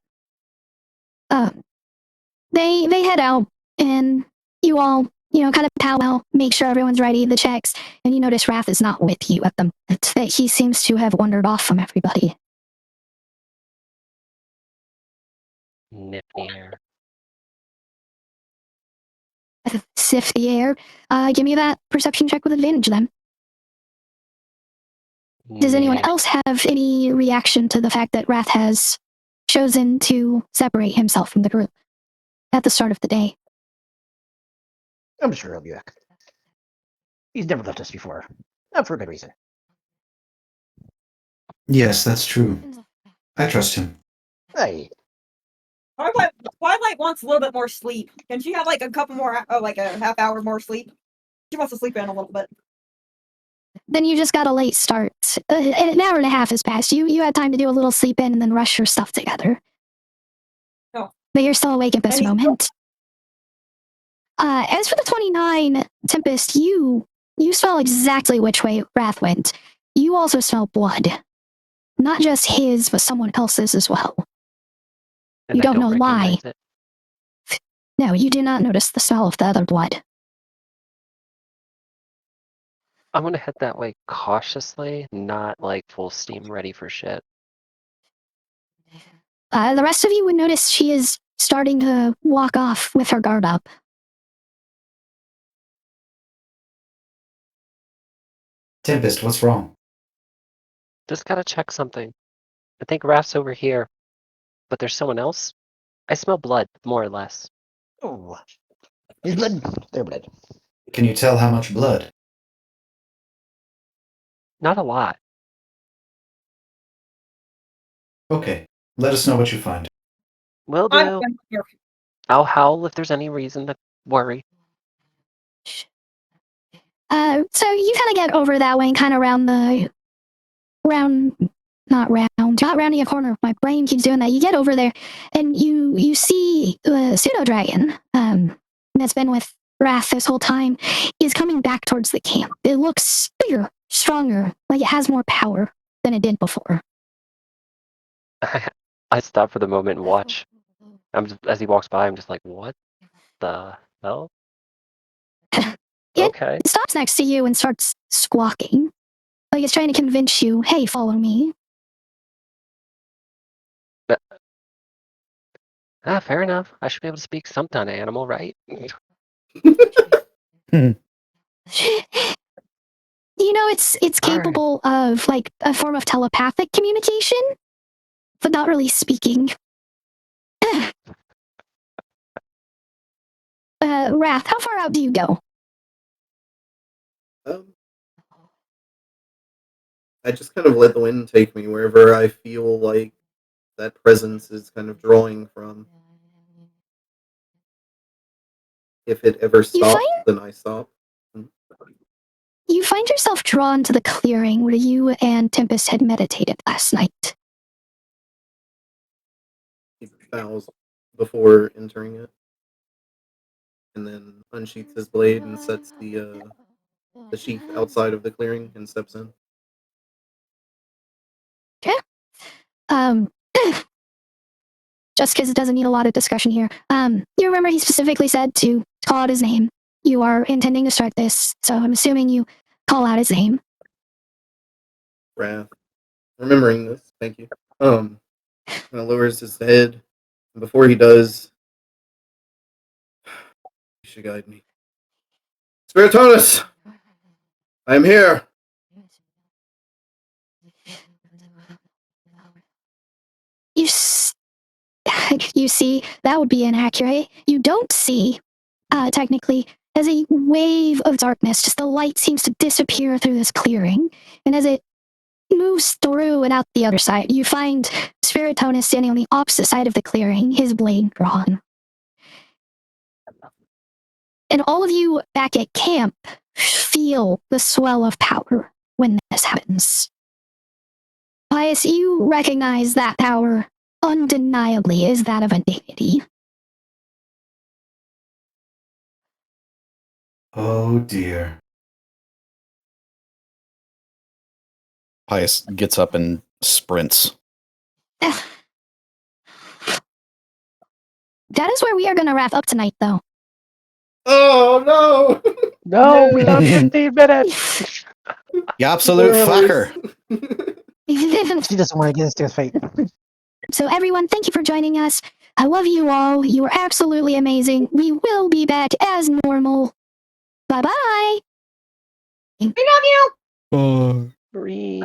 They head out, and you all, kind of powwow, make sure everyone's ready, the checks, and you notice Wrath is not with you at the moment. That he seems to have wandered off from everybody. Nip the air. Sift the air. Give me that perception check with advantage then. Does anyone else have any reaction to the fact that Wrath has chosen to separate himself from the group at the start of the day? I'm sure he'll be back. He's never left us before. Not for a good reason. Yes, that's true. I trust him. Hey, Twilight wants a little bit more sleep. Can she have like a couple more, like a half hour more sleep? She wants to sleep in a little bit. Then you just got a late start. An hour and a half has passed. You had time to do a little sleep in and then rush your stuff together. Oh. But you're still awake at this And he's moment. As for the 29, Tempest, you smell exactly which way Wrath went. You also smell blood. Not just his, but someone else's as well. And You I don't know why. recognize it. No, you do not notice the smell of the other blood. I'm gonna head that way cautiously, not like full steam ready for shit. The rest of you would notice she is starting to walk off with her guard up. Tempest, what's wrong? Just gotta check something. I think Raph's over here, but there's someone else. I smell blood, more or less. oh, his blood, their blood. Can you tell how much blood? Not a lot. Okay, let us know what you find. Will I'm do. I'll howl if there's any reason to worry. So you kind of get over that way and kind of not rounding a corner. My brain keeps doing that. You get over there and you see the pseudo dragon that's been with Wrath this whole time is coming back towards the camp. It looks bigger, stronger, like it has more power than it did before. I stop for the moment and watch. As he walks by, I'm just like, what the hell? Okay. It stops next to you and starts squawking. Like it's trying to convince you, hey, follow me. Fair enough. I should be able to speak some kind of animal, right? It's capable of like a form of telepathic communication, but not really speaking. Wrath, how far out do you go? I just kind of let the wind take me wherever I feel like that presence is kind of drawing from. If it ever stops, then I stop. You find yourself drawn to the clearing where you and Tempest had meditated last night. He bows before entering it, and then unsheaths his blade and sets the sheath outside of the clearing and steps in. Okay. Just because it doesn't need a lot of discussion here. You remember he specifically said to call out his name. You are intending to start this, so I'm assuming you call out his name. Wrath. Remembering this, thank you. Kind of lowers his head, and before he does, you should guide me. Spiritonus! I am here! You see, that would be inaccurate. You don't see, technically, as a wave of darkness, just the light seems to disappear through this clearing, and as it moves through and out the other side. You find Spiritonus standing on the opposite side of the clearing, his blade drawn. And all of you back at camp feel the swell of power when this happens. Pious, you recognize that power undeniably is that of a deity. Oh dear. Pious gets up and sprints. That is where we are going to wrap up tonight, though. Oh no! No, we got 15 minutes. You absolute fucker. She doesn't want to get us to his fate. So everyone, thank you for joining us. I love you all. You are absolutely amazing. We will be back as normal. Bye-bye. We love you. Oh. 3.